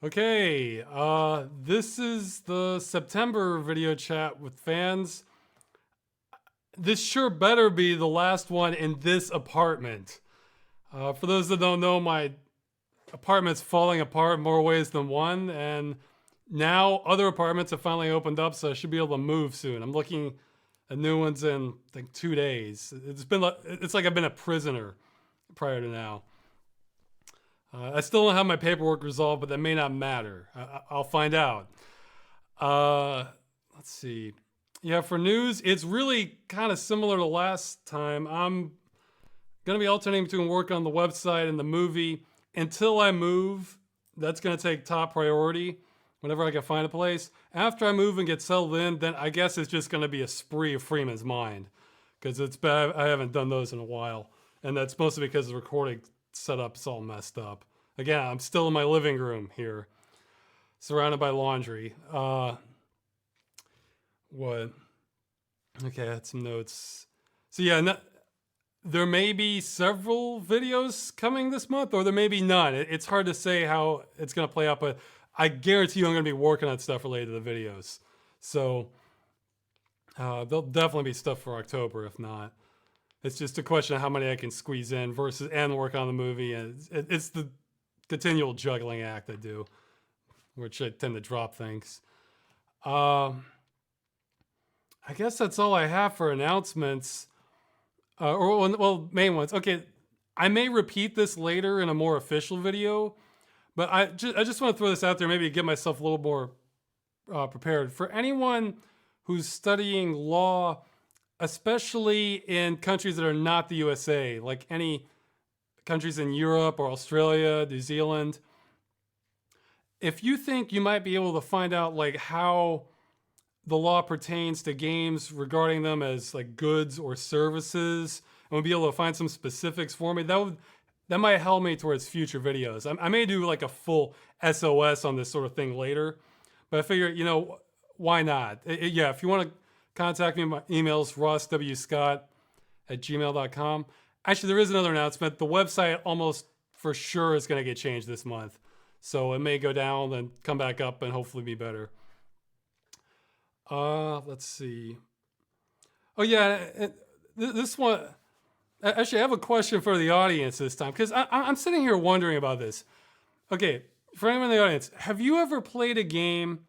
Okay, this is the September video chat with fans. This sure better be the last one in this apartment. For those that don't know, my apartment's falling apart in more ways than one, and now other apartments have finally opened up, so I should be able to move soon. I'm looking at new ones in like 2 days. It's like I've been a prisoner prior to now. I still don't have my paperwork resolved, but that may not matter. I'll find out. Uh, let's see. Yeah, for news, it's really kind of similar to last time. I'm going to be alternating between work on the website and the movie until I move. That's going to take top priority whenever I can find a place. After I move and get settled in, then I guess it's just going to be a spree of Freeman's Mind because it's bad. I haven't done those in a while. And that's mostly because the recording setup's all messed up. Again, I'm still in my living room here, surrounded by laundry. What? Okay, I had some notes. So yeah, there may be several videos coming this month, or there may be none. It's hard to say how it's going to play out, but I guarantee you I'm going to be working on stuff related to the videos. So there'll definitely be stuff for October, if not. It's just a question of how many I can squeeze in versus and work on the movie. And it's the continual juggling act I do, which I tend to drop things. I guess that's all I have for announcements. Main ones. Okay, I may repeat this later in a more official video, but I just want to throw this out there, maybe get myself a little more prepared. For anyone who's studying law, especially in countries that are not the USA, like any countries in Europe or Australia, New Zealand, if you think you might be able to find out like how the law pertains to games regarding them as like goods or services, and would be able to find some specifics for me, that might help me towards future videos. I may do like a full SOS on this sort of thing later, but I figure, why not? Yeah, if you want to contact me, my email's rosswscott@gmail.com. Actually, there is another announcement. The website almost for sure is going to get changed this month. So it may go down and come back up and hopefully be better. Let's see. Oh yeah, this one. Actually, I have a question for the audience this time because I'm sitting here wondering about this. Okay, for anyone in the audience, have you ever played a game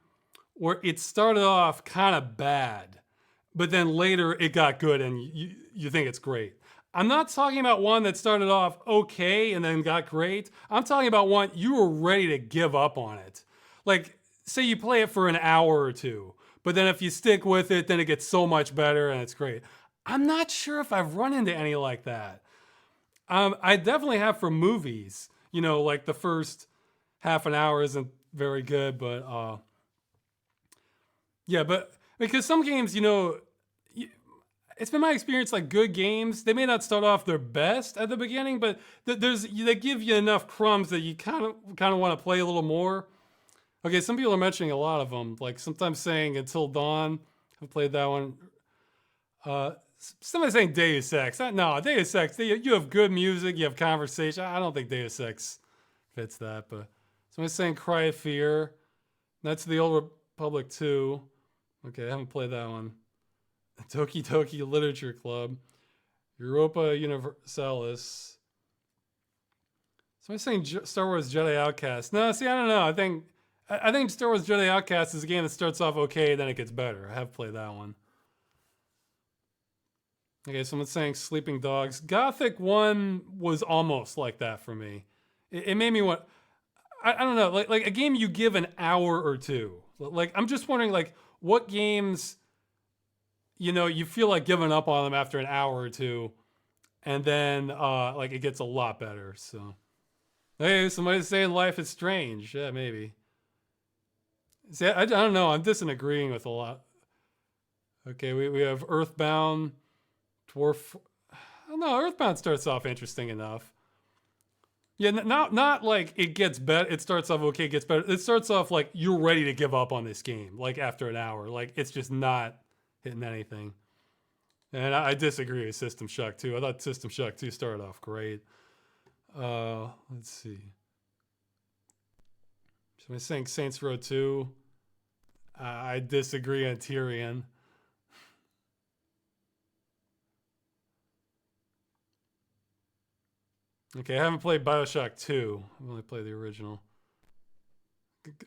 where it started off kind of bad, but then later it got good and you think it's great? I'm not talking about one that started off okay and then got great. I'm talking about one you were ready to give up on it. Like, say you play it for an hour or two, but then if you stick with it, then it gets so much better and it's great. I'm not sure if I've run into any like that. I definitely have for movies. Like the first half an hour isn't very good, but yeah, but because some games, it's been my experience, like good games, they may not start off their best at the beginning, but they give you enough crumbs that you kind of want to play a little more. Okay, some people are mentioning a lot of them, like sometimes saying Until Dawn. I've played that one. Somebody's saying Deus Ex. No, Deus Ex, you have good music, you have conversation. I don't think Deus Ex fits that, but somebody's saying Cry of Fear. That's the Old Republic 2. Okay, I haven't played that one. Toki Toki Literature Club. Europa Universalis. Somebody's saying Star Wars Jedi Outcast. No, see, I don't know. I think Star Wars Jedi Outcast is a game that starts off okay, then it gets better. I have played that one. Okay, someone's saying Sleeping Dogs. Gothic 1 was almost like that for me. It made me want... I don't know, like a game you give an hour or two. Like, I'm just wondering, like, what games, you feel like giving up on them after an hour or two, and then, like, it gets a lot better, so... Hey, somebody's saying Life is Strange. Yeah, maybe. See, I don't know. I'm disagreeing with a lot. Okay, we have Earthbound, Dwarf. No, Earthbound starts off interesting enough. Yeah, not like it gets better. It starts off okay, it gets better. It starts off like you're ready to give up on this game, like after an hour. Like it's just not hitting anything. And I disagree with System Shock 2. I thought System Shock 2 started off great. Let's see. So I'm saying Saints Row 2. I disagree on Tyrion. Okay, I haven't played Bioshock 2. I've only played the original.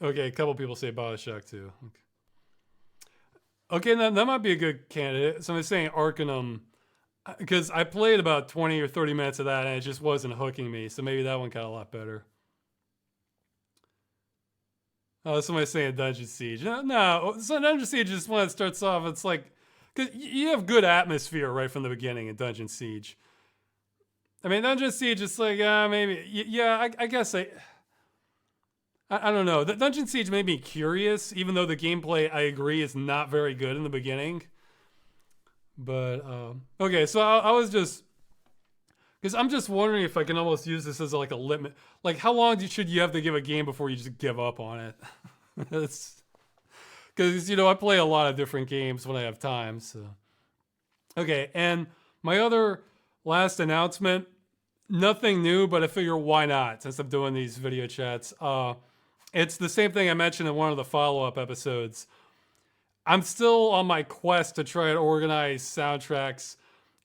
Okay, a couple people say Bioshock 2. Okay, that might be a good candidate. So I'm saying Arcanum, because I played about 20 or 30 minutes of that and it just wasn't hooking me. So maybe that one got a lot better. Somebody's saying Dungeon Siege. No, so Dungeon Siege is when it starts off. It's like, because you have good atmosphere right from the beginning in Dungeon Siege. I mean, Dungeon Siege is like, maybe, yeah, I guess I don't know. The Dungeon Siege made me curious, even though the gameplay, I agree, is not very good in the beginning. But, okay, so I was just, because I'm just wondering if I can almost use this as like a limit. Like, how long should you have to give a game before you just give up on it? Because, I play a lot of different games when I have time, so. Okay, and my other last announcement, nothing new, but I figure why not, since I'm doing these video chats. It's the same thing I mentioned in one of the follow-up episodes. I'm still on my quest to try to organize soundtracks.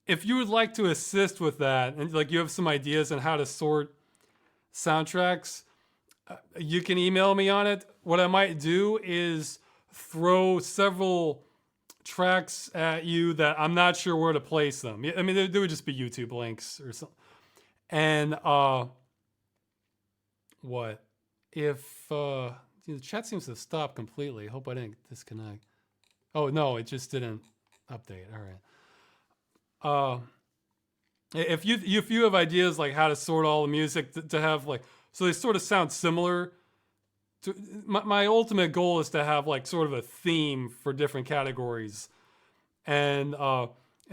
If you would like to assist with that, and like you have some ideas on how to sort soundtracks, you can email me on it. What I might do is throw several tracks at you that I'm not sure where to place them. I mean, there would just be YouTube links or something. And what? If the chat seems to stop completely. Hope I didn't disconnect. Oh no, it just didn't update. All right. If you have ideas like how to sort all the music to have like, so they sort of sound similar. My ultimate goal is to have like sort of a theme for different categories, and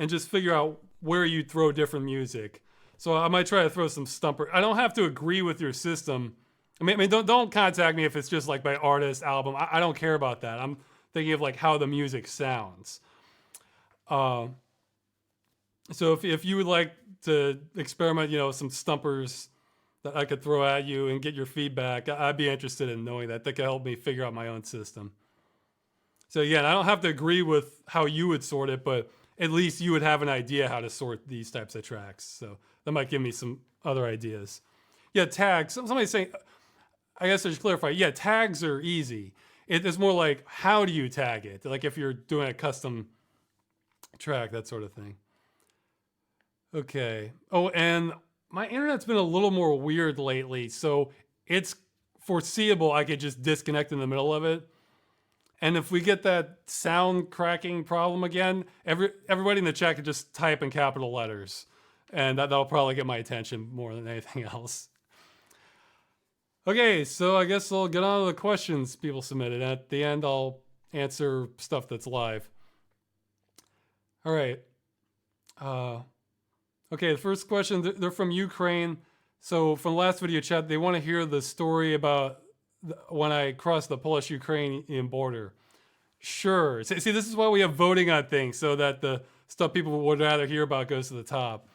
just figure out where you throw different music. So I might try to throw some stumper. I don't have to agree with your system. I mean, don't contact me if it's just like by artist, album. I don't care about that. I'm thinking of like how the music sounds. So if you would like to experiment, some stumpers that I could throw at you and get your feedback, I'd be interested in knowing that. That could help me figure out my own system. So again, I don't have to agree with how you would sort it, but at least you would have an idea how to sort these types of tracks. So that might give me some other ideas. Yeah, tags. Somebody's saying, I guess I should clarify. Yeah, tags are easy. It's more like, how do you tag it? Like if you're doing a custom track, that sort of thing. Okay. Oh, and my internet's been a little more weird lately, so it's foreseeable I could just disconnect in the middle of it. And if we get that sound cracking problem again, everybody in the chat could just type in capital letters, and that'll probably get my attention more than anything else. Okay, so I guess I'll get on to the questions people submitted. At the end, I'll answer stuff that's live. All right. Okay, the first question, they're from Ukraine. So from the last video chat, they want to hear the story about when I crossed the Polish-Ukrainian border. Sure. See, this is why we have voting on things, so that the stuff people would rather hear about goes to the top.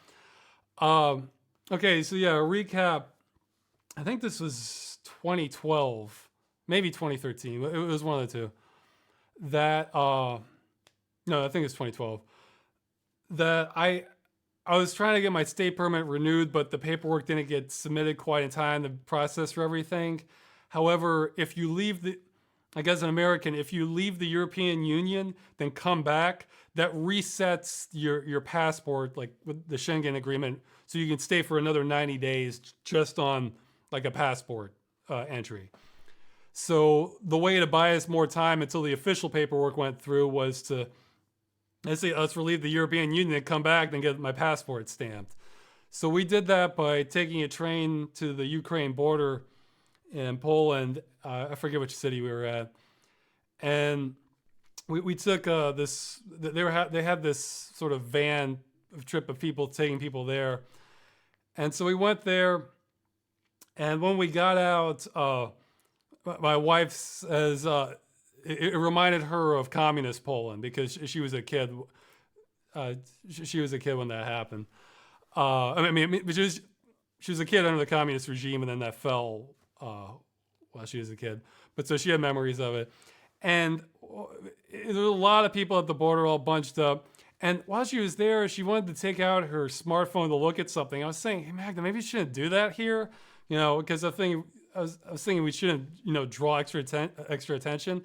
Okay, so yeah, a recap. I think this was 2012, maybe 2013. It was one of the two. That, no, I think it's 2012. That I was trying to get my state permit renewed, but the paperwork didn't get submitted quite in time to process for everything. However, if you leave I guess an American, if you leave the European Union, then come back, that resets your passport, like with the Schengen agreement, so you can stay for another 90 days just on like a passport entry. So the way to buy us more time until the official paperwork went through was to, let's leave the European Union and come back and get my passport stamped. So we did that by taking a train to the Ukraine border in Poland. I forget which city we were at. And we took this, they had this sort of van trip of people taking people there. And so we went there. And when we got out, my wife says, it reminded her of communist Poland because she was a kid. She was a kid when that happened. She was a kid under the communist regime, and then that fell while she was a kid. But so she had memories of it. And there were a lot of people at the border all bunched up. And while she was there, she wanted to take out her smartphone to look at something. I was saying, hey, Magda, maybe you shouldn't do that here, because I was thinking we shouldn't, draw extra attention.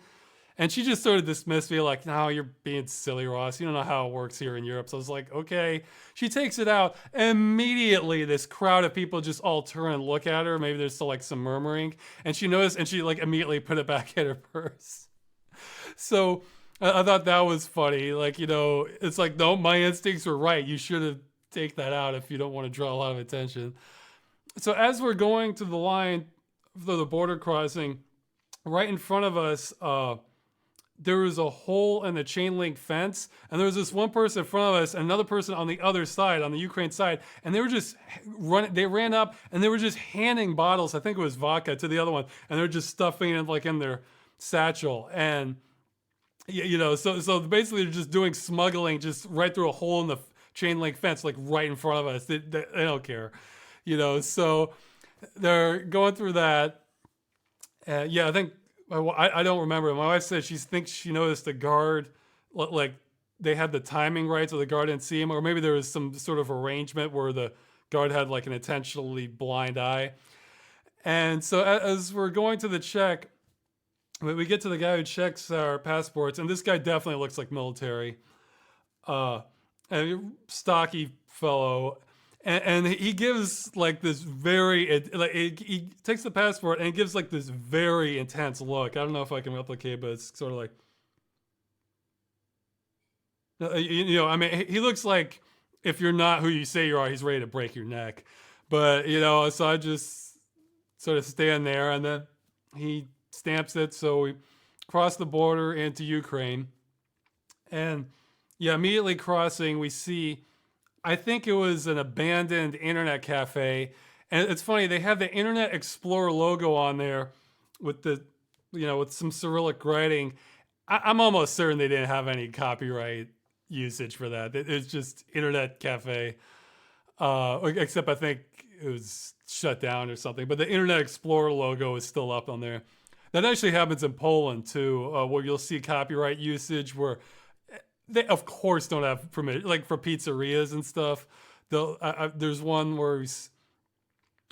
And she just sort of dismissed me like, no, you're being silly, Ross. You don't know how it works here in Europe. So I was like, okay. She takes it out. Immediately, this crowd of people just all turn and look at her. Maybe there's still like some murmuring. And she noticed and she like immediately put it back in her purse. So I thought that was funny. Like, it's like, no, my instincts were right. You should have take that out if you don't want to draw a lot of attention. So as we're going to the line for the border crossing, right in front of us, there was a hole in the chain link fence, and there was this one person in front of us, and another person on the other side, on the Ukraine side, and they were just running. They ran up and they were just handing bottles, I think it was vodka, to the other one, and they're just stuffing it like in their satchel. And so basically they're just doing smuggling, just right through a hole in the chain link fence, like right in front of us. They don't care, So they're going through that. I think. I don't remember. My wife said she thinks she noticed the guard, like they had the timing right so the guard didn't see him, or maybe there was some sort of arrangement where the guard had like an intentionally blind eye. And so as we're going to the check, we get to the guy who checks our passports, and this guy definitely looks like military, and stocky fellow. And he gives like this he takes the passport and gives like this very intense look. I don't know if I can replicate, but it's sort of like, he looks like if you're not who you say you are, he's ready to break your neck. But, so I just sort of stand there, and then he stamps it. So we cross the border into Ukraine, and immediately crossing, we see, I think it was an abandoned internet cafe. And it's funny, they have the Internet Explorer logo on there with with some Cyrillic writing. I'm almost certain they didn't have any copyright usage for that. It's just Internet Cafe. Except I think it was shut down or something. But the Internet Explorer logo is still up on there. That actually happens in Poland too, where you'll see copyright usage where they, of course, don't have permission, like for pizzerias and stuff. There's one where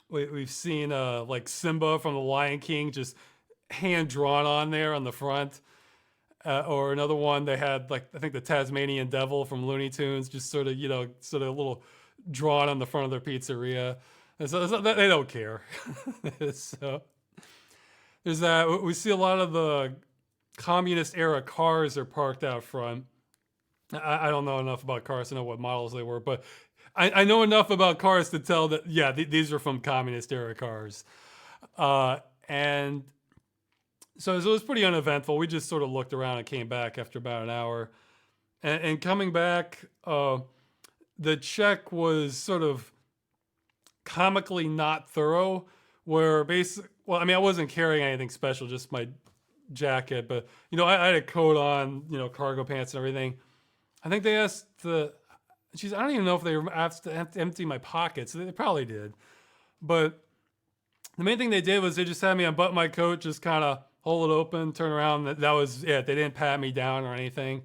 we've seen like Simba from The Lion King just hand drawn on there on the front. Or another one they had, like, I think the Tasmanian Devil from Looney Tunes, just sort of a little drawn on the front of their pizzeria. And so they don't care. So there's that. We see a lot of the communist era cars are parked out front. I don't know enough about cars to know what models they were, but I know enough about cars to tell that, these are from communist era cars. And so it was pretty uneventful. We just sort of looked around and came back after about an hour. And coming back, the check was sort of comically not thorough, where I wasn't carrying anything special, just my jacket, but, I had a coat on, cargo pants and everything. I think they asked I don't even know if they were asked to empty my pockets. They probably did. But the main thing they did was they just had me unbutton my coat, just kind of hold it open, turn around. That was it. They didn't pat me down or anything.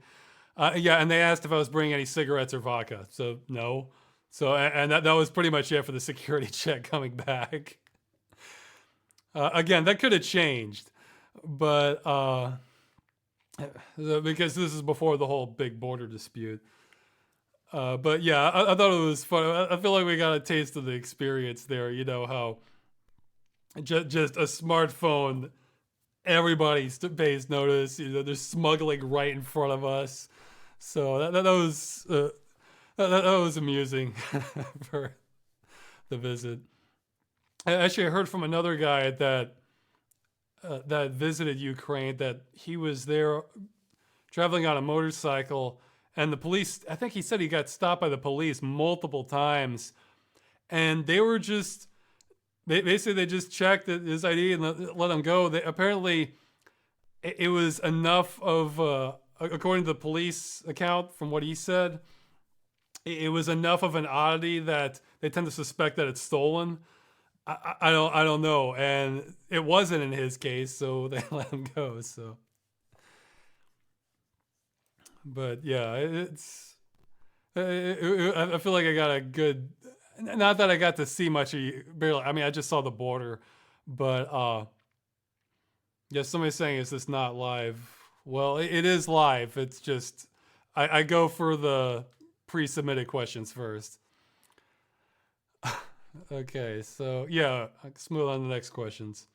And they asked if I was bringing any cigarettes or vodka. So no. So, and that was pretty much it for the security check coming back. Again, that could have changed. But because this is before the whole big border dispute. But yeah, I thought it was fun. I feel like we got a taste of the experience there. How just a smartphone, everybody pays notice. They're smuggling right in front of us. So that was amusing for the visit. Actually, I heard from another guy that visited Ukraine that he was there traveling on a motorcycle, and the police, I think he said he got stopped by the police multiple times, and they were just, basically they just checked his ID and let him go. Apparently it was enough of, according to the police account from what he said, it was enough of an oddity that they tend to suspect that it's stolen. I don't know, and it wasn't in his case, so they let him go. So, but yeah, I feel like I got a good. Not that I got to see much. Barely. I mean, I just saw the border, but yeah. Somebody's saying, "Is this not live?" Well, it is live. It's just I go for the pre-submitted questions first. Okay, so yeah, let's move on to the next questions.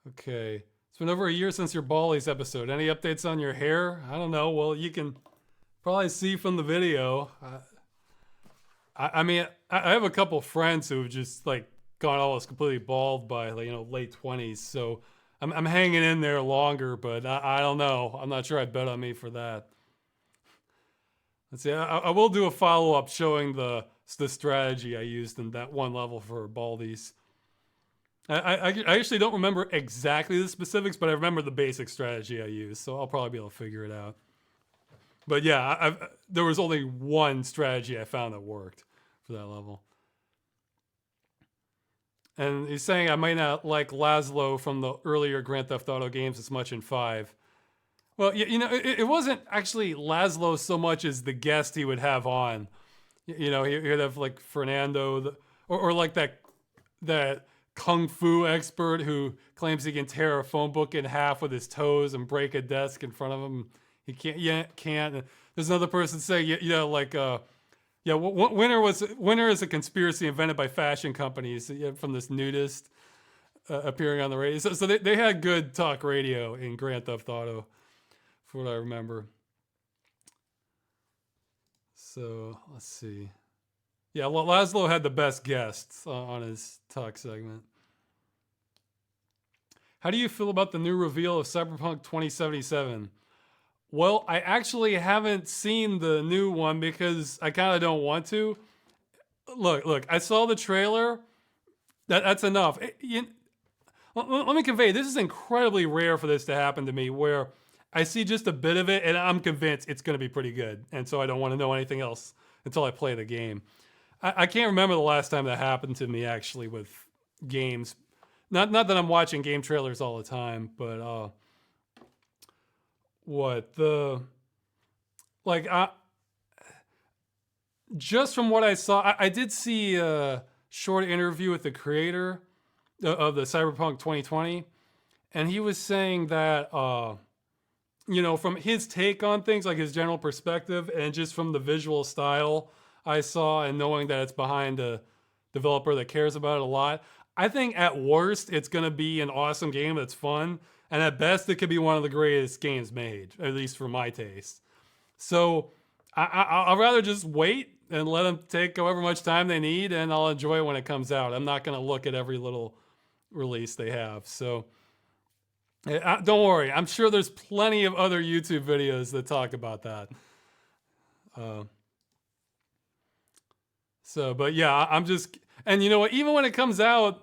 Okay. It's been over a year since your Ballies episode. Any updates on your hair? I don't know. Well, you can probably see from the video. I mean, I have a couple friends who've just like gone almost completely bald by like, late 20s. So I'm hanging in there longer, but I don't know. I'm not sure I'd bet on me for that. Let's see. I will do a follow up showing the strategy I used in that one level for Baldies. I actually don't remember exactly the specifics, but I remember the basic strategy I used, so I'll probably be able to figure it out. But yeah, there was only one strategy I found that worked for that level. And he's saying I might not like Laszlo from the earlier Grand Theft Auto games as much in 5. Well, it wasn't actually Laszlo so much as the guest he would have on. He'd have like Fernando, or like that kung fu expert who claims he can tear a phone book in half with his toes and break a desk in front of him. He can't. Yeah, can't. There's another person saying, yeah, Winter is a conspiracy invented by fashion companies from this nudist appearing on the radio. So they had good talk radio in Grand Theft Auto, for what I remember. So let's see. Yeah, Laszlo had the best guests on his talk segment. How do you feel about the new reveal of Cyberpunk 2077? Well, I actually haven't seen the new one because I kind of don't want to. Look, I saw the trailer. That's enough. Let me convey, this is incredibly rare for this to happen to me, where I see just a bit of it and I'm convinced it's going to be pretty good. And so I don't want to know anything else until I play the game. I can't remember the last time that happened to me actually with games. Not that I'm watching game trailers all the time, but just from what I saw, I did see a short interview with the creator of the Cyberpunk 2020, and he was saying that from his take on things, like his general perspective, and just from the visual style I saw, and knowing that it's behind a developer that cares about it a lot, I think at worst it's going to be an awesome game that's fun, and at best it could be one of the greatest games made, at least for my taste. So I'll rather just wait and let them take however much time they need, and I'll enjoy it when it comes out. I'm not going to look at every little release they have. So don't worry. I'm sure there's plenty of other YouTube videos that talk about that. But yeah, I'm just, and you know what? Even when it comes out,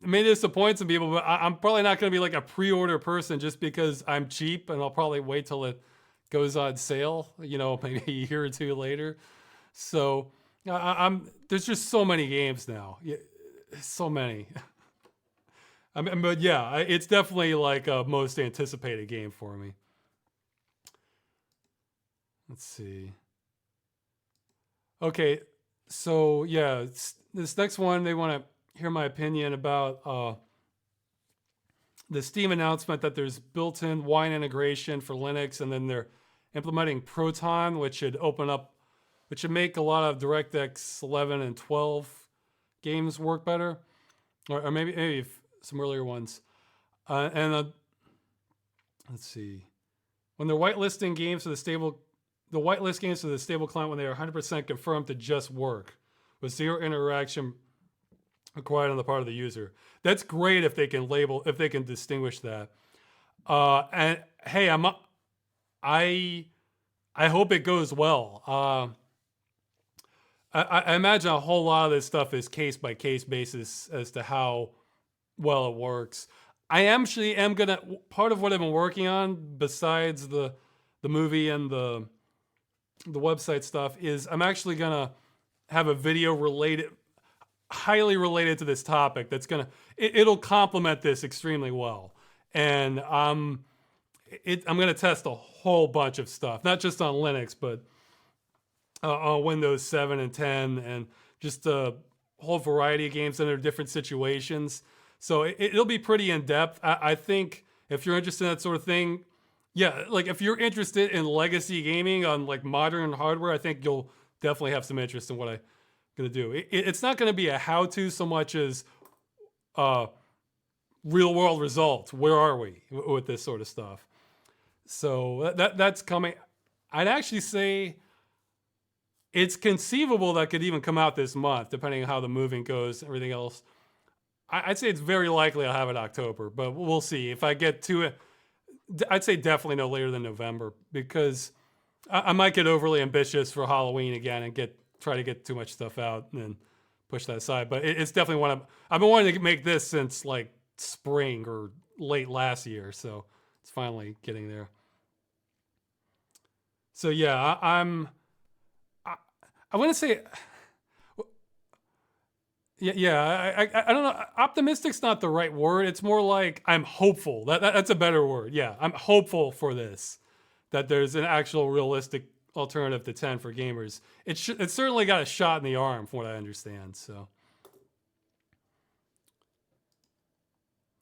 it may disappoint some people, but I'm probably not going to be like a pre-order person just because I'm cheap, and I'll probably wait till it goes on sale. Maybe a year or two later. So I'm there's just so many games now. Yeah, so many. But yeah, it's definitely like a most anticipated game for me. Let's see. Okay, so yeah, this next one, they want to hear my opinion about the Steam announcement that there's built-in wine integration for Linux, and then they're implementing Proton, which should make a lot of DirectX 11 and 12 games work better, or maybe some earlier ones. Let's see, when they're whitelisting games to the whitelist games to the stable client when they are 100% confirmed to just work with zero interaction required on the part of the user. That's great if they can distinguish that. And hey, I hope it goes well. I imagine a whole lot of this stuff is case by case basis as to how well it works. I actually am gonna, part of what I've been working on besides the movie and the website stuff is I'm actually gonna have a video related, highly related to this topic. It'll complement this extremely well. And I'm gonna test a whole bunch of stuff, not just on Linux, but on Windows 7 and 10, and just a whole variety of games under different situations. So it'll be pretty in depth. I think if you're interested in that sort of thing, yeah, like if you're interested in legacy gaming on like modern hardware, I think you'll definitely have some interest in what I'm gonna do. It's not gonna be a how-to so much as real world results. Where are we with this sort of stuff? So that's coming. I'd actually say it's conceivable that could even come out this month, depending on how the moving goes and everything else. I'd say it's very likely I'll have it October, but we'll see. If I get to it, I'd say definitely no later than November, because I might get overly ambitious for Halloween again and try to get too much stuff out and then push that aside. But it's definitely one I've been wanting to make this since like spring or late last year, so it's finally getting there. So yeah, I want to say, I don't know. Optimistic's not the right word. It's more like I'm hopeful. That's a better word. Yeah, I'm hopeful for this, that there's an actual realistic alternative to 10 for gamers. It's certainly got a shot in the arm, from what I understand. So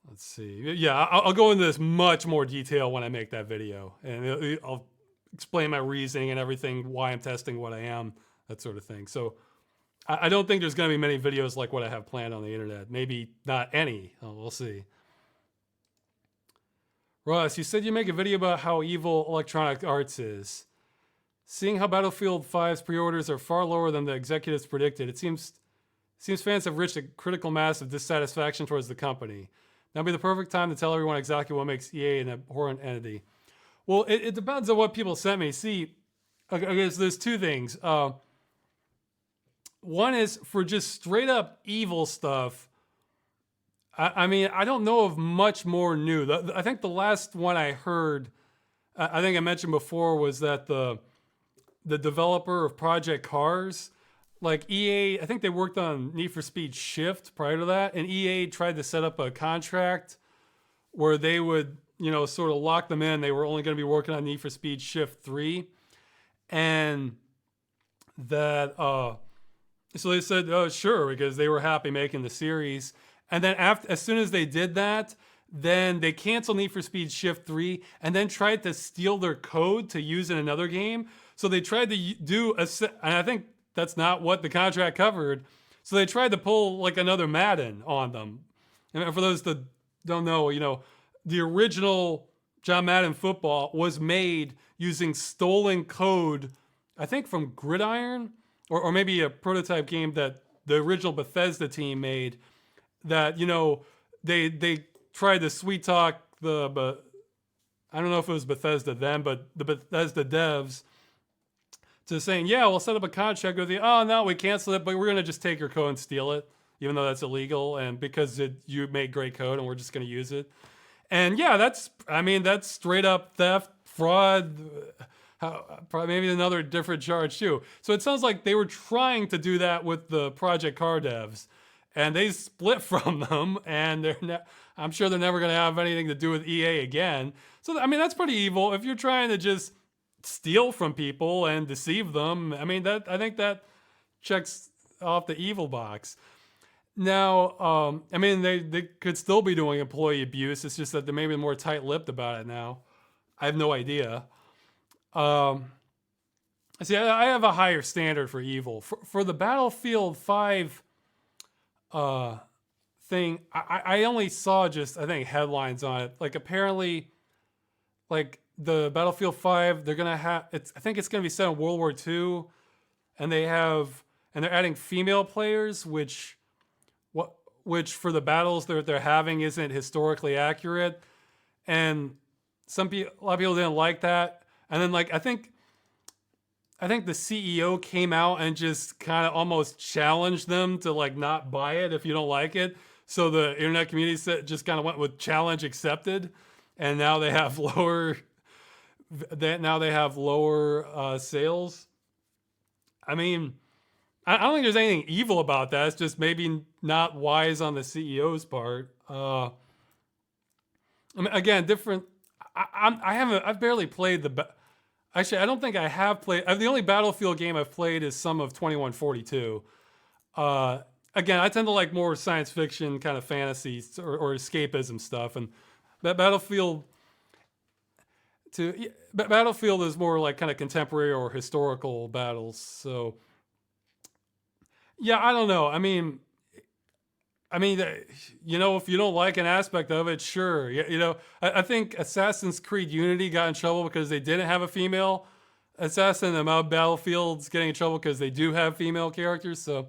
let's see. Yeah, I'll go into this much more detail when I make that video, and I'll explain my reasoning and everything, why I'm testing what I am, that sort of thing. So I don't think there's going to be many videos like what I have planned on the internet. Maybe not any. We'll see. Ross, you said you make a video about how evil Electronic Arts is. Seeing how Battlefield 5's pre-orders are far lower than the executives predicted, it seems fans have reached a critical mass of dissatisfaction towards the company. Now would be the perfect time to tell everyone exactly what makes EA an abhorrent entity. Well, it depends on what people sent me. See, I guess there's two things. One is for just straight up evil stuff. I mean, I don't know of much more new. I think the last one I heard, I think I mentioned before, was that the developer of Project Cars, like EA, I think they worked on Need for Speed Shift prior to that, and EA tried to set up a contract where they would, sort of lock them in. They were only going to be working on Need for Speed Shift 3. And that, so they said, oh, sure, because they were happy making the series. And then as soon as they did that, then they canceled Need for Speed Shift 3 and then tried to steal their code to use in another game. So they tried to do and I think that's not what the contract covered. So they tried to pull like another Madden on them. And for those that don't know, the original John Madden Football was made using stolen code, I think from Gridiron, or maybe a prototype game that the original Bethesda team made, that, they tried to sweet talk but I don't know if it was Bethesda then, but the Bethesda devs to saying, yeah, we'll set up a contract with you. Oh, no, we canceled it, but we're going to just take your code and steal it, even though that's illegal, and because you made great code and we're just going to use it. And yeah, that's straight up theft, fraud, probably maybe another different charge too. So it sounds like they were trying to do that with the Project Car devs, and they split from them, and I'm sure they're never going to have anything to do with EA again. So, that's pretty evil. If you're trying to just steal from people and deceive them, I think that checks off the evil box. Now, they could still be doing employee abuse. It's just that they're maybe more tight-lipped about it now. I have no idea. See, I have a higher standard for evil. For the Battlefield 5 thing, I only saw just, I think, headlines on it. Like, apparently, like, the Battlefield 5, they're going to have, I think it's going to be set in World War II, and they're adding female players, which for the battles they're having isn't historically accurate, and a lot of people didn't like that. And then, like, I think the CEO came out and just kind of almost challenged them to like not buy it if you don't like it. So the internet community just kind of went with challenge accepted, and now they have lower sales. I don't think there's anything evil about that. It's just maybe not wise on the CEO's part. I mean, again, different. I haven't. I've barely played the. Actually, I don't think I have played. The only Battlefield game I've played is some of 2142. Uh, Again, I tend to like more science fiction kind of fantasies or escapism stuff, and that Battlefield is more like kind of contemporary or historical battles. So yeah, I don't know. I mean, if you don't like an aspect of it, sure. I think Assassin's Creed Unity got in trouble because they didn't have a female assassin, and now Battlefield's getting in trouble because they do have female characters. So,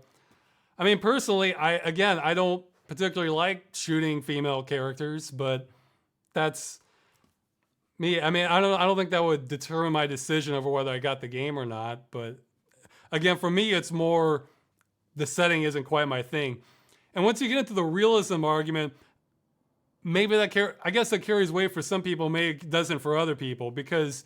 I mean, personally, I don't particularly like shooting female characters, but that's me. I mean, I don't think that would determine my decision over whether I got the game or not. But again, for me, it's more the setting isn't quite my thing. And once you get into the realism argument, maybe I guess that carries weight for some people, maybe it doesn't for other people, because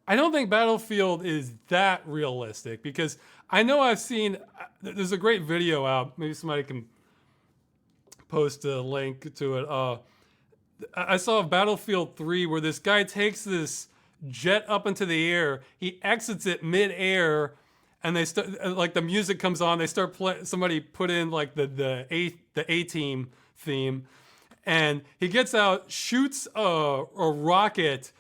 I don't think Battlefield is that realistic. Because I know I've seen there's a great video out. Maybe somebody can post a link to it. I saw Battlefield 3 where this guy takes this jet up into the air, he exits it mid-air, and they start like the music comes on. They start playing. Somebody put in like the A Team theme, and he gets out, shoots a rocket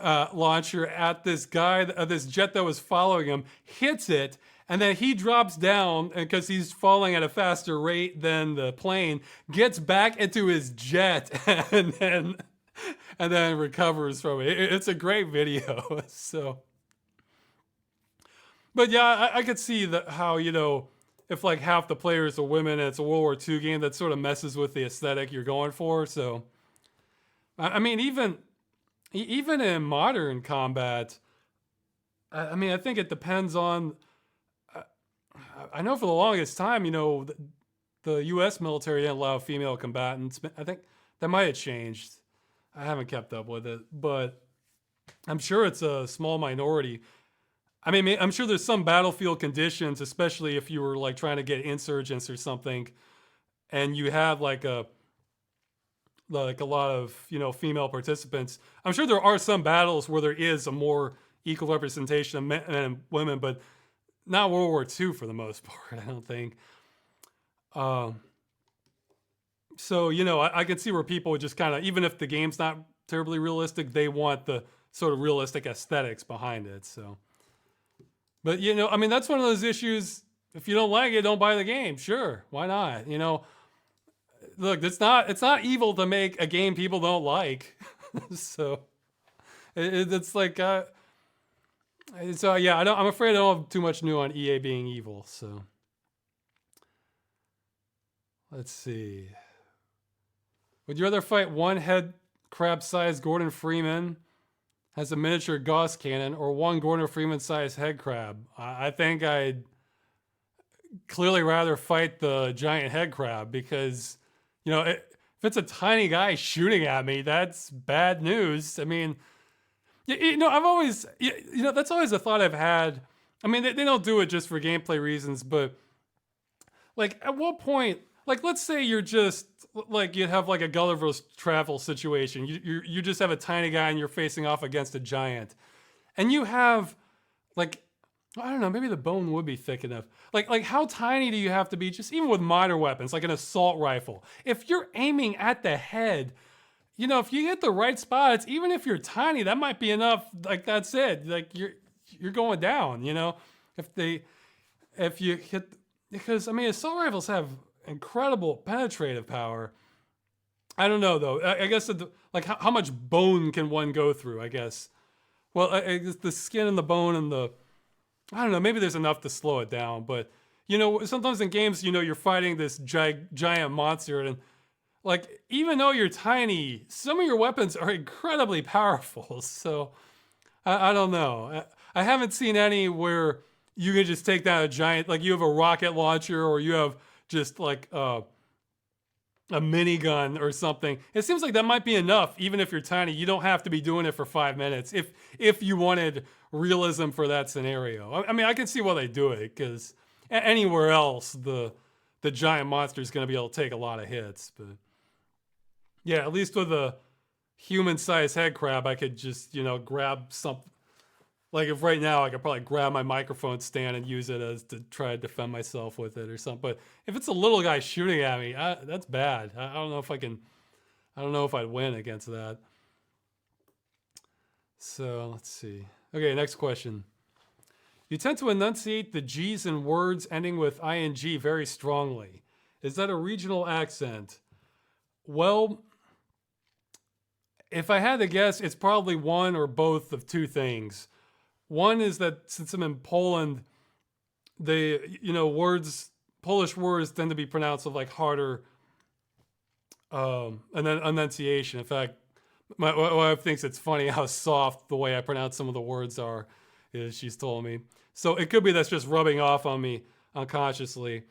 launcher at this guy, this jet that was following him, hits it, and then he drops down because he's falling at a faster rate than the plane. Gets back into his jet, and then recovers from it. It's a great video. So. But yeah, I could see how if like half the players are women and it's a World War II game, that sort of messes with the aesthetic you're going for. So, I mean, even in modern combat, I mean, I think it depends on. I know for the longest time, the U.S. military didn't allow female combatants. I think that might have changed. I haven't kept up with it, but I'm sure it's a small minority. I mean, I'm sure there's some battlefield conditions, especially if you were like trying to get insurgents or something, and you have like a lot of female participants. I'm sure there are some battles where there is a more equal representation of men and women, but not World War II for the most part. I don't think. So I can see where people would just kind of, even if the game's not terribly realistic, they want the sort of realistic aesthetics behind it. So. But I mean, that's one of those issues. If you don't like it, don't buy the game. Sure, why not? Look, it's not evil to make a game people don't like. So it's like so yeah. I'm afraid I don't have too much new on EA being evil. So let's see. Would you rather fight one head crab-sized Gordon Freeman has a miniature Gauss cannon, or one Gordon Freeman-sized head crab? I think I'd clearly rather fight the giant head crab because, if it's a tiny guy shooting at me, that's bad news. I mean, I've always, that's always a thought I've had. I mean, they don't do it just for gameplay reasons, but like, at what point, like, let's say you're just like you have like a Gulliver's Travel situation. You just have a tiny guy and you're facing off against a giant, and you have like, I don't know, maybe the bone would be thick enough. Like how tiny do you have to be? Just even with modern weapons, like an assault rifle, if you're aiming at the head, if you hit the right spots, even if you're tiny, that might be enough. Like that's it. Like you're going down. If you hit, because I mean assault rifles have incredible penetrative power. I don't know though. I guess like how much bone can one go through? I guess. Well, I guess the skin and the bone and I don't know. Maybe there's enough to slow it down. But sometimes in games, you're fighting this giant monster, and like even though you're tiny, some of your weapons are incredibly powerful. So I don't know. I haven't seen any where you can just take down a giant. Like you have a rocket launcher, or you have just like a minigun or something. It seems like that might be enough, even if you're tiny. You don't have to be doing it for 5 minutes if you wanted realism for that scenario. I mean, I can see why they do it, because Anywhere else, the giant monster is going to be able to take a lot of hits. But yeah, at least with a human-sized head crab, I could just grab something. Like if right now I could probably grab my microphone stand and use it as to try to defend myself with it or something. But if it's a little guy shooting at me, that's bad. I don't know if I can. I don't know if I'd win against that. So let's see. Okay, next question. You tend to enunciate the G's in words ending with ing very strongly. Is that a regional accent? Well, if I had to guess, it's probably one or both of two things. One is that since I'm in Poland, the Polish words tend to be pronounced with like harder and then enunciation. In fact, my wife thinks it's funny how soft the way I pronounce some of the words are, is she's told me. So it could be that's just rubbing off on me unconsciously.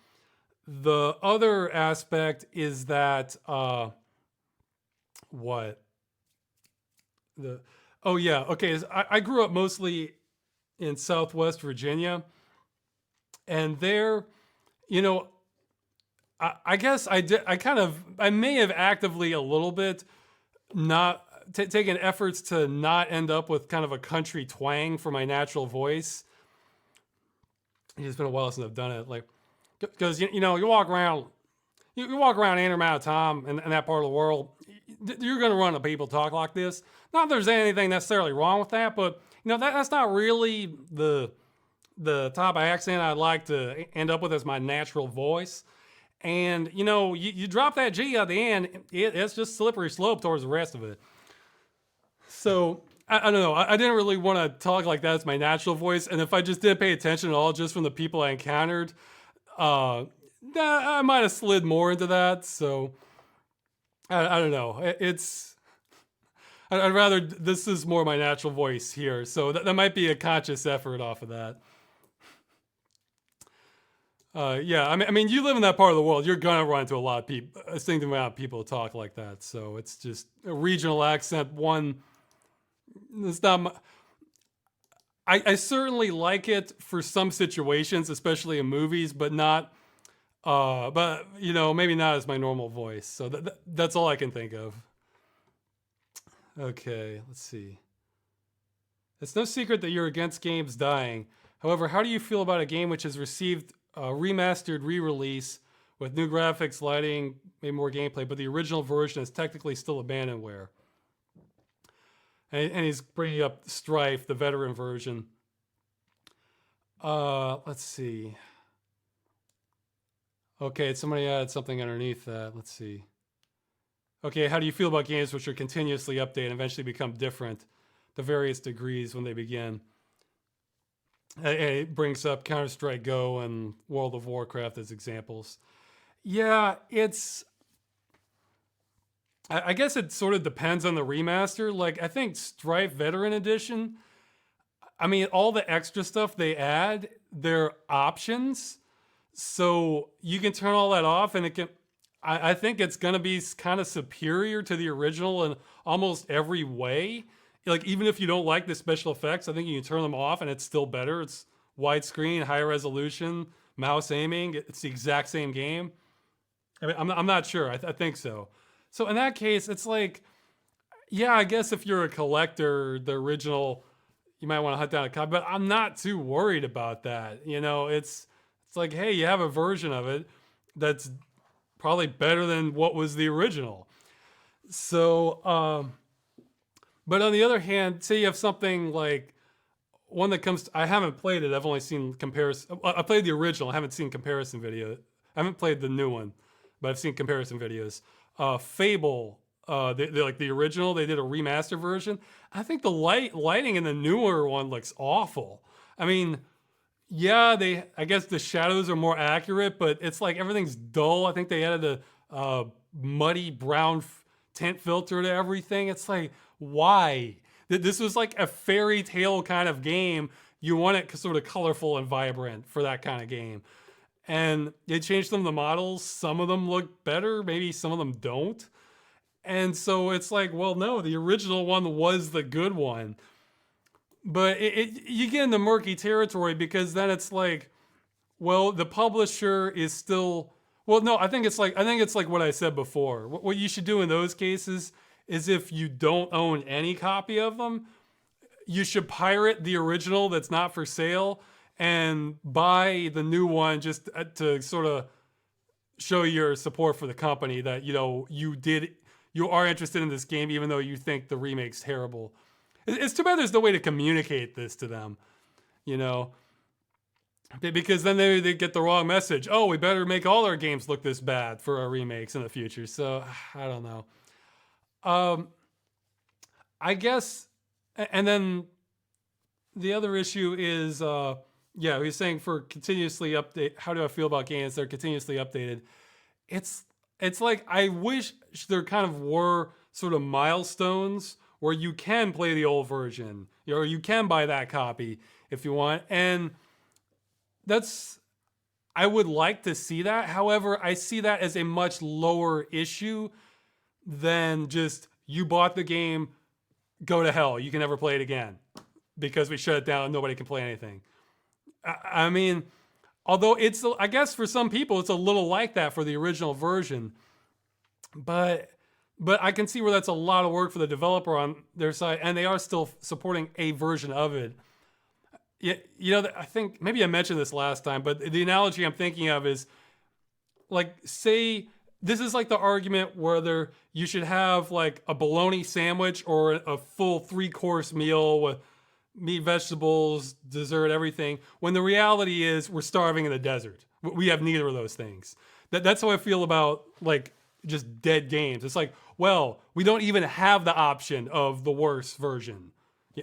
The other aspect is that I grew up mostly in Southwest Virginia, and there, I guess I may have actively a little bit not taken efforts to not end up with kind of a country twang for my natural voice. It's been a while since I've done it, like, because you walk around any amount of time in that part of the world, you're going to run into people talk like this. Not that there's anything necessarily wrong with that, but that's not really the type of accent I'd like to end up with as my natural voice. And you drop that G at the end, it's just slippery slope towards the rest of it. So I don't know. I didn't really want to talk like that as my natural voice. And if I just didn't pay attention at all, just from the people I encountered, I might have slid more into that. So I don't know. I'd rather, this is more my natural voice here. So that might be a conscious effort off of that. I mean, you live in that part of the world, you're gonna run into a lot of people, a distinct amount of people talk like that. So it's just a regional accent. One, it's not. I certainly like it for some situations, especially in movies, but not. But maybe not as my normal voice. So that's all I can think of. Okay, let's see. It's no secret that you're against games dying. However, how do you feel about a game which has received a remastered re-release with new graphics, lighting, maybe more gameplay, but the original version is technically still abandonware? And he's bringing up Strife, the veteran version. Let's see. Okay, somebody added something underneath that. Let's see. Okay, how do you feel about games which are continuously updated and eventually become different to various degrees when they begin? And it brings up Counter-Strike Go and World of Warcraft as examples. Yeah, I guess it sort of depends on the remaster. Like, I think Strife Veteran Edition, I mean, all the extra stuff they add, they're options. So you can turn all that off and I think it's going to be kind of superior to the original in almost every way. Like, even if you don't like the special effects, I think you can turn them off and it's still better. It's widescreen, high resolution, mouse aiming. It's the exact same game. I mean, I'm not sure. I think so. So in that case, it's like, yeah, I guess if you're a collector, the original, you might want to hunt down a copy, but I'm not too worried about that. It's like, hey, you have a version of it that's probably better than what was the original. So, but on the other hand, say you have something like one that comes, I haven't played it. I've only seen comparison. I played the original. I haven't seen comparison video. I haven't played the new one, but I've seen comparison videos. Fable, they like the original, they did a remaster version. I think the lighting in the newer one looks awful. I mean, yeah, I guess the shadows are more accurate, but it's like everything's dull. I think they added a muddy brown tint filter to everything. It's like, why? This was like a fairy tale kind of game. You want it sort of colorful and vibrant for that kind of game. And they changed some of the models. Some of them look better. Maybe some of them don't. And so it's like, well, no, the original one was the good one. But you get into murky territory because then it's like, Well, the publisher is still. Well, no, I think it's like what I said before. What you should do in those cases is if you don't own any copy of them, you should pirate the original that's not for sale and buy the new one just to sort of show your support for the company that you are interested in this game even though you think the remake's terrible. It's too bad there's no way to communicate this to them, you know, because then they get the wrong message. Oh, we better make all our games look this bad for our remakes in the future. So I don't know. Um, I guess, and then the other issue is, yeah, he's saying for continuously update. How do I feel about games that are continuously updated? It's it's like I wish there kind of were sort of milestones where you can play the old version, or you can buy that copy if you want, and that's I would like to see that. However, I see that as a much lower issue than just you bought the game, go to hell, you can never play it again because we shut it down and nobody can play anything. I mean, although I guess for some people it's a little like that for the original version, but I can see where that's a lot of work for the developer on their side, and they are still supporting a version of it. Yeah, I think maybe I mentioned this last time, but the analogy I'm thinking of is like, say this is like the argument whether you should have like a bologna sandwich or a full 3-course meal with meat, vegetables, dessert, everything, when the reality is we're starving in the desert. We have neither of those things. That's how I feel about like just dead games. It's like, well, we don't even have the option of the worst version,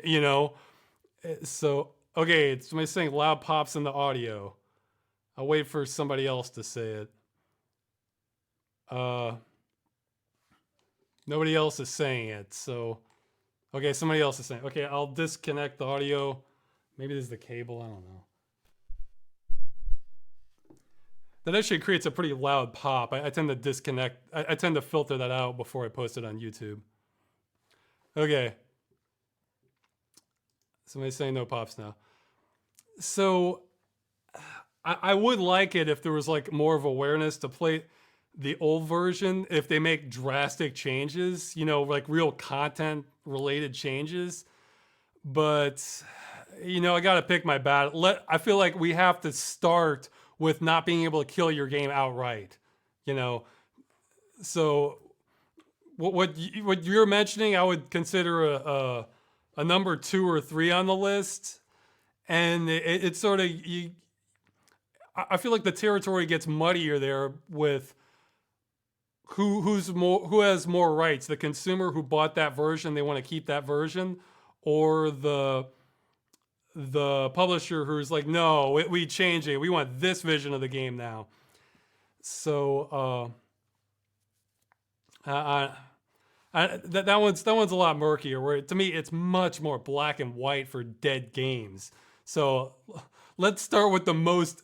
you know? So, okay, it's somebody saying loud pops in the audio. I'll wait for somebody else to say it. Nobody else is saying it, so okay, somebody else is saying. Okay, I'll disconnect the audio. Maybe this is the cable. I don't know. That actually creates a pretty loud pop. I tend to disconnect. I tend to filter that out before I post it on YouTube. Okay. Somebody's saying no pops now. So I would like it if there was like more of awareness to play the old version if they make drastic changes, like real content related changes. But I got to pick my battle. I feel like we have to start with not being able to kill your game outright. So what you're mentioning, I would consider a number 2 or 3 on the list, and it's sort of I feel like the territory gets muddier there with who has more rights, the consumer who bought that version, they want to keep that version, or the publisher who's like, no, we changed it, we want this vision of the game now. So that one's a lot murkier, where to me it's much more black and white for dead games. So let's start with the most.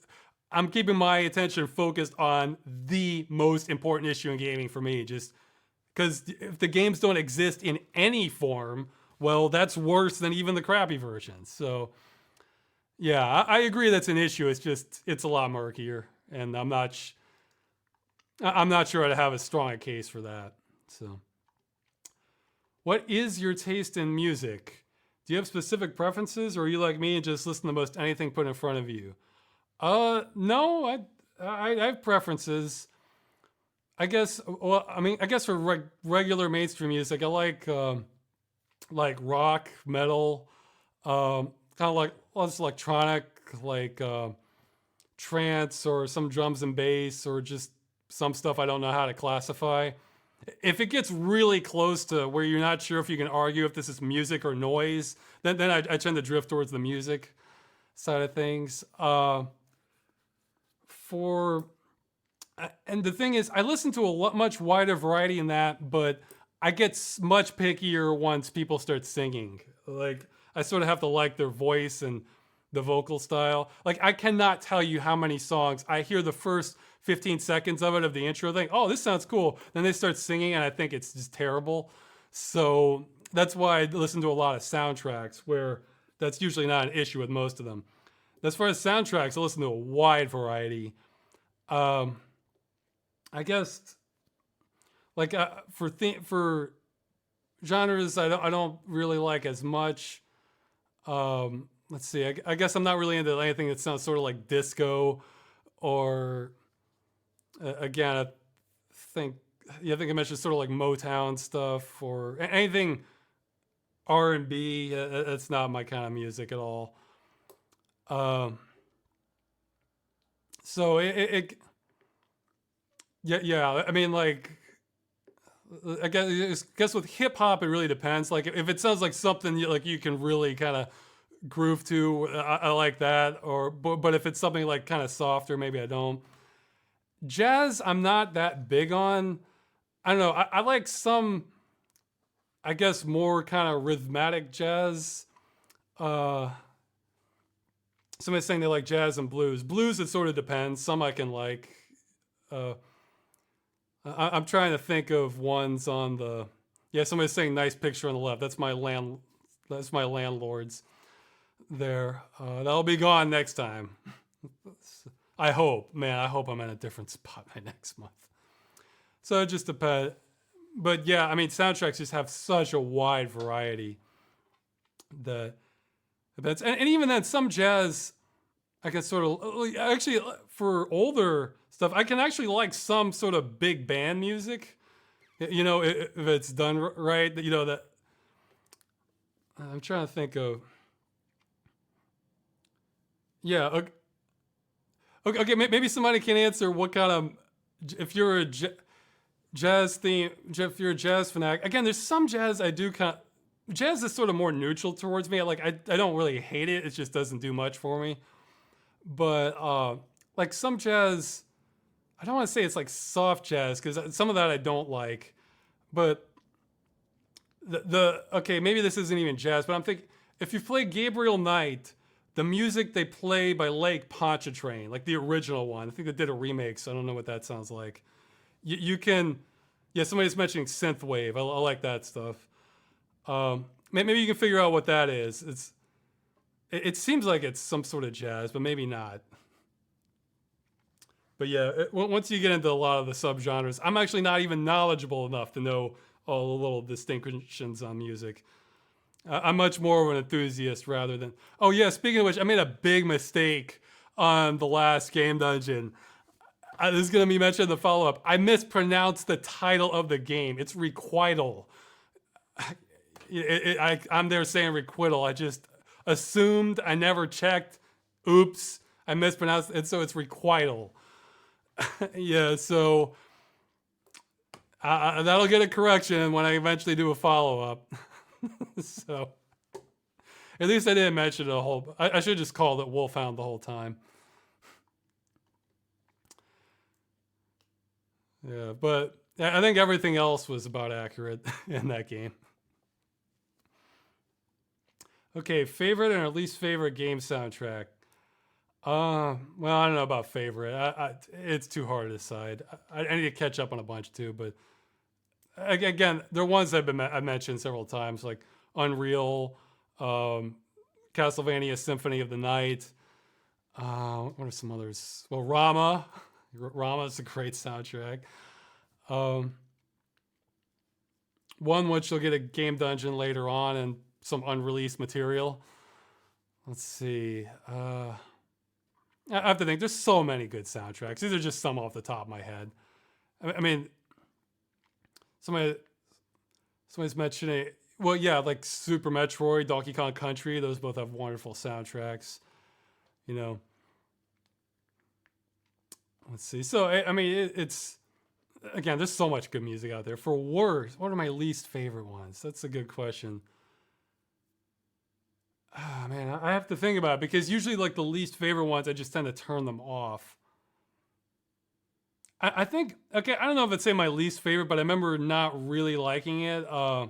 I'm keeping my attention focused on the most important issue in gaming for me, just because if the games don't exist in any form, well, that's worse than even the crappy versions. So yeah, I agree that's an issue. It's a lot murkier, and I'm not sure I'd have as strong a case for that. So, what is your taste in music? Do you have specific preferences, or are you like me and just listen to most anything put in front of you? No, I have preferences. I guess. Well, I mean, I guess for regular mainstream music, I like rock, metal, kind of like less electronic, like trance or some drums and bass, or just some stuff I don't know how to classify. If it gets really close to where you're not sure if you can argue if this is music or noise, then I tend to drift towards the music side of things. And the thing is, I listen to a much wider variety in that, but I get much pickier once people start singing. Like, I sort of have to like their voice and the vocal style. Like, I cannot tell you how many songs I hear the first 15 seconds of it, of the intro thing. Oh, this sounds cool. Then they start singing and I think it's just terrible. So that's why I listen to a lot of soundtracks, where that's usually not an issue with most of them. as far as soundtracks, I listen to a wide variety. Um, I guess like for genres I don't really like as much. Let's see. I guess I'm not really into anything that sounds sort of like disco or again I think I think I mentioned sort of like Motown stuff or anything R&B. That's not my kind of music at all. Um, so it yeah. I mean like I guess with hip hop it really depends. Like if it sounds like something like you can really kind of groove to, I like that. Or but if it's something like kind of softer, maybe I don't. Jazz, I'm not that big on. I don't know. I like some, I guess, more kind of rhythmic jazz. Uh, Somebody's saying they like jazz and blues. Blues, it sort of depends. Some I can like. Uh, I'm trying to think of ones on the. Yeah, somebody's saying nice picture on the left. That's my land. That's my landlord's there. That'll be gone next time. I hope, man. I hope I'm in a different spot by next month. So it just depends. But yeah, I mean, soundtracks just have such a wide variety that and even then, some jazz I can sort of actually for older stuff, I can actually like some sort of big band music. You know, if it's done right. You know that I'm trying to think of. Yeah. Okay. Maybe somebody can answer what kind of if you're a jazz theme. If you're a jazz fanatic, again, there's some jazz I do kind. Jazz is sort of more neutral towards me. Like I don't really hate it. It just doesn't do much for me. But like some jazz, I don't want to say it's like soft jazz because some of that I don't like. But the okay, maybe this isn't even jazz, but I'm thinking if you play Gabriel Knight, the music they play by Lake Pontchartrain, like the original one, I think they did a remake, so I don't know what that sounds like. You can, yeah, somebody's mentioning synthwave. I like that stuff. Maybe you can figure out what that is. It seems like it's some sort of jazz, but maybe not. But yeah, once you get into a lot of the subgenres, I'm actually not even knowledgeable enough to know all the little distinctions on music. I'm much more of an enthusiast rather than. Oh yeah, speaking of which, I made a big mistake on the last game dungeon. This is gonna be mentioned in the follow up. I mispronounced the title of the game. It's Requital. I'm there saying Requital. I just assumed. I never checked. Oops, I mispronounced it. So it's Requital. Yeah, so that'll get a correction when I eventually do a follow up. So at least I didn't mention it a whole. I should have just called it Wolfhound the whole time. Yeah, but I think everything else was about accurate in that game. Okay, favorite and our least favorite game soundtrack. Well, I don't know about favorite. It's too hard to decide. I need to catch up on a bunch too, but again, they're ones I mentioned several times, like Unreal, Castlevania Symphony of the Night. What are some others? Well, Rama. Rama is a great soundtrack. One which you'll get a game dungeon later on and some unreleased material. Let's see. I have to think. There's so many good soundtracks. These are just some off the top of my head. I mean, somebody's mentioning. Well, yeah, like Super Metroid, Donkey Kong Country. Those both have wonderful soundtracks. You know. Let's see. So I mean, it's again. There's so much good music out there. For worst, what are my least favorite ones? That's a good question. Ah, man, I have to think about it because usually, like the least favorite ones, I just tend to turn them off. I think okay. I don't know if I'd say my least favorite, but I remember not really liking it. I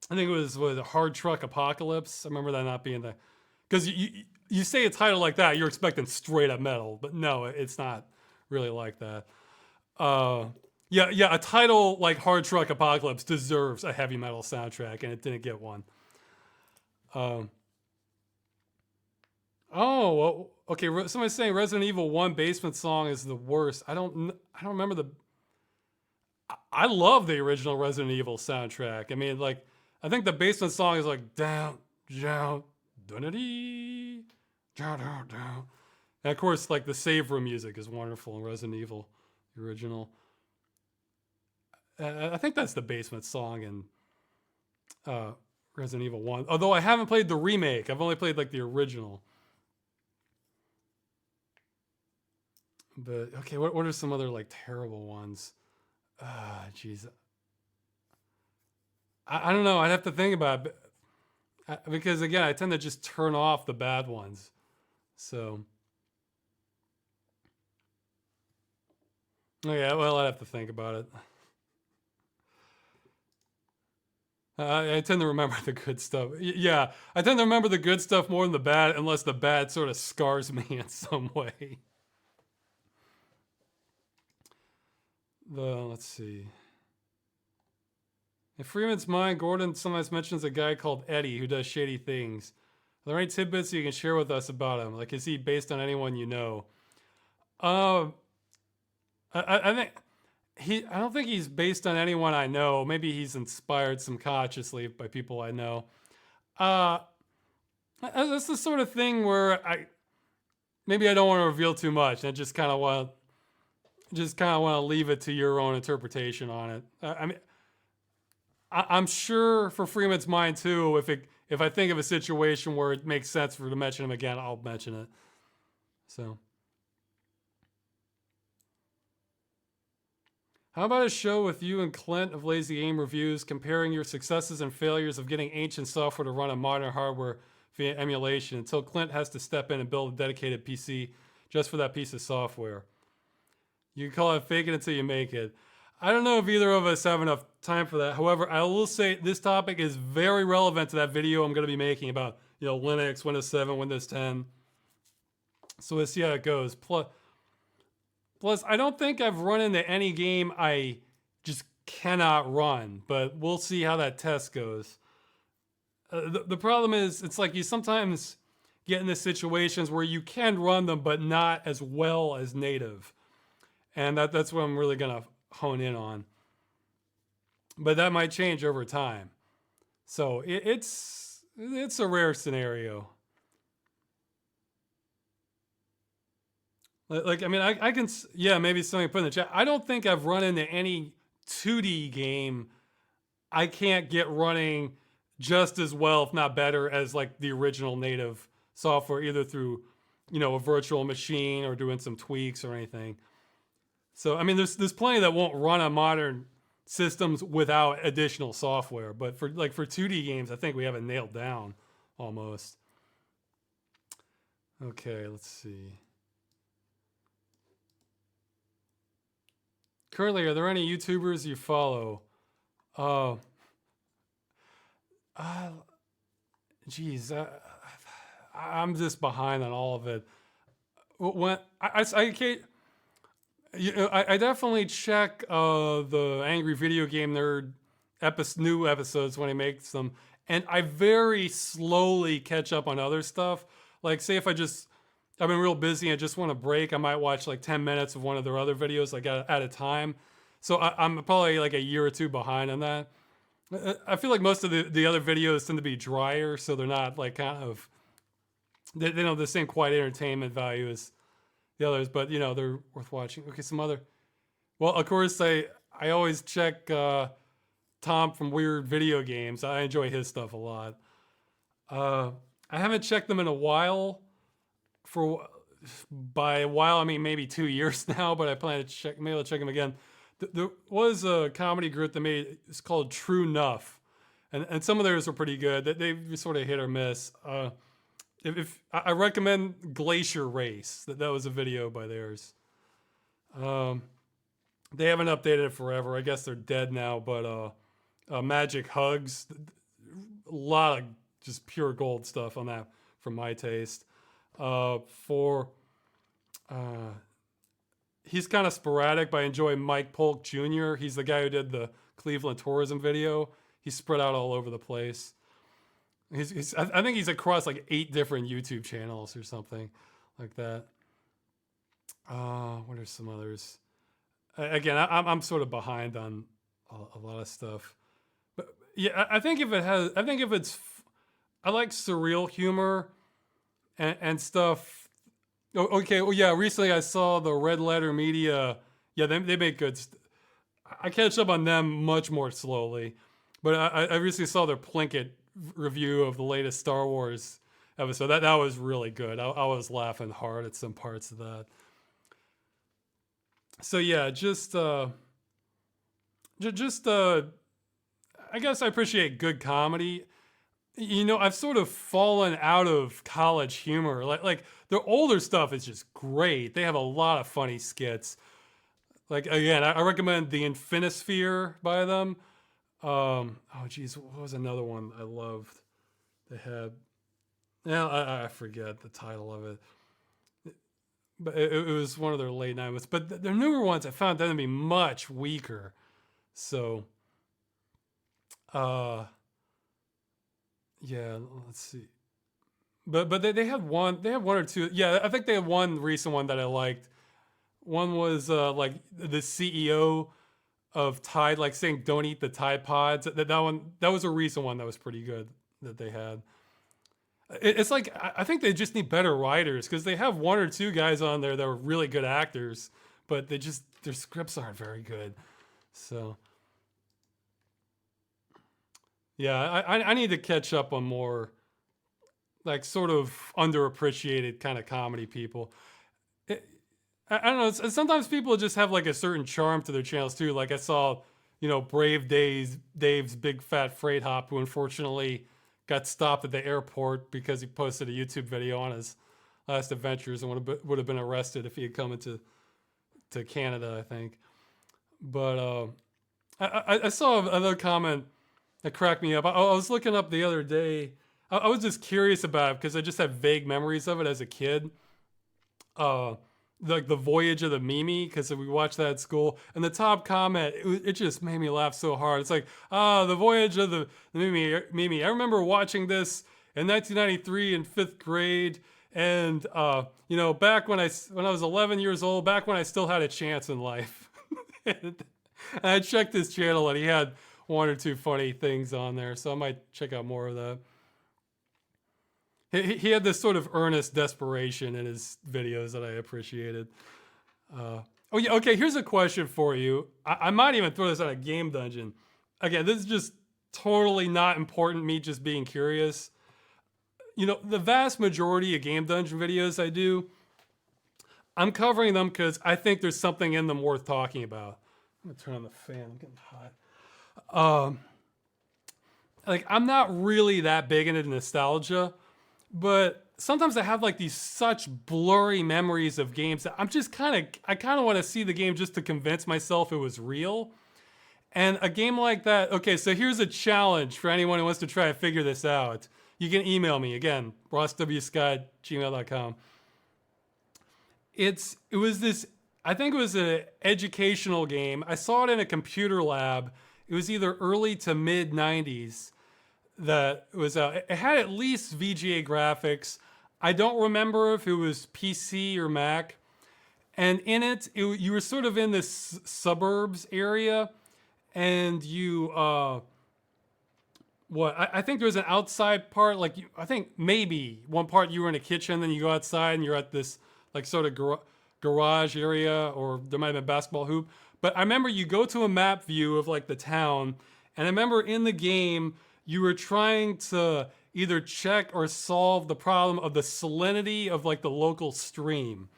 think it was Hard Truck Apocalypse. I remember that not being the because you say a title like that, you're expecting straight up metal, but no, it's not really like that. Uh, yeah, a title like Hard Truck Apocalypse deserves a heavy metal soundtrack, and it didn't get one. Um, Oh, well, okay. Somebody's saying Resident Evil 1 basement song is the worst. I don't remember the. I love the original Resident Evil soundtrack. I mean, like, I think the basement song is like down, down, dun down, down, down. And of course, like the save room music is wonderful in Resident Evil, the original. I think that's the basement song in uh, Resident Evil 1. Although I haven't played the remake, I've only played like the original. But okay, what are some other like terrible ones? Jeez. I don't know. I'd have to think about it because again, I tend to just turn off the bad ones. So, oh yeah, well, I'd have to think about it. I tend to remember the good stuff. Yeah, I tend to remember the good stuff more than the bad, unless the bad sort of scars me in some way. Let's see. In Freeman's mind, Gordon sometimes mentions a guy called Eddie who does shady things. Are there any tidbits you can share with us about him? Like, is he based on anyone you know? Um, I think I don't think he's based on anyone I know. Maybe he's inspired subconsciously by people I know. Uh, that's the sort of thing where maybe I don't want to reveal too much. I just kind of want to leave it to your own interpretation on it. I mean, I'm sure for Freeman's mind too. If I think of a situation where it makes sense for to mention him again, I'll mention it. So, how about a show with you and Clint of Lazy Game Reviews comparing your successes and failures of getting ancient software to run on modern hardware via emulation until Clint has to step in and build a dedicated PC just for that piece of software? You can call it fake it until you make it. I don't know if either of us have enough time for that. However, I will say this topic is very relevant to that video I'm going to be making about Linux, Windows 7, Windows 10. So let's see how it goes. Plus, I don't think I've run into any game I just cannot run, but we'll see how that test goes. The problem is, it's like you sometimes get into situations where you can run them, but not as well as native. And that's what I'm really going to hone in on. But that might change over time. So it's a rare scenario. Like, I mean, I can, yeah, maybe somebody put in the chat. I don't think I've run into any 2D game I can't get running just as well, if not better, as like the original native software, either through, a virtual machine or doing some tweaks or anything. So, I mean, there's plenty that won't run on modern systems without additional software. But for 2D games, I think we have it nailed down almost. Okay, let's see. Currently, are there any YouTubers you follow? Geez, I'm just behind on all of it. When I definitely check the Angry Video Game Nerd new episodes when he makes them, and I very slowly catch up on other stuff. Like, say if I've been real busy and just want a break, I might watch like 10 minutes of one of their other videos like at a time. So I'm probably like a year or two behind on that. I feel like most of the other videos tend to be drier, so they're not like they don't have the same quiet entertainment value as the others, but they're worth watching. Okay, some other. Well, of course, I always check Tom from Weird Video Games. I enjoy his stuff a lot. I haven't checked them in a while. By a while, I mean maybe 2 years now, but I plan to check. Maybe I'll check them again. There was a comedy group that it's called True Nuff, and some of theirs were pretty good. They sort of hit or miss. If I recommend Glacier Race, that was a video by theirs. They haven't updated it forever. I guess they're dead now. But Magic Hugs, a lot of just pure gold stuff on that for my taste. He's kind of sporadic, but I enjoy Mike Polk Jr. He's the guy who did the Cleveland tourism video. He's spread out all over the place. I think he's across like 8 different YouTube channels or something like that. What are some others? Again, I'm sort of behind on a lot of stuff. But yeah, I think if it has, I think if it's, I like surreal humor and stuff. Oh, okay, well, yeah. Recently, I saw the Red Letter Media. Yeah, they make good. I catch up on them much more slowly, but I recently saw their Plinkett review of the latest Star Wars episode. That was really good. I was laughing hard at some parts of that. So yeah, just I guess I appreciate good comedy. You know, I've sort of fallen out of college humor. Like their older stuff is just great. They have a lot of funny skits. Like again, I recommend the Infinisphere by them. Oh geez, what was another one I loved? They had, yeah, I forget the title of it, but it was one of their late night ones. But their newer ones, I found them to be much weaker. So, uh, yeah, let's see. But they had one or two. Yeah, I think they had one recent one that I liked. One was like the CEO of Tide, like saying "Don't eat the Tide Pods." That one, that was a recent one that was pretty good that they had. It's like I think they just need better writers because they have one or two guys on there that are really good actors, but they just their scripts aren't very good. So yeah, I need to catch up on more like sort of underappreciated kind of comedy people. It, I don't know. Sometimes people just have like a certain charm to their channels too. Like I saw, Brave Dave's Big Fat Freight Hop, who unfortunately got stopped at the airport because he posted a YouTube video on his last adventures and would have been arrested if he had come into Canada, I think. But I saw another comment that cracked me up. I was looking up the other day. I was just curious about it because I just have vague memories of it as a kid. Uh, like the Voyage of the Mimi, because we watched that at school. And the top comment, it just made me laugh so hard. It's like, the Voyage of the Mimi. I remember watching this in 1993 in 5th grade. And, back when I was 11 years old, back when I still had a chance in life. And I checked his channel and he had one or two funny things on there. So I might check out more of that. He had this sort of earnest desperation in his videos that I appreciated. Oh yeah, okay. Here's a question for you. I might even throw this on a game dungeon. Again, this is just totally not important. Me just being curious. The vast majority of game dungeon videos I do, I'm covering them because I think there's something in them worth talking about. I'm gonna turn on the fan. I'm getting hot. Like I'm not really that big into nostalgia. But sometimes I have like these such blurry memories of games that I kind of want to see the game just to convince myself it was real. And a game like that, okay, so here's a challenge for anyone who wants to try to figure this out. You can email me again, rosswscott@gmail.com. It was this, I think it was an educational game. I saw it in a computer lab. It was either early to mid 90s. That was it had at least VGA graphics. I don't remember if it was PC or Mac. And in you were sort of in this suburbs area, and I think there was an outside part. Like I think maybe one part you were in a kitchen, then you go outside and you're at this like sort of garage area, or there might have been a basketball hoop. But I remember you go to a map view of like the town, and I remember in the game you were trying to either check or solve the problem of the salinity of like the local stream.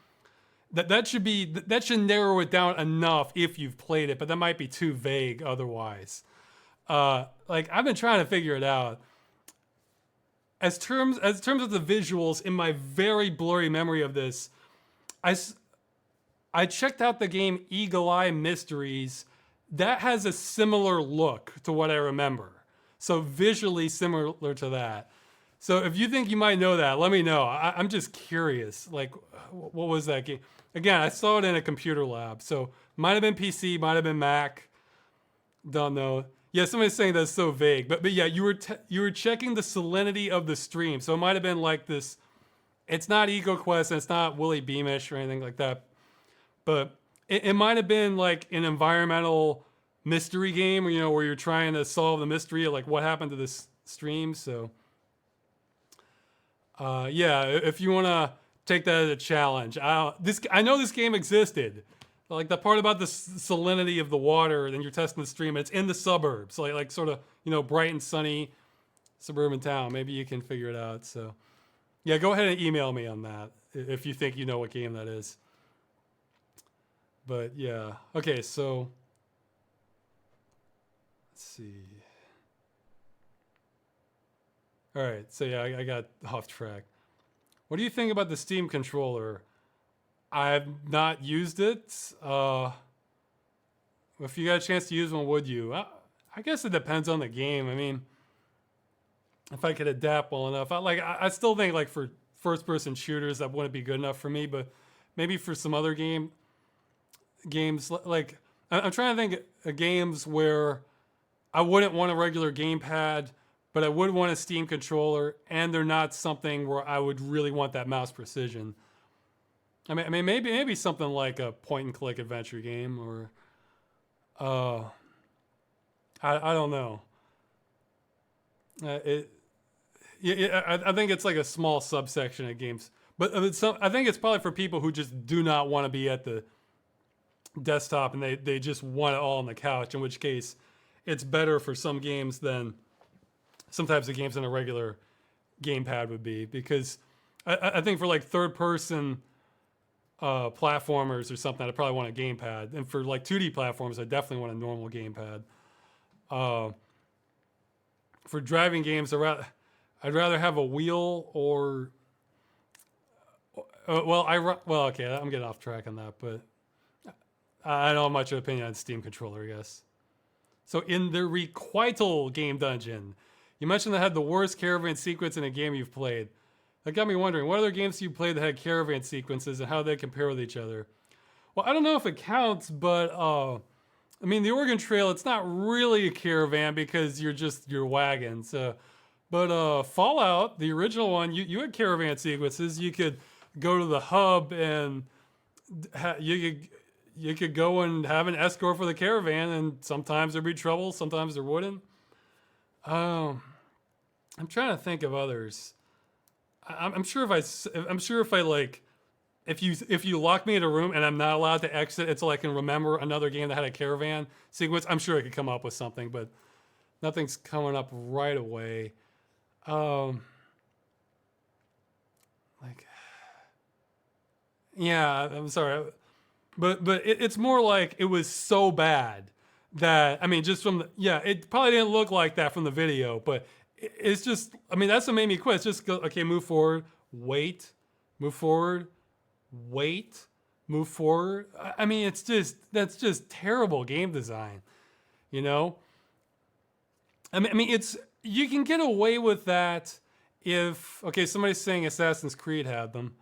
That should narrow it down enough if you've played it, but that might be too vague otherwise. Like I've been trying to figure it out. As terms of the visuals, in my very blurry memory of this, I checked out the game Eagle Eye Mysteries. That has a similar look to what I remember. So visually similar to that. So if you think you might know that, let me know. I'm just curious. Like, what was that game? Again, I saw it in a computer lab. So might have been PC, might have been Mac. Don't know. Yeah, somebody's saying that's so vague, but yeah, you were checking the salinity of the stream, so it might have been like this. It's not EcoQuest and it's not Willy Beamish or anything like that, but it might have been like an environmental mystery game, where you're trying to solve the mystery of like what happened to this stream. So, yeah, if you want to take that as a challenge, I know this game existed. Like the part about the salinity of the water, then you're testing the stream. It's in the suburbs, like sort of bright and sunny suburban town. Maybe you can figure it out. So, yeah, go ahead and email me on that if you think you know what game that is. But yeah, okay. So let's see. All right, so yeah, I got off track. What do you think about the Steam controller? I've not used it. If you got a chance to use one, would you? I guess it depends on the game. I mean, if I could adapt well enough, I still think like for first-person shooters that wouldn't be good enough for me, but maybe for some other games like I'm trying to think of games where I wouldn't want a regular gamepad, but I would want a Steam controller, and they're not something where I would really want that mouse precision. I mean, maybe something like a point-and-click adventure game, or I don't know. I think it's like a small subsection of games, but I think it's probably for people who just do not want to be at the desktop and they just want it all on the couch. In which case, it's better for some games than some types of games than a regular gamepad would be, because I think for like third-person platformers or something, I probably want a gamepad, and for like 2D platforms, I definitely want a normal gamepad. For driving games, I'd rather have a wheel or okay, I'm getting off track on that, but I don't have much of an opinion on Steam controller, I guess. So in the Requital game dungeon, you mentioned that had the worst caravan sequence in a game you've played. That got me wondering, what other games you played that had caravan sequences and how they compare with each other? Well, I don't know if it counts, but I mean, the Oregon Trail, it's not really a caravan because you're wagon. So, but Fallout, the original one, you had caravan sequences. You could go to the hub and you could go and have an escort for the caravan, and sometimes there'd be trouble, sometimes there wouldn't. I'm trying to think of others. I'm sure if I like, if you lock me in a room and I'm not allowed to exit until I can remember another game that had a caravan sequence, I'm sure I could come up with something, but nothing's coming up right away. Yeah, I'm sorry, but it's more like it was so bad that, I mean, just from it probably didn't look like that from the video, but it's just, I mean, that's what made me quit. It's just go, okay, move forward, wait, move forward, wait, move forward. I mean, that's just terrible game design, you know? I mean, you can get away with that if, okay, somebody's saying Assassin's Creed had them.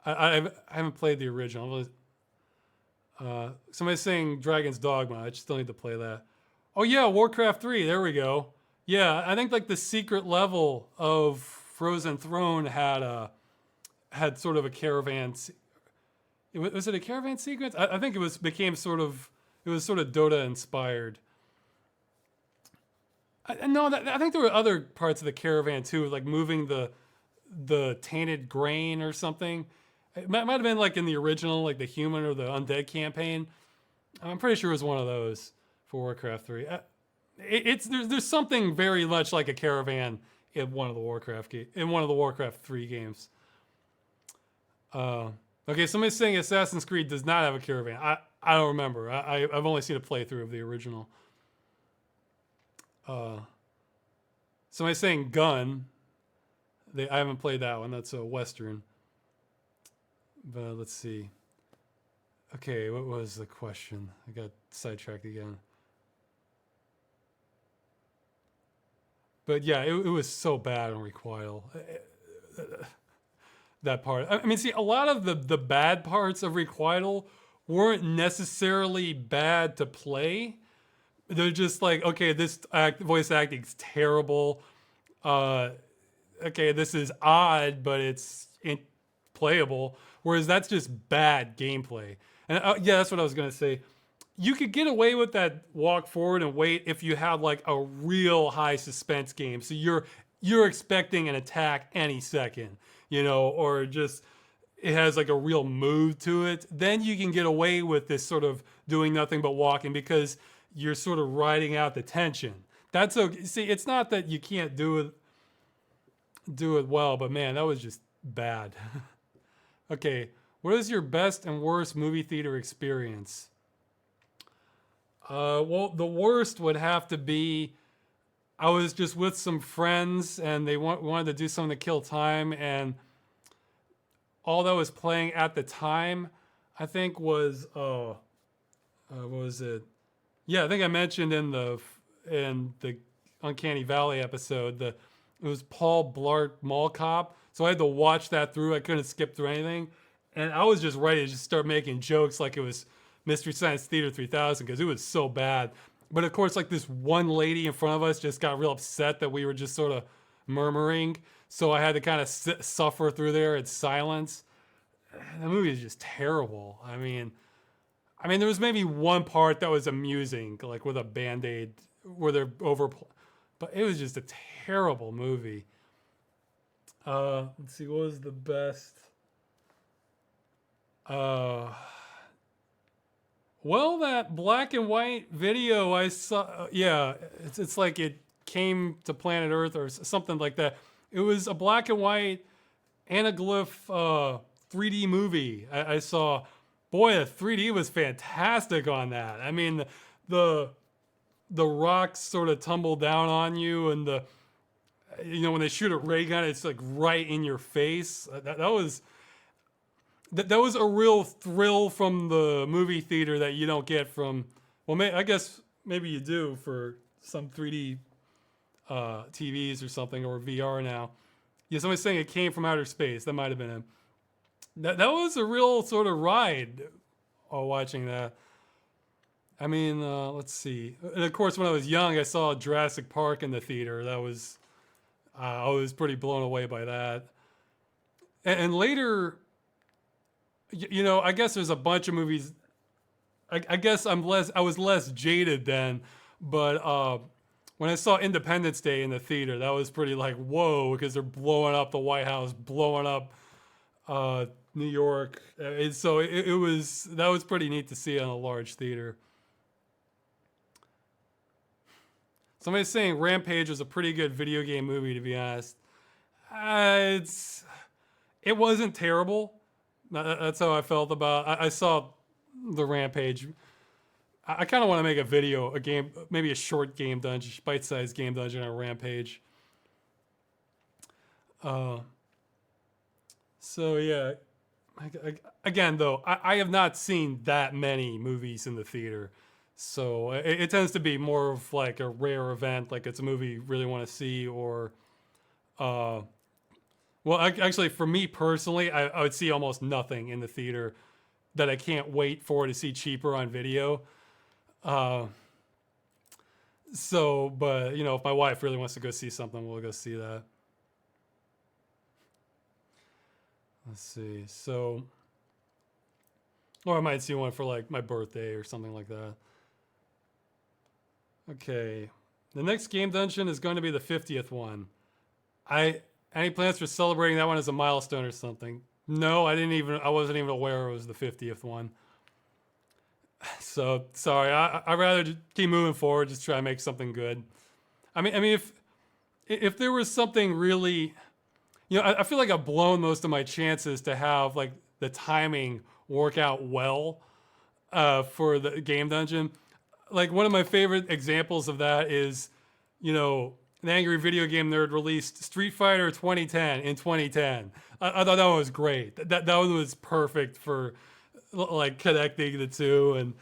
I haven't played the original. Somebody's saying Dragon's Dogma. I just still need to play that. Oh yeah, Warcraft 3. There we go. Yeah, I think like the secret level of Frozen Throne had sort of a caravan. Was it a caravan sequence? I think it was sort of Dota inspired. I think there were other parts of the caravan too, like moving the tainted grain or something. It might have been like in the original, like the human or the undead campaign. I'm pretty sure it was one of those for Warcraft 3. There's something very much like a caravan in one of the Warcraft 3 games. Okay, somebody's saying Assassin's Creed does not have a caravan. I don't remember. I've only seen a playthrough of the original. Somebody's saying Gun. I haven't played that one. That's a Western. But let's see. Okay, what was the question? I got sidetracked again. But yeah, it was so bad on Requital. That part. I mean, see, a lot of the bad parts of Requital weren't necessarily bad to play. they're just like, okay, this voice acting's terrible. Uh, okay, this is odd, but it's playable. Whereas that's just bad gameplay. And yeah, that's what I was gonna say. You could get away with that walk forward and wait if you had like a real high suspense game. So you're expecting an attack any second, or just it has like a real move to it. Then you can get away with this sort of doing nothing but walking because you're sort of riding out the tension. That's okay. See, it's not that you can't do it well, but man, that was just bad. Okay, what is your best and worst movie theater experience? Well, the worst would have to be I was just with some friends and they wanted to do something to kill time, and all that was playing at the time, I think, was what was it? Yeah, I think I mentioned in the Uncanny Valley episode it was Paul Blart Mall Cop. So I had to watch that through. I couldn't skip through anything, and I was just ready to just start making jokes like it was Mystery Science Theater 3000 because it was so bad. But of course, like this one lady in front of us just got real upset that we were just sort of murmuring. So I had to kind of suffer through there in silence. The movie is just terrible. I mean, there was maybe one part that was amusing, like with a band-aid where they're over, but it was just a terrible movie. Let's see, what was the best? Uh, well, that black and white video I saw, yeah, it's like it came to planet Earth or something like that. It was a black and white anaglyph 3D movie I saw. Boy, the 3D was fantastic on that. I mean, the the rocks sort of tumble down on you, and when they shoot a ray gun, it's like right in your face. That was a real thrill from the movie theater that you don't get from. Well, I guess maybe you do for some 3D TVs or something, or VR now. Yeah, somebody's saying it came from outer space. That might have been him. That was a real sort of ride watching that. I mean, let's see. And of course, when I was young, I saw Jurassic Park in the theater. I was pretty blown away by that. And later, I guess there's a bunch of movies. I guess I was less jaded then, but when I saw Independence Day in the theater, that was pretty like, whoa, because they're blowing up the White House, blowing up New York. So that was pretty neat to see on a large theater. Somebody's saying Rampage was a pretty good video game movie, to be honest. It wasn't terrible. That's how I felt about. I saw the Rampage. I kind of want to make a game, maybe a short game dungeon, bite-sized game dungeon on Rampage. So yeah, again though, I have not seen that many movies in the theater, so it tends to be more of like a rare event, like it's a movie you really want to see, or well, actually, for me personally, I would see almost nothing in the theater that I can't wait for to see cheaper on video. But if my wife really wants to go see something, we'll go see that. Let's see. So, or I might see one for like my birthday or something like that. Okay. The next game dungeon is going to be the 50th one. Any plans for celebrating that one as a milestone or something? No, I wasn't even aware it was the 50th one. So, sorry. I'd rather just keep moving forward, just try to make something good. I mean, if there was something really, I feel like I've blown most of my chances to have like the timing work out well for the game dungeon. Like one of my favorite examples of that is, an angry video game nerd released Street Fighter 2010 in 2010. I thought that one was great. That one was perfect for like connecting the two and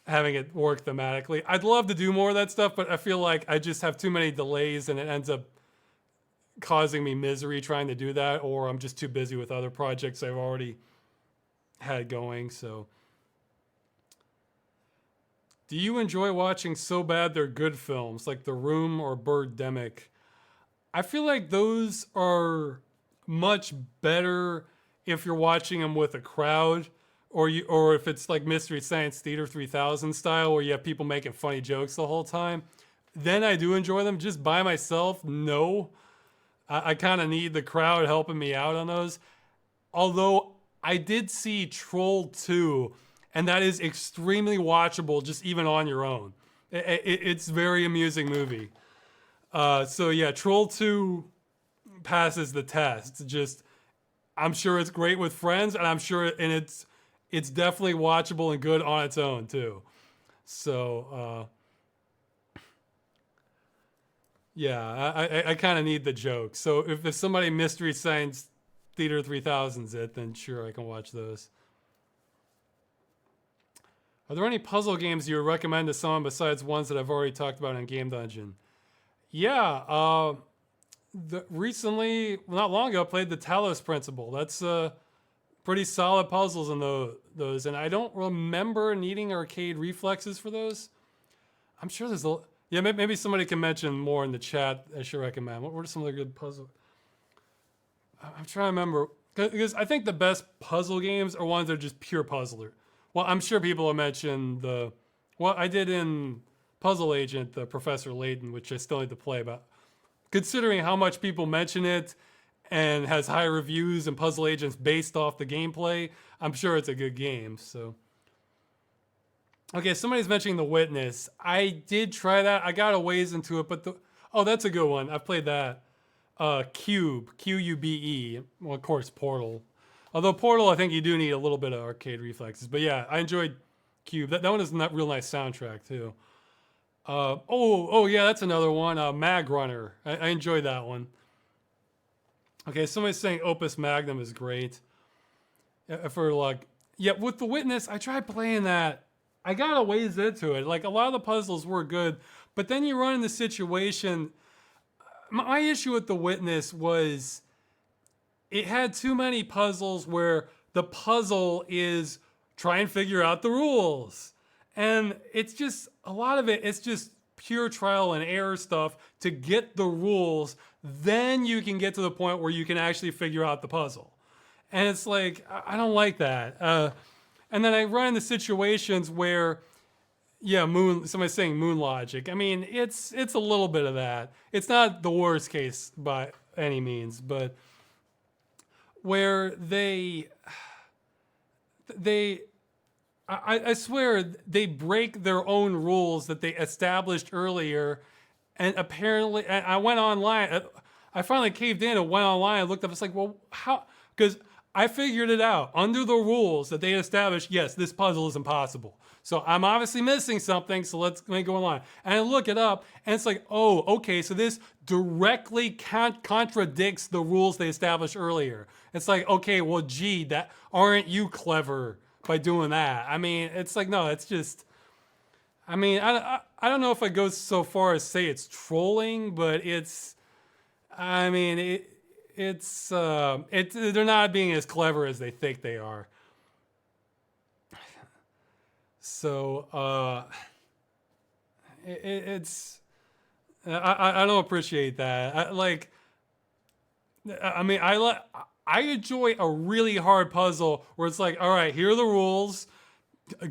having it work thematically. I'd love to do more of that stuff, but I feel like I just have too many delays and it ends up causing me misery trying to do that, or I'm just too busy with other projects I've already had going. So Do you enjoy watching so bad they're good films like The Room or Birdemic? I feel like those are much better if you're watching them with a crowd, or if it's like Mystery Science Theater 3000 style where you have people making funny jokes the whole time. Then I do enjoy them. Just by myself, no. I kind of need the crowd helping me out on those. Although I did see Troll 2, and that is extremely watchable just even on your own. It's a very amusing movie. So yeah, Troll 2 passes the test. Just I'm sure it's great with friends, and I'm sure it's definitely watchable and good on its own too. So yeah, I kind of need the joke. So if somebody Mystery Science Theater 3000's it, then sure I can watch those. Are there any puzzle games you would recommend to someone besides ones that I've already talked about in Game Dungeon? Yeah, recently, not long ago, I played the Talos Principle. That's pretty solid puzzles in those, and I don't remember needing arcade reflexes for those. I'm sure there's a yeah. Maybe somebody can mention more in the chat. I should recommend. What were some of the good puzzle? I'm trying to remember because I think the best puzzle games are ones that are just pure puzzler. Well, I'm sure people will mention what I did in Puzzle Agent, the Professor Layton, which I still need to play. But considering how much people mention it and has high reviews and Puzzle Agents based off the gameplay, I'm sure it's a good game. So, okay, somebody's mentioning The Witness. I did try that. I got a ways into it, but that's a good one. I've played that. Cube, Qube. Well, of course, Portal. Although Portal, I think you do need a little bit of arcade reflexes. But yeah, I enjoyed Cube. That one is a real nice soundtrack too. Yeah, that's another one. Mag Runner. I enjoyed that one. Okay, somebody's saying Opus Magnum is great. For like, yeah, with The Witness, I tried playing that. I got a ways into it. Like a lot of the puzzles were good, but then you run in the situation. My issue with The Witness was it had too many puzzles where the puzzle is try and figure out the rules. And it's just, a lot of it's just pure trial and error stuff to get the rules. Then you can get to the point where you can actually figure out the puzzle. And it's like, I don't like that. And then I run into situations where, yeah, somebody's saying moon logic. I mean, it's a little bit of that. It's not the worst case by any means, but where I swear they break their own rules that they established earlier. And apparently, I went online. I finally caved in and went online and looked up. It's like, well, how? Because I figured it out. Under the rules that they established, yes, this puzzle is impossible. So I'm obviously missing something, so let me go online. And I look it up, and it's like, oh, okay, so this directly contradicts the rules they established earlier. It's like, okay, well, gee, aren't you clever by doing that? I mean, it's like, no, it's just, I mean, I don't know if I go so far as say it's trolling, but it's, I mean, they're not being as clever as they think they are. So I don't appreciate that. I enjoy a really hard puzzle where it's like, all right, here are the rules.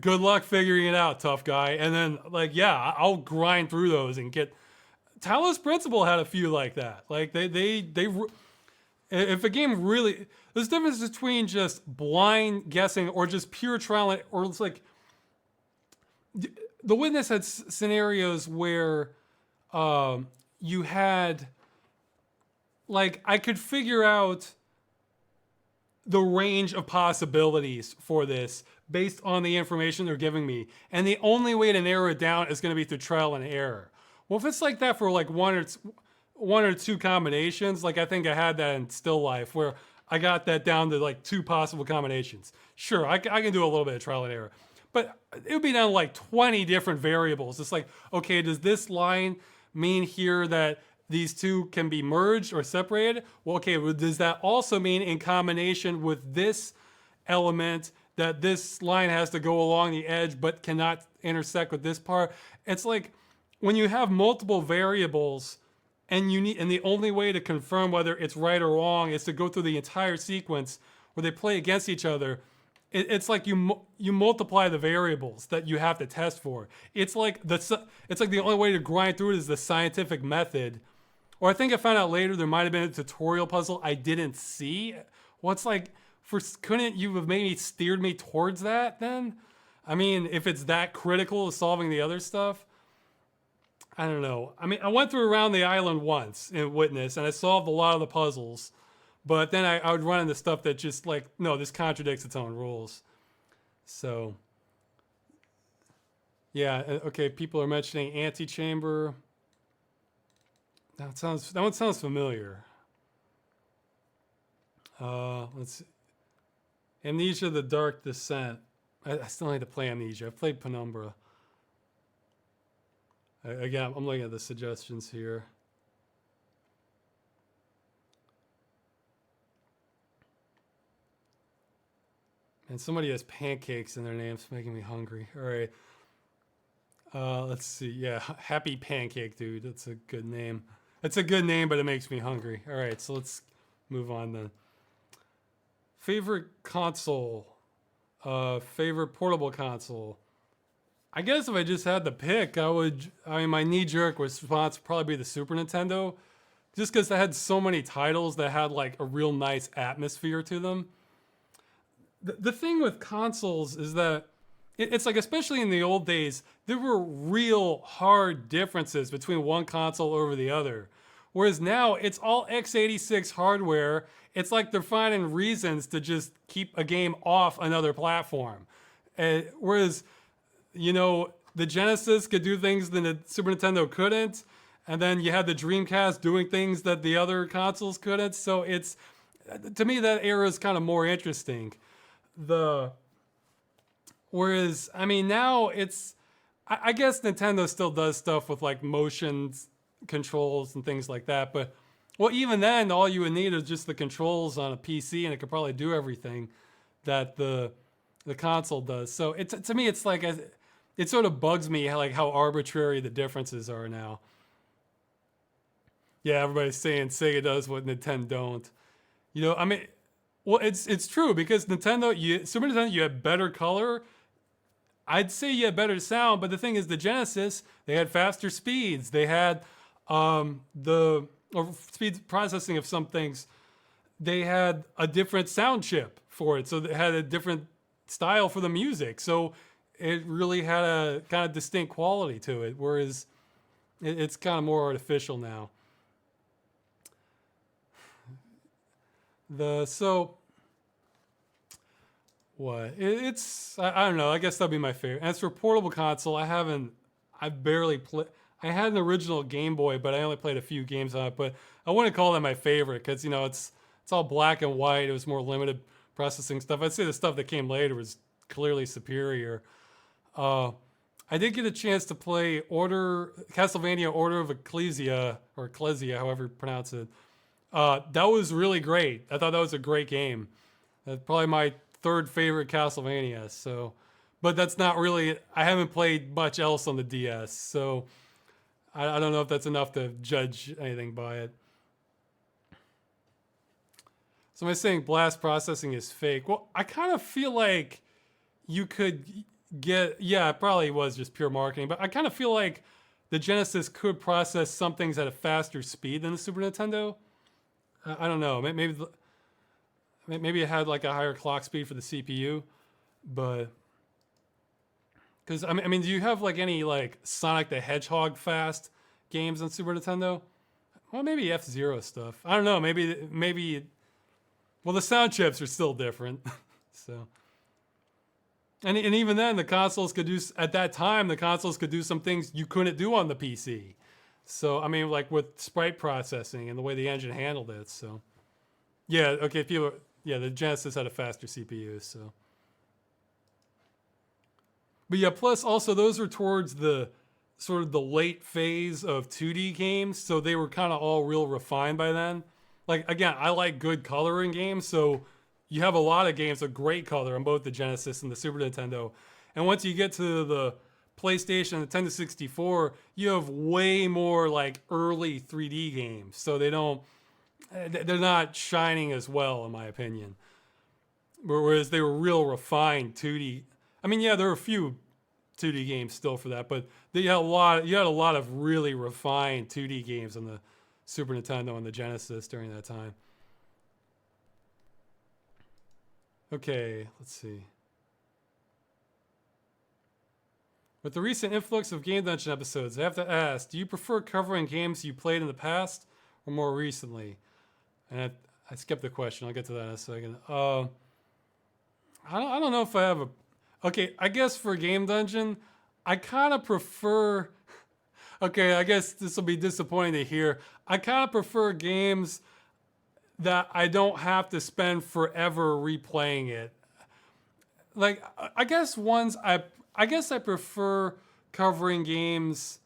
Good luck figuring it out, tough guy. And then like, yeah, I'll grind through those and get. Talos Principle had a few like that. Like if a game really, there's a difference between just blind guessing or just pure trial, or it's like. The Witness had scenarios where you had, like, I could figure out the range of possibilities for this based on the information they're giving me. And the only way to narrow it down is going to be through trial and error. Well, if it's like that for like one or two combinations, like I think I had that in Still Life where I got that down to like 2 possible combinations. Sure, I can do a little bit of trial and error. But it would be down to like 20 different variables. It's like, okay, does this line mean here that these two can be merged or separated? Well, okay, well, does that also mean in combination with this element that this line has to go along the edge but cannot intersect with this part. It's like when you have multiple variables and the only way to confirm whether it's right or wrong is to go through the entire sequence where they play against each other. It's like you multiply the variables that you have to test for. It's like the only way to grind through it is the scientific method. Or I think I found out later there might have been a tutorial puzzle I didn't see. Well, it's like, couldn't you have maybe steered me towards that then? I mean, if it's that critical of solving the other stuff, I don't know. I mean, I went through around the island once in Witness, and I solved a lot of the puzzles. But then I would run into stuff that just like, no, this contradicts its own rules. So, yeah, okay, people are mentioning Antechamber. That one sounds familiar. Let's see. Amnesia: The Dark Descent. I still need to play Amnesia. I've played Penumbra. Again, I'm looking at the suggestions here. And somebody has pancakes in their name. It's making me hungry. All right. Let's see. Yeah, Happy Pancake Dude. That's a good name. It's a good name, but it makes me hungry. All right, so let's move on then. Favorite console? Favorite portable console? I guess if I just had to pick, my knee-jerk response would probably be the Super Nintendo. Just because they had so many titles that had like a real nice atmosphere to them. The thing with consoles is that it's like, especially in the old days, there were real hard differences between one console over the other. Whereas now it's all x86 hardware. It's like they're finding reasons to just keep a game off another platform. Whereas, the Genesis could do things that the Super Nintendo couldn't. And then you had the Dreamcast doing things that the other consoles couldn't. So to me, that era is kind of more interesting. Whereas, I mean, now I guess Nintendo still does stuff with like motion controls and things like that. But, well, even then, all you would need is just the controls on a PC, and it could probably do everything that the console does. So to me, it's like, it sort of bugs me how arbitrary the differences are now. Yeah, everybody's saying Sega does what Nintendo don't. I mean, well, it's true because Super Nintendo, you had better color. I'd say you had better sound, but the thing is, the Genesis, they had faster speeds. They had speed processing of some things. They had a different sound chip for it, so they had a different style for the music. So it really had a kind of distinct quality to it, whereas it's kind of more artificial now. I don't know. I guess that'd be my favorite. As for portable console, I've barely played. I had an original Game Boy, but I only played a few games on it. But I wouldn't call that my favorite because it's all black and white. It was more limited processing stuff. I'd say the stuff that came later was clearly superior. I did get a chance to play Castlevania Order of Ecclesia, or Ecclesia, however you pronounce it. That was really great. I thought that was a great game. That's probably my third favorite Castlevania. So, but that's not really. I haven't played much else on the DS, so I don't know if that's enough to judge anything by it. Somebody's saying blast processing is fake. Well, I kind of feel like you could it probably was just pure marketing, but I kind of feel like the Genesis could process some things at a faster speed than the Super Nintendo. I don't know. Maybe it had like a higher clock speed for the CPU, but because I mean, do you have like any like Sonic the Hedgehog fast games on Super Nintendo? Well, maybe F-Zero stuff. I don't know. Maybe. Well, the sound chips are still different, so. And even then, the consoles could do some things you couldn't do on the PC. So, I mean, like with sprite processing and the way the engine handled it. So, yeah, okay, the Genesis had a faster CPU, so. But yeah, plus also those were towards the sort of the late phase of 2D games, so they were kind of all real refined by then. Like, again, I like good color in games, so, you have a lot of games with great color on both the Genesis and the Super Nintendo. And once you get to the PlayStation and the Nintendo 64, you have way more like early 3D games. So they're not shining as well, in my opinion. Whereas they were real refined 2D. I mean, yeah, there are a few 2D games still for that, but you had a lot of really refined 2D games on the Super Nintendo and the Genesis during that time. Okay, let's see. With the recent influx of Game Dungeon episodes, I have to ask, do you prefer covering games you played in the past or more recently? And I skipped the question. I'll get to that in a second. I don't know if I have a... Okay, I guess for Game Dungeon, I kind of prefer... Okay, I guess this will be disappointing to hear. I kind of prefer games that I don't have to spend forever replaying it. Like, I guess I prefer covering games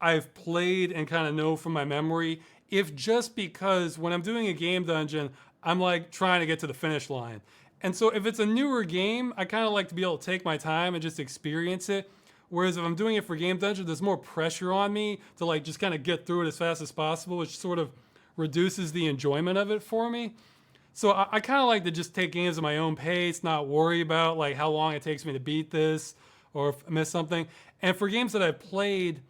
I've played and kind of know from my memory, if just because when I'm doing a Game Dungeon, I'm like trying to get to the finish line. And so if it's a newer game, I kind of like to be able to take my time and just experience it. Whereas if I'm doing it for Game Dungeon, there's more pressure on me to like just kind of get through it as fast as possible, which sort of reduces the enjoyment of it for me. So I kind of like to just take games at my own pace, not worry about like how long it takes me to beat this or if I miss something. And for games that I've played,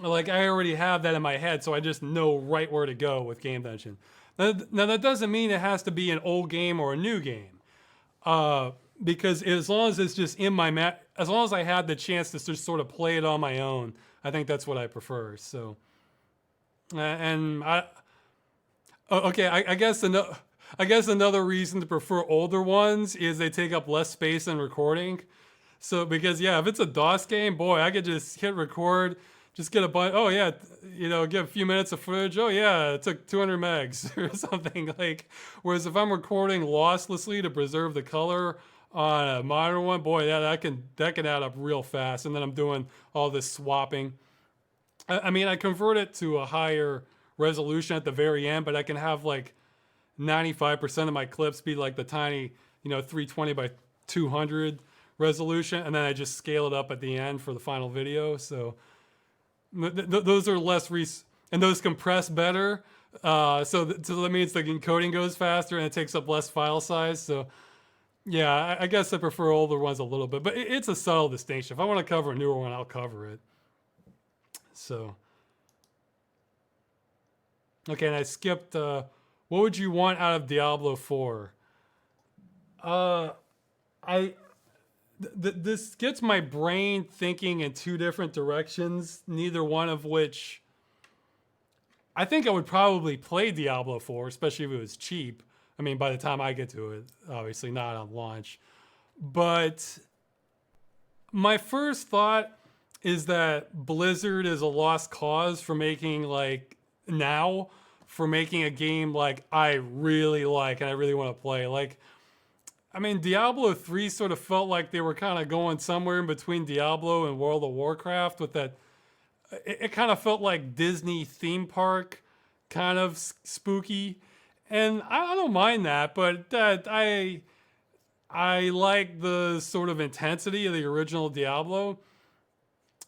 like I already have that in my head, so I just know right where to go with Game Dungeon. Now that doesn't mean it has to be an old game or a new game. Because as long as it's just in my as long as I had the chance to just sort of play it on my own, I think that's what I prefer. So, and okay, I guess another reason to prefer older ones is they take up less space in recording. So because yeah, if it's a DOS game, boy, I could just hit record, just get a bunch. Oh yeah, get a few minutes of footage. Oh yeah, it took 200 megs or something like. Whereas if I'm recording losslessly to preserve the color on a modern one, boy, yeah, that can add up real fast. And then I'm doing all this swapping. I mean, I convert it to a higher resolution at the very end, but I can have like 95% of my clips be like the tiny, 320 by 200 resolution, and then I just scale it up at the end for the final video. So those are less and those compress better. So that means the encoding goes faster and it takes up less file size. So yeah, I guess I prefer older ones a little bit, but it's a subtle distinction. If I want to cover a newer one, I'll cover it. So, okay, and I skipped, what would you want out of Diablo 4? This gets my brain thinking in two different directions, neither one of which I think I would probably play Diablo 4, especially if it was cheap. I mean, by the time I get to it, obviously not on launch. But my first thought is that Blizzard is a lost cause for making making a game like I really like and I really want to play. Like, I mean, Diablo 3 sort of felt like they were kind of going somewhere in between Diablo and World of Warcraft with that. It kind of felt like Disney theme park, kind of spooky. And I don't mind that, but I like the sort of intensity of the original Diablo.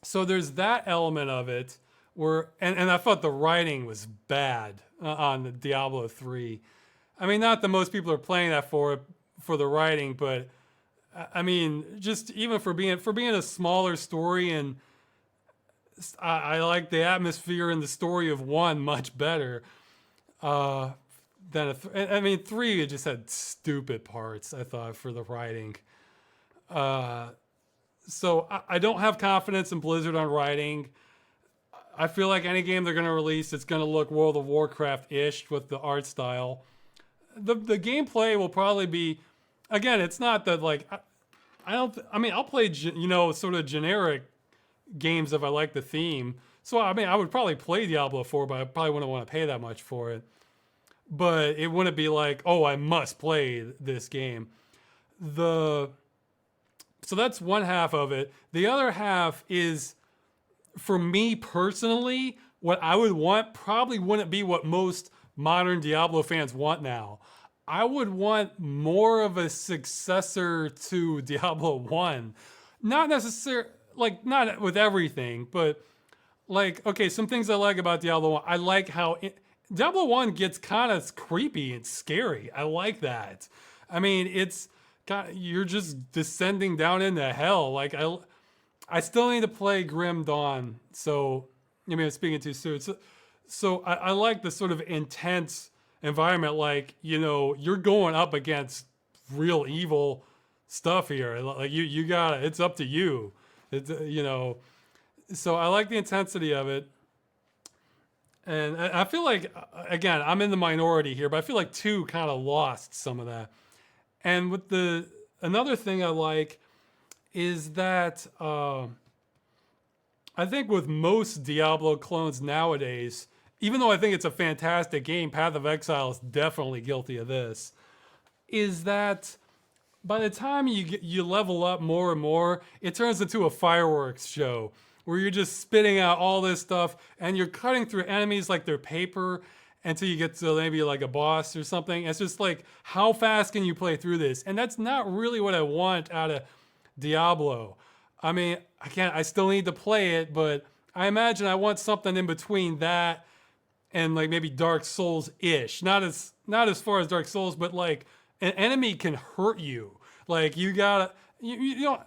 So there's that element of it where, and I thought the writing was bad on the Diablo 3. I mean, not that most people are playing that for the writing, but I mean, just even for being a smaller story, and I like the atmosphere and the story of 1 much better. I mean, 3, it just had stupid parts, I thought, for the writing. So I don't have confidence in Blizzard on writing. I feel like any game they're going to release, it's going to look World of Warcraft-ish with the art style. The gameplay will probably be, again, it's not that like, I'll play, sort of generic games if I like the theme. So, I mean, I would probably play Diablo 4, but I probably wouldn't want to pay that much for it. But it wouldn't be like, oh, I must play this game. So that's one half of it. The other half is, for me personally, what I would want probably wouldn't be what most modern Diablo fans want now. I would want more of a successor to Diablo 1. Not necessarily, like, not with everything, but, like, okay, some things I like about Diablo 1. I like how Diablo 1 gets kind of creepy and scary. I like that. I mean, it's you're just descending down into hell. Like, I still need to play Grim Dawn. So, I mean, I'm speaking too soon. So I like the sort of intense environment. Like, you're going up against real evil stuff here. Like, you got it. It's up to you. So I like the intensity of it. And I feel like, again, I'm in the minority here, but I feel like 2 kind of lost some of that. And with another thing I like is that I think with most Diablo clones nowadays, even though I think it's a fantastic game, Path of Exile is definitely guilty of this, is that by the time you level up more and more, it turns into a fireworks show where you're just spitting out all this stuff and you're cutting through enemies like they're paper until you get to maybe like a boss or something. It's just like, how fast can you play through this? And that's not really what I want out of Diablo. I mean, I still need to play it, but I imagine I want something in between that and like maybe Dark Souls-ish. Not as far as Dark Souls, but like an enemy can hurt you. Like you gotta, you know,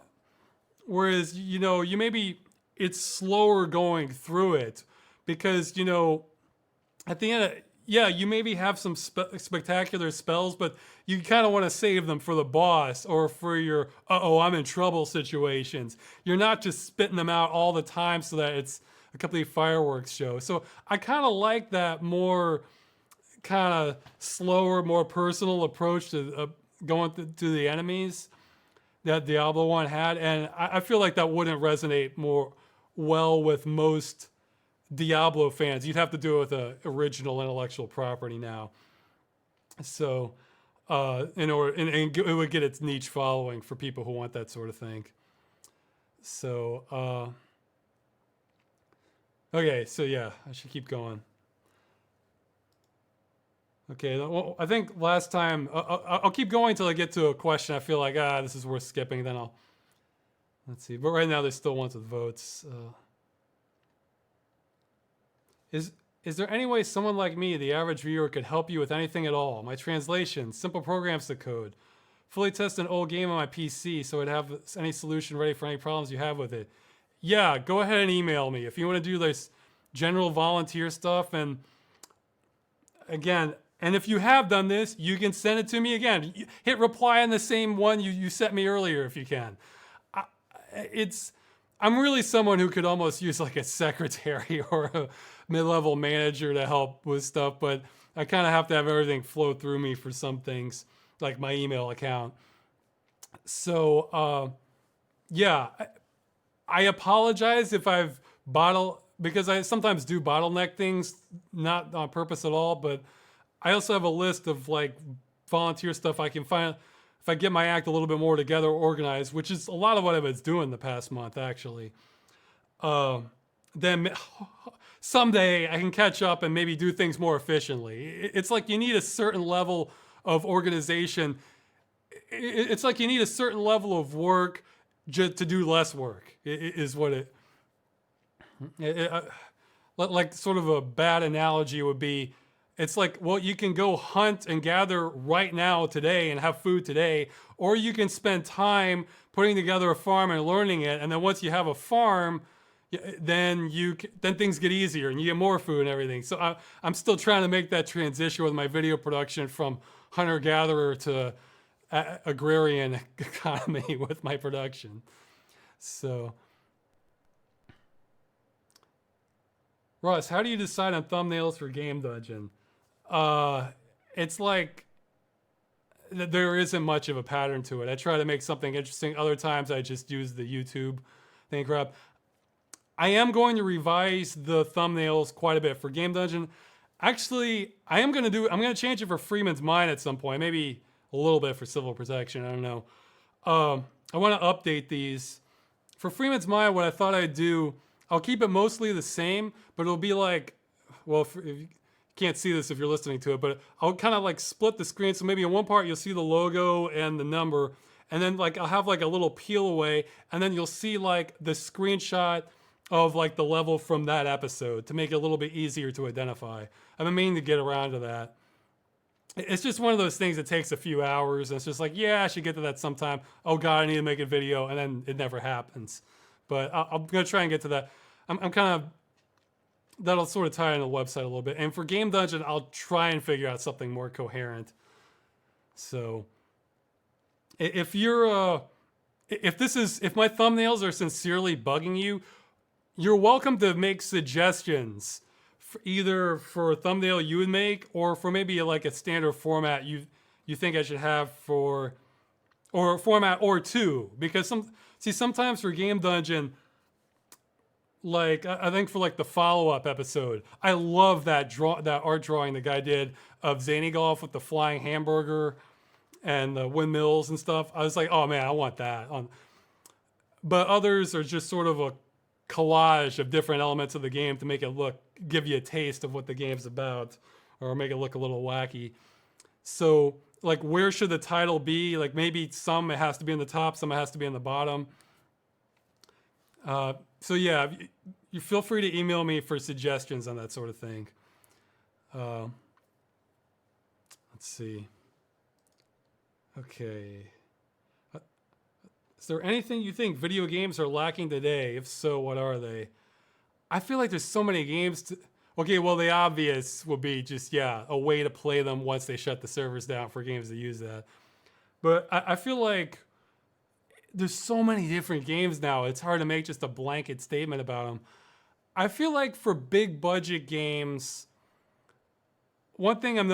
whereas, you maybe it's slower going through it because, at the end, yeah, you maybe have some spectacular spells, but you kind of want to save them for the boss or for your, I'm in trouble situations. You're not just spitting them out all the time so that it's a complete fireworks show. So I kind of like that more kind of slower, more personal approach to going to the enemies that Diablo 1 had. And I feel like that wouldn't resonate more well with most Diablo fans. You'd have to do it with an original intellectual property now. So, in order, and it would get its niche following for people who want that sort of thing. So, okay, so yeah, I should keep going. Okay, well, I think last time, I'll keep going till I get to a question I feel like, this is worth skipping, then let's see. But right now there's still ones with votes. Is there any way someone like me, the average viewer, could help you with anything at all? My translation, simple programs to code. Fully test an old game on my PC so I'd have any solution ready for any problems you have with it. Yeah, go ahead and email me if you want to do this general volunteer stuff. And again, and if you have done this, you can send it to me again. Hit reply on the same one you sent me earlier if you can. I'm really someone who could almost use like a secretary or a mid-level manager to help with stuff, but I kind of have to have everything flow through me for some things, like my email account. So, yeah, I apologize if I've because I sometimes do bottleneck things, not on purpose at all, but I also have a list of like volunteer stuff I can find if I get my act a little bit more together, organized, which is a lot of what I was doing the past month, actually. Then someday I can catch up and maybe do things more efficiently. It's like you need a certain level of organization. It's like you need a certain level of work to do less work, is what like sort of a bad analogy would be, it's like, well, you can go hunt and gather right now today and have food today, or you can spend time putting together a farm and learning it, and then once you have a farm, then things get easier and you get more food and everything. So I'm still trying to make that transition with my video production from hunter-gatherer to agrarian economy with my production. So, Ross, how do you decide on thumbnails for Game Dungeon? It's like there isn't much of a pattern to it. I try to make something interesting. Other times I just use the YouTube thing crap. I am going to revise the thumbnails quite a bit for Game Dungeon. Actually, I'm going to change it for Freeman's Mind at some point. Maybe a little bit for Civil Protection. I don't know. I want to update these. For Freeman's Mind, what I thought I'd do, I'll keep it mostly the same, but it'll be like, well, if you can't see this if you're listening to it, but I'll kind of like split the screen. So maybe in one part you'll see the logo and the number, and then like I'll have like a little peel away, and then you'll see like the screenshot of like the level from that episode to make it a little bit easier to identify. I've been meaning to get around to that. It's just one of those things that takes a few hours, and it's just like, yeah, I should get to that sometime. Oh God, I need to make a video, and then it never happens. But I'm gonna try and get to that. I'm kind of, that'll sort of tie into the website a little bit. And for Game Dungeon, I'll try and figure out something more coherent. So if you're if my thumbnails are sincerely bugging you, you're welcome to make suggestions for either for a thumbnail you would make, or for maybe like a standard format you think I should have for, or a format or two. Because sometimes for Game Dungeon, like I think for like the follow-up episode, I love that art drawing the guy did of Zany Golf with the flying hamburger and the windmills and stuff. I was like, oh man, I want that. But others are just sort of a collage of different elements of the game to make it give you a taste of what the game's about, or make it look a little wacky. So like, where should the title be? Like maybe some it has to be in the top, some it has to be in the bottom. So yeah, you feel free to email me for suggestions on that sort of thing. Let's see. Okay. Is there anything you think video games are lacking today? If so, what are they? I feel like there's so many games okay, well, the obvious will be just, yeah, a way to play them once they shut the servers down for games to use that. But I feel like there's so many different games now, it's hard to make just a blanket statement about them. I feel like for big budget games, one thing I'm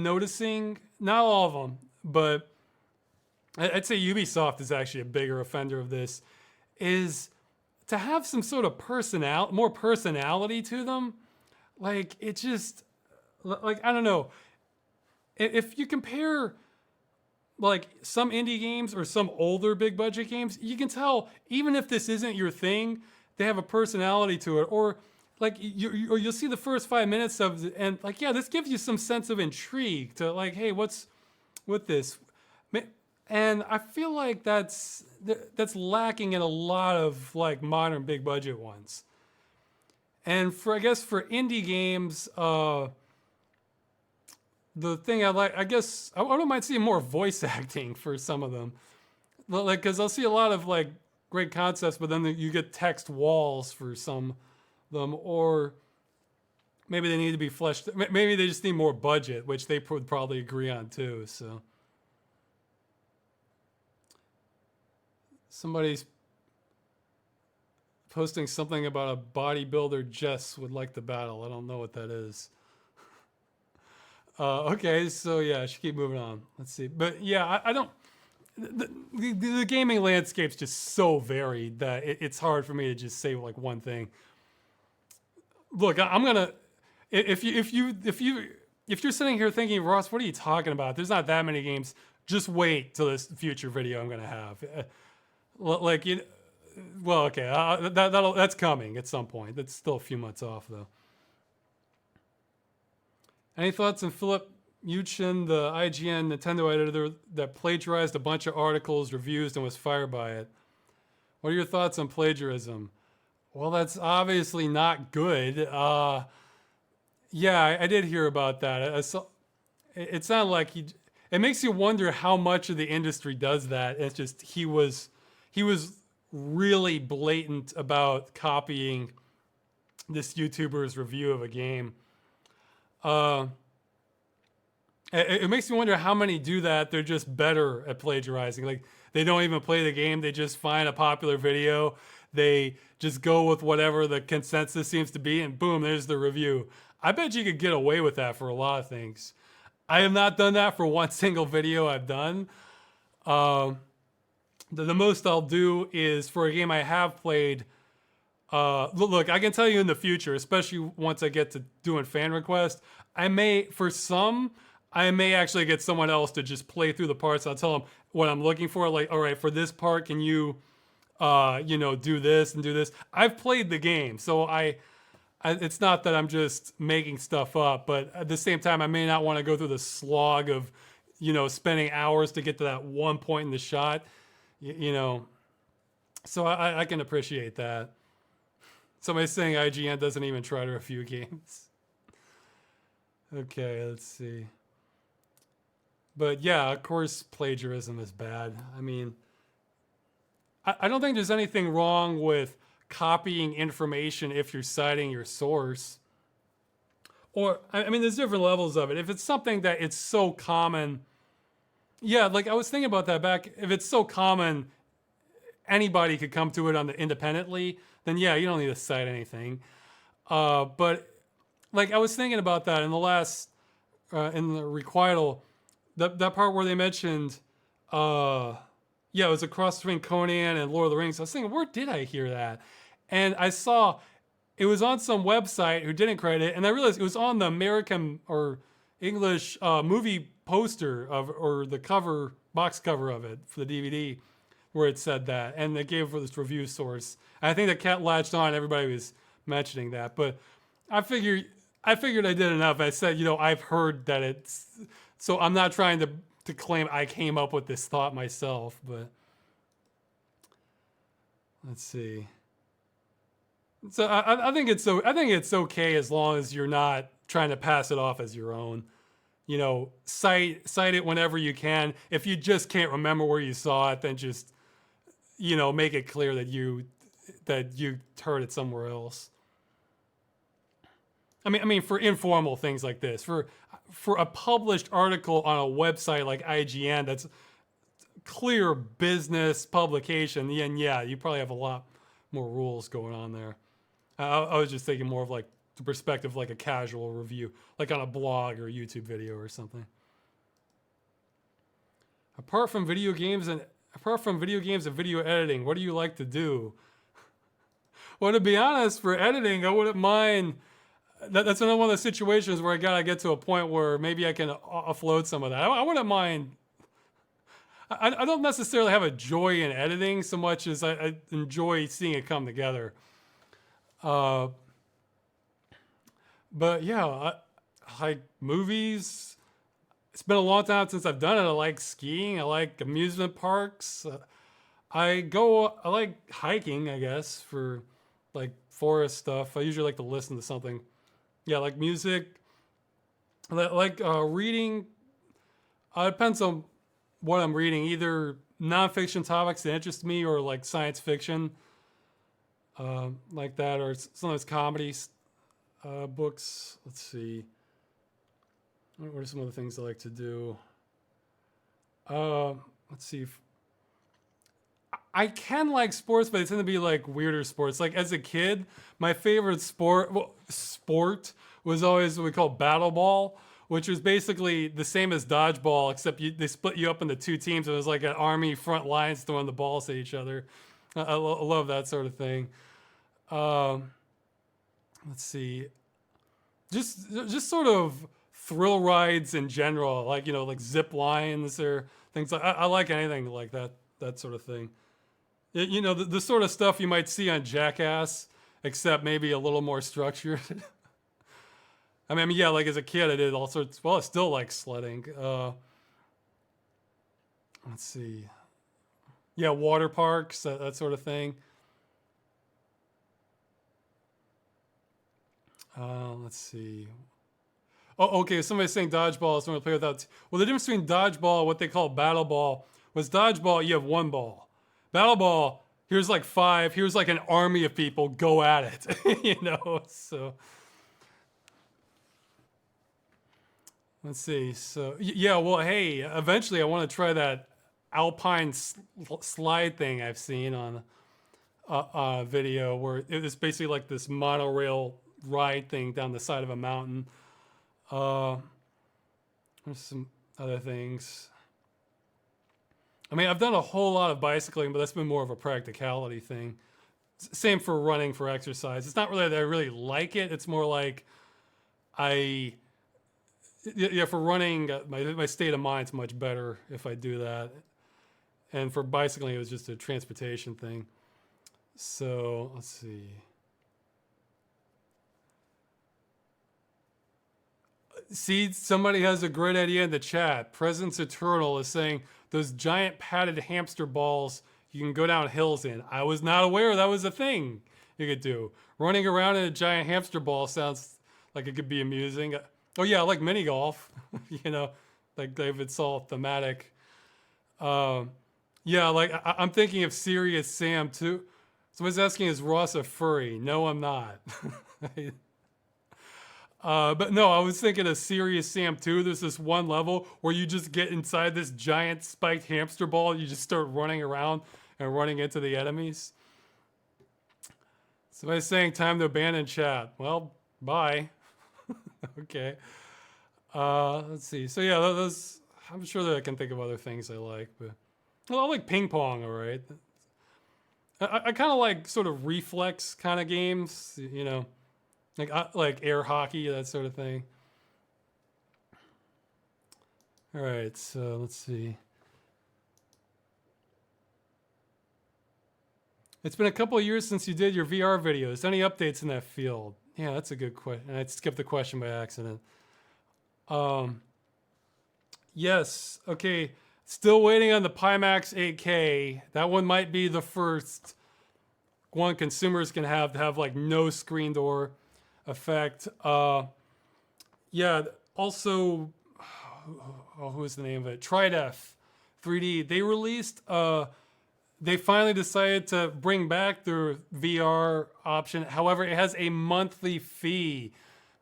noticing, not all of them, but I'd say Ubisoft is actually a bigger offender of this, is to have some sort of more personality to them. Like, it just, like, I don't know. If you compare like some indie games or some older big budget games, you can tell, even if this isn't your thing, they have a personality to it. Or like you'll see the first 5 minutes of it, and like, yeah, this gives you some sense of intrigue to like, hey, what's with this? And I feel like that's lacking in a lot of like modern big budget ones. And I guess for indie games, the thing I like, I guess I don't mind seeing more voice acting for some of them, like, because I'll see a lot of like great concepts, but then you get text walls for some of them, or maybe they need to be fleshed. Maybe they just need more budget, which they would probably agree on too. So somebody's posting something about a bodybuilder Jess would like the battle. I don't know what that is. Okay, so yeah, I should keep moving on. Let's see. But yeah, I don't... The gaming landscape's just so varied that it's hard for me to just say like one thing. Look, I'm gonna... If you're sitting here thinking, Ross, what are you talking about? There's not that many games. Just wait till this future video I'm gonna have. Like, well, okay, that's coming at some point. That's still a few months off though. Any thoughts on Philip Muchin, the IGN Nintendo editor that plagiarized a bunch of articles, reviews, and was fired by it? What are your thoughts on plagiarism? Well, that's obviously not good. Yeah, I did hear about that. It sounded like it makes you wonder how much of the industry does that. It's just he was really blatant about copying this YouTuber's review of a game. It makes me wonder how many do that. They're just better at plagiarizing. Like, they don't even play the game. They just find a popular video. They just go with whatever the consensus seems to be, and boom, there's the review. I bet you could get away with that for a lot of things. I have not done that for one single video I've done. The most I'll do is for a game I have played. Look, I can tell you in the future, especially once I get to doing fan requests, I may actually get someone else to just play through the parts. I'll tell them what I'm looking for. Like, all right, for this part, can you, do this and do this? I've played the game, so I it's not that I'm just making stuff up, but at the same time, I may not want to go through the slog of, spending hours to get to that one point in the shot, you know. So I can appreciate that. Somebody's saying IGN doesn't even try to review games. Okay, let's see. But yeah, of course, plagiarism is bad. I mean, I don't think there's anything wrong with copying information if you're citing your source. Or, I mean, there's different levels of it. If it's something that it's so common, yeah, like I was thinking about that back. If it's so common, anybody could come to it on the independently, then yeah, you don't need to cite anything. But like I was thinking about that in the last, in the requital, that part where they mentioned, yeah, it was a cross between Conan and Lord of the Rings. I was thinking, where did I hear that? And I saw it was on some website who didn't credit it, and I realized it was on the American or English movie poster of, or the cover, box cover of it for the DVD, where it said that, and they gave for this review source. And I think the cat latched on. Everybody was mentioning that, but I figured I did enough. I said, I've heard that it's, so I'm not trying to claim I came up with this thought myself, but let's see. So I think it's okay as long as you're not trying to pass it off as your own. Cite it whenever you can. If you just can't remember where you saw it, then just make it clear that you heard it somewhere else. I mean, for informal things like this, for a published article on a website like IGN, that's clear business publication. And yeah, you probably have a lot more rules going on there. I was just thinking more of like the perspective, like a casual review, like on a blog or a YouTube video or something. Apart from video games and video editing, what do you like to do? Well, to be honest, for editing, I wouldn't mind. That's another one of the situations where I gotta get to a point where maybe I can offload some of that. I wouldn't mind. I don't necessarily have a joy in editing so much as I enjoy seeing it come together. But yeah, I like movies. It's been a long time since I've done it. I like skiing. I like amusement parks. I like hiking, I guess, for like forest stuff. I usually like to listen to something. Yeah, like music. Like reading. It depends on what I'm reading. Either nonfiction topics that interest me or like science fiction. Like that, or sometimes comedies, books. Let's see. What are some other things I like to do? Let's see. I can like sports, but they tend to be like weirder sports. Like as a kid, my favorite sport was always what we call battle ball, which was basically the same as dodgeball, except they split you up into two teams. It was like an army front lines throwing the balls at each other. I love that sort of thing. Let's see. Just sort of thrill rides in general, like like zip lines or things like. I like anything like that sort of thing. The sort of stuff you might see on Jackass, except maybe a little more structured. I mean, yeah, like as a kid, I did all sorts. Well, I still like sledding. Let's see. Yeah, water parks, that sort of thing. Let's see. Oh, okay. Somebody's saying dodgeball. Someone play without. Well, the difference between dodgeball, what they call battle ball, was dodgeball. You have one ball. Battle ball. Here's like five. Here's like an army of people. Go at it. So let's see. So yeah. Well, hey. Eventually, I want to try that alpine slide thing I've seen on a video where it was basically like this monorail ride thing down the side of a mountain. There's some other things. I mean, I've done a whole lot of bicycling, but that's been more of a practicality thing. Same for running for exercise. It's not really that I really like it. It's more like for running, my state of mind's much better if I do that. And for bicycling, it was just a transportation thing. So let's see. See, somebody has a great idea in the chat. Presence Eternal is saying those giant padded hamster balls you can go down hills in. I was not aware that was a thing you could do. Running around in a giant hamster ball sounds like it could be amusing. Oh yeah, I like mini golf. You know, like it's all thematic. Yeah, like I'm thinking of Serious Sam too. Someone's asking, is Ross a furry? No, I'm not. But no, I was thinking of Serious Sam 2. There's this one level where you just get inside this giant spiked hamster ball. And you just start running around and running into the enemies. Somebody's saying time to abandon chat. Well, bye. Okay. Let's see. So yeah, those. I'm sure that I can think of other things I like, but well, I like ping pong. All right. I kind of like sort of reflex kind of games. You know. Like air hockey, that sort of thing. All right, so let's see. It's been a couple of years since you did your VR videos. Any updates in that field? Yeah, that's a good question. I skipped the question by accident. Yes, okay. Still waiting on the Pimax 8K. That one might be the first one consumers can have to have like no screen door effect. Yeah, also, who's the name of it? Tridef 3D. They released, they finally decided to bring back their VR option. However, it has a monthly fee.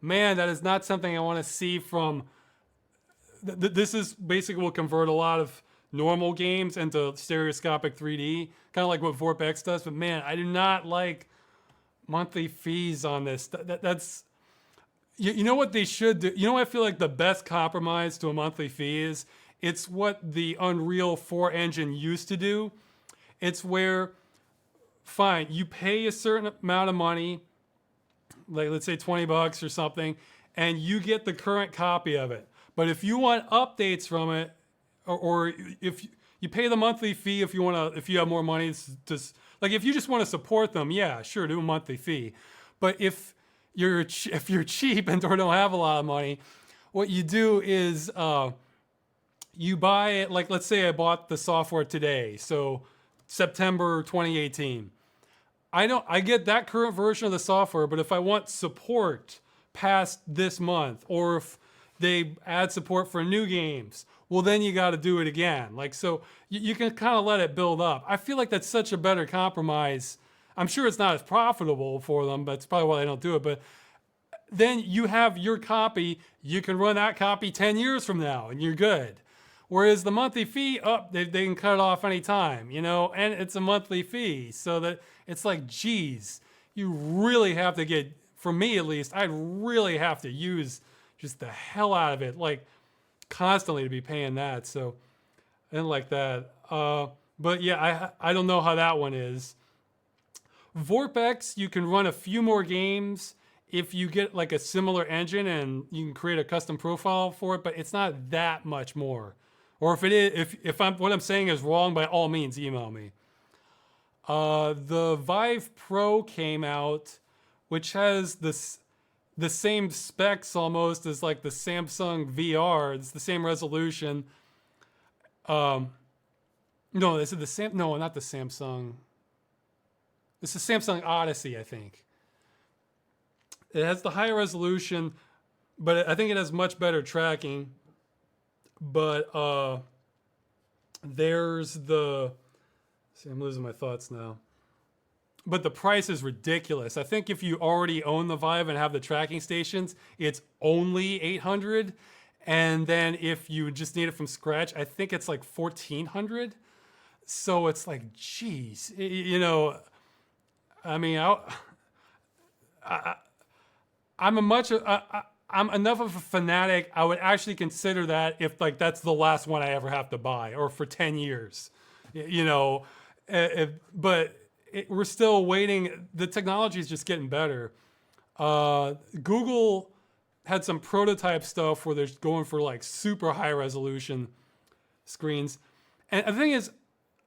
Man, that is not something I want to see from, this is basically will convert a lot of normal games into stereoscopic 3D, kind of like what VorpX does. But man, I do not like monthly fees on this. That's you know what they should do. You know what I feel like the best compromise to a monthly fee is? It's what the Unreal 4 engine used to do. It's where, fine, you pay a certain amount of money, like let's say $20 or something, and you get the current copy of it. But if you want updates from it, or if you pay the monthly fee, if you want to, if you have more money, just like if you just want to support them, yeah, sure, do a monthly fee. But if you're cheap and don't have a lot of money, what you do is you buy it. Like let's say I bought the software today, so September 2018. I get that current version of the software, but if I want support past this month, or if they add support for new games, well, then you got to do it again. Like, so you can kind of let it build up. I feel like that's such a better compromise. I'm sure it's not as profitable for them, but it's probably why they don't do it. But then you have your copy. You can run that copy 10 years from now, and you're good. Whereas the monthly fee, they can cut it off anytime, you know, and it's a monthly fee. So that it's like, geez, you really have to get, for me at least, I'd really have to use just the hell out of it, like constantly to be paying that. So I didn't like that. But yeah, I don't know how that one is. VorpX, you can run a few more games if you get like a similar engine and you can create a custom profile for it, but it's not that much more. Or if it is, if what I'm saying is wrong, by all means, email me. The Vive Pro came out, which has the same specs almost as like the Samsung VR. It's the same resolution. No, this is the Sam. No, not the Samsung. It's the Samsung Odyssey, I think. It has the higher resolution, but I think it has much better tracking. But there's the. See, I'm losing my thoughts now. But the price is ridiculous. I think if you already own the Vive and have the tracking stations, it's only $800. And then if you just need it from scratch, I think it's like $1,400. So it's like, geez, you know, I mean, I'm enough of a fanatic. I would actually consider that if like that's the last one I ever have to buy, or for 10 years, you know. But we're still waiting. The technology is just getting better. Google had some prototype stuff where they're going for like super high resolution screens. And the thing is,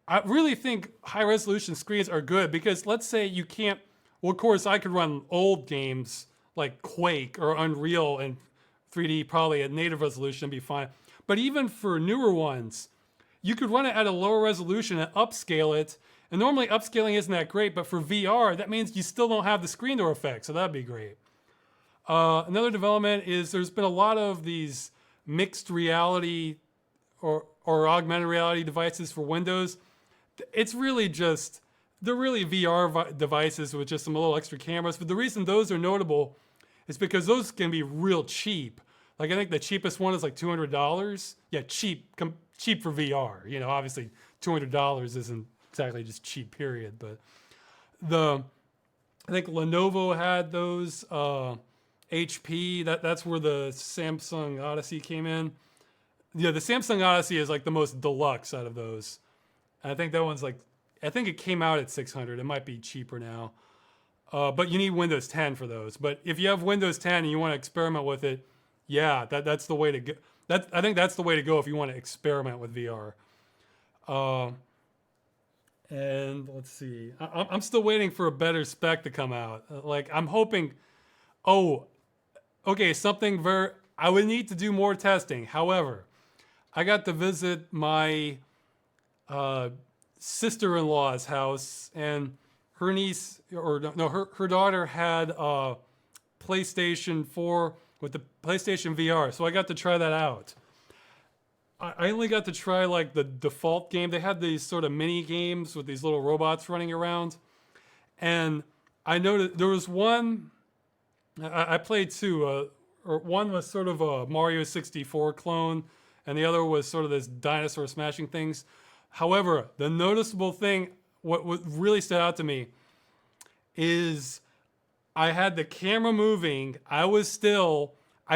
I really think high resolution screens are good because let's say you can't, well, of course I could run old games like Quake or Unreal and 3D, probably at native resolution, be fine. But even for newer ones, you could run it at a lower resolution and upscale it. And normally upscaling isn't that great, but for VR, that means you still don't have the screen door effect, so that'd be great. Another development is there's been a lot of these mixed reality or augmented reality devices for Windows. It's really just, they're really VR devices with just some little extra cameras. But the reason those are notable is because those can be real cheap. Like I think the cheapest one is like $200. Yeah, cheap for VR. You know, obviously $200 isn't exactly just cheap, period. But I think Lenovo had those. HP, that's where the Samsung Odyssey came in. Yeah, the Samsung Odyssey is like the most deluxe out of those. And I think that one's like, I think it came out at 600. It might be cheaper now. But you need Windows 10 for those. But if you have Windows 10 and you want to experiment with it, yeah, that's the way to go. I think that's the way to go if you want to experiment with VR. And let's see. I'm still waiting for a better spec to come out. Like I'm hoping. Oh, okay. I would need to do more testing. However, I got to visit my sister-in-law's house, and her niece, or no, her daughter had a PlayStation 4 with the PlayStation VR, so I got to try that out. I only got to try like the default game. They had these sort of mini games with these little robots running around, and I noticed there was one. I played two. Or one was sort of a Mario 64 clone, and the other was sort of this dinosaur smashing things. However, the noticeable thing, what really stood out to me, is I had the camera moving. I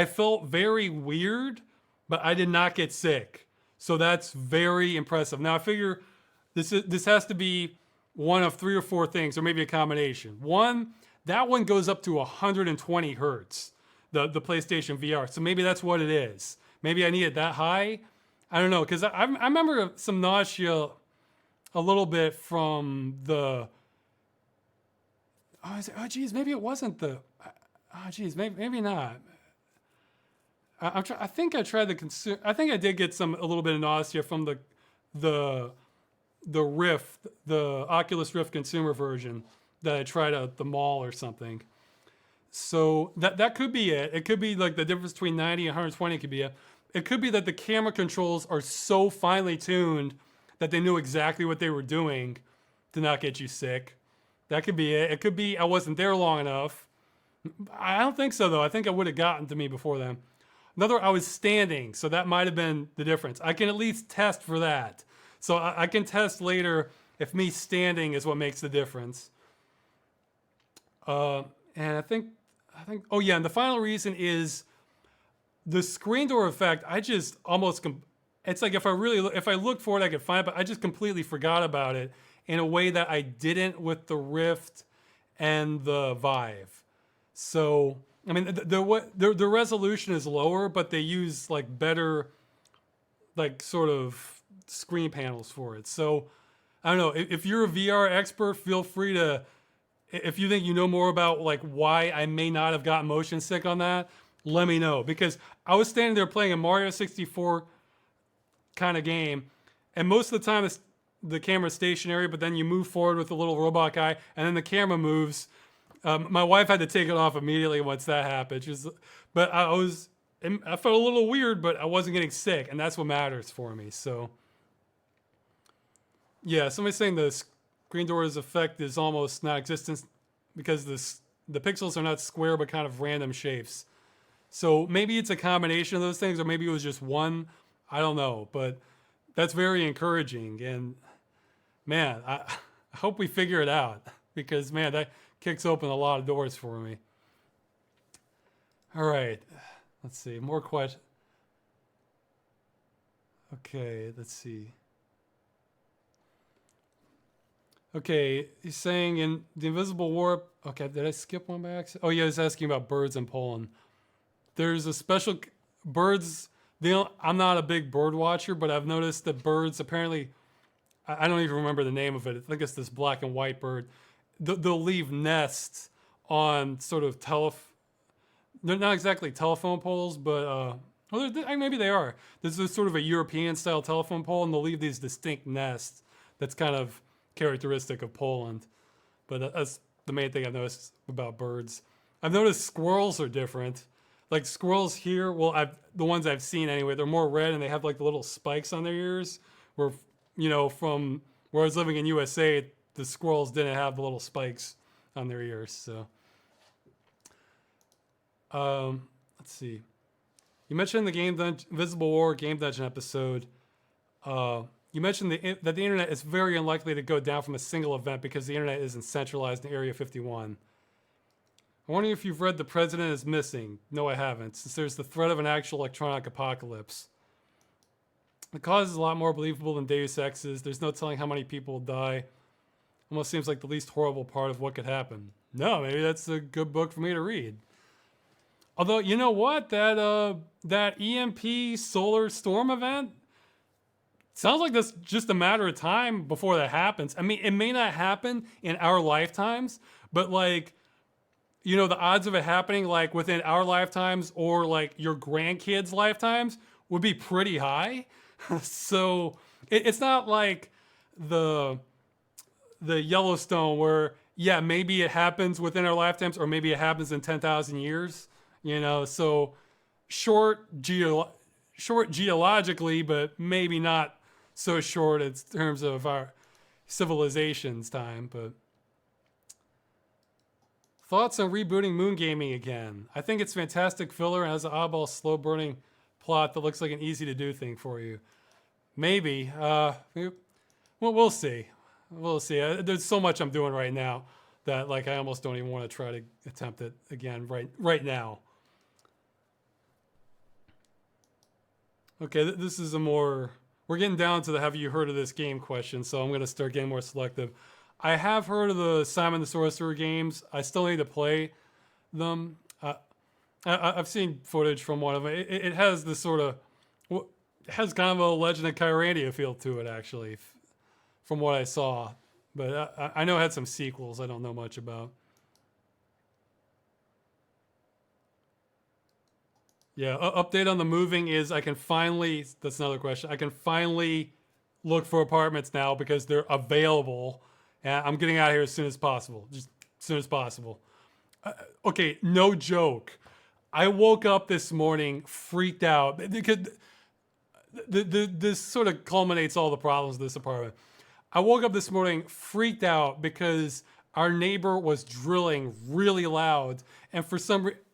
felt very weird, but I did not get sick. So that's very impressive. Now I figure this has to be one of 3 or 4 things, or maybe a combination. One, that one goes up to 120 hertz, the PlayStation VR. So maybe that's what it is. Maybe I need it that high. I don't know, because I remember some nausea a little bit from the. Oh, geez, maybe it wasn't the. Oh, geez, maybe not. I think I tried I think I did get a little bit of nausea from the Rift, the Oculus Rift consumer version that I tried at the mall or something. So that could be it. It could be like the difference between 90 and 120 could be it. It could be that the camera controls are so finely tuned that they knew exactly what they were doing to not get you sick. That could be it. It could be I wasn't there long enough. I don't think so, though. I think it would have gotten to me before then. I was standing, so that might have been the difference. I can at least test for that. So I can test later if me standing is what makes the difference. And I think, oh yeah, and the final reason is the screen door effect. I just almost, it's like if I looked for it, I could find it, but I just completely forgot about it in a way that I didn't with the Rift and the Vive. So, I mean, the resolution is lower, but they use like better, like sort of screen panels for it. So, I don't know, if you're a VR expert, feel free to, if you think you know more about like why I may not have gotten motion sick on that, let me know. Because I was standing there playing a Mario 64 kind of game, and most of the time the camera's stationary, but then you move forward with the little robot guy, and then the camera moves. My wife had to take it off immediately once that happened. But I felt a little weird, but I wasn't getting sick, and that's what matters for me. So, yeah, somebody's saying the screen door's effect is almost non-existent because the pixels are not square, but kind of random shapes. So maybe it's a combination of those things, or maybe it was just one. I don't know, but that's very encouraging. And man, I hope we figure it out, because man, that kicks open a lot of doors for me. All right, let's see, more questions. Okay, let's see. Okay, he's saying in the Invisible Warp. Okay, did I skip one by accident? Oh yeah, he's asking about birds in Poland. There's a special birds. I'm not a big bird watcher, but I've noticed that birds apparently, I don't even remember the name of it. I think it's this black and white bird. They'll leave nests on sort of they're not exactly telephone poles, but well, maybe they are. This is sort of a European style telephone pole, and they'll leave these distinct nests. That's kind of characteristic of Poland. But that's the main thing I've noticed about birds. I've noticed squirrels are different. Like squirrels here, well, the ones I've seen anyway, they're more red and they have like the little spikes on their ears. Where, from where I was living in USA, the squirrels didn't have the little spikes on their ears. So, let's see. You mentioned the Invisible War Game Dungeon episode. You mentioned that the internet is very unlikely to go down from a single event because the internet isn't centralized in Area 51. I'm wondering if you've read The President is Missing. No, I haven't, since there's the threat of an actual electronic apocalypse. The cause is a lot more believable than Deus Ex's. There's no telling how many people will die. Almost seems like the least horrible part of what could happen. No, maybe that's a good book for me to read. Although, you know what? That EMP solar storm event, sounds like that's just a matter of time before that happens. I mean, it may not happen in our lifetimes, but like, the odds of it happening like within our lifetimes or like your grandkids' lifetimes would be pretty high. So it's not like the Yellowstone where, yeah, maybe it happens within our lifetimes or maybe it happens in 10,000 years, so short geologically, but maybe not so short in terms of our civilization's time. But thoughts on rebooting Moon Gaming again? I think it's fantastic filler and has an oddball, slow-burning plot that looks like an easy-to-do thing for you. Maybe. Well, we'll see. We'll see. There's so much I'm doing right now that like I almost don't even want to try to attempt it again right now. Okay, this is we're getting down to the have you heard of this game question, so I'm going to start getting more selective. I have heard of the Simon the Sorcerer games. I still need to play them. I've seen footage from one of them. It has this sort of, it has kind of a Legend of Kyrandia feel to it, actually, from what I saw. But I know it had some sequels I don't know much about. Yeah, update on the moving is I can finally, that's another question, I can finally look for apartments now because they're available. And I'm getting out of here as soon as possible. Just as soon as possible. Okay, no joke. I woke up this morning freaked out because this sort of culminates all the problems of this apartment. I woke up this morning freaked out because our neighbor was drilling really loud, and for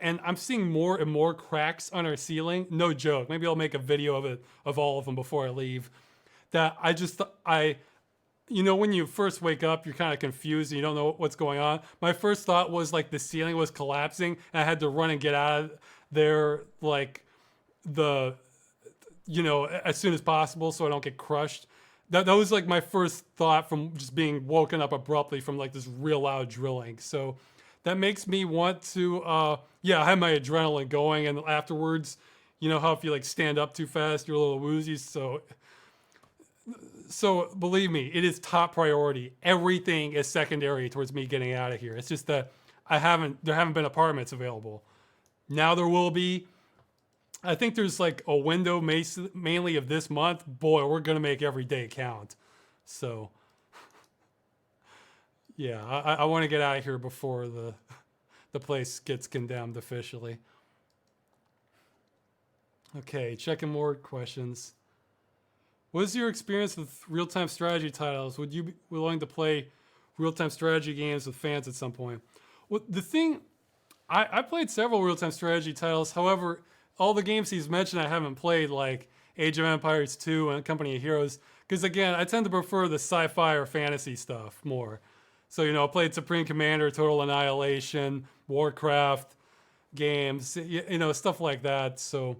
and I'm seeing more and more cracks on our ceiling. No joke. Maybe I'll make a video of all of them before I leave. That when you first wake up, you're kind of confused and you don't know what's going on. My first thought was like the ceiling was collapsing and I had to run and get out of there like as soon as possible so I don't get crushed. That was like my first thought from just being woken up abruptly from like this real loud drilling. So that makes me want to, I have my adrenaline going, and afterwards, how if you like stand up too fast, you're a little woozy. So believe me, it is top priority. Everything is secondary towards me getting out of here. It's just that there haven't been apartments available. Now there will be. I think there's like a window mainly of this month. Boy, we're going to make every day count. So yeah, I want to get out of here before the place gets condemned officially. Okay, checking more questions. What is your experience with real-time strategy titles? Would you be willing to play real-time strategy games with fans at some point? Well, the thing, I played several real-time strategy titles. However, all the games he's mentioned I haven't played, like Age of Empires 2 and Company of Heroes, because again, I tend to prefer the sci-fi or fantasy stuff more. So, I played Supreme Commander, Total Annihilation, Warcraft games, stuff like that. So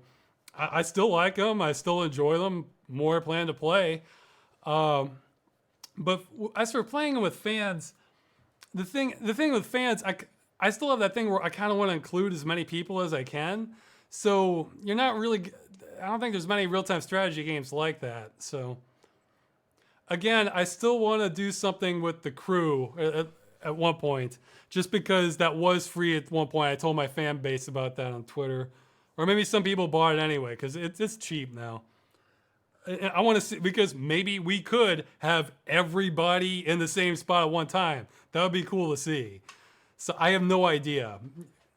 I still like them. I still enjoy them. More I plan to play. But as for playing them with fans, the thing with fans, I still have that thing where I kind of want to include as many people as I can. So you're not really, I don't think there's many real-time strategy games like that. So again, I still want to do something with the crew at one point, just because that was free at one point. I told my fan base about that on Twitter, or maybe some people bought it anyway because it's cheap now. And I want to see, because maybe we could have everybody in the same spot at one time. That would be cool to see. So I have no idea.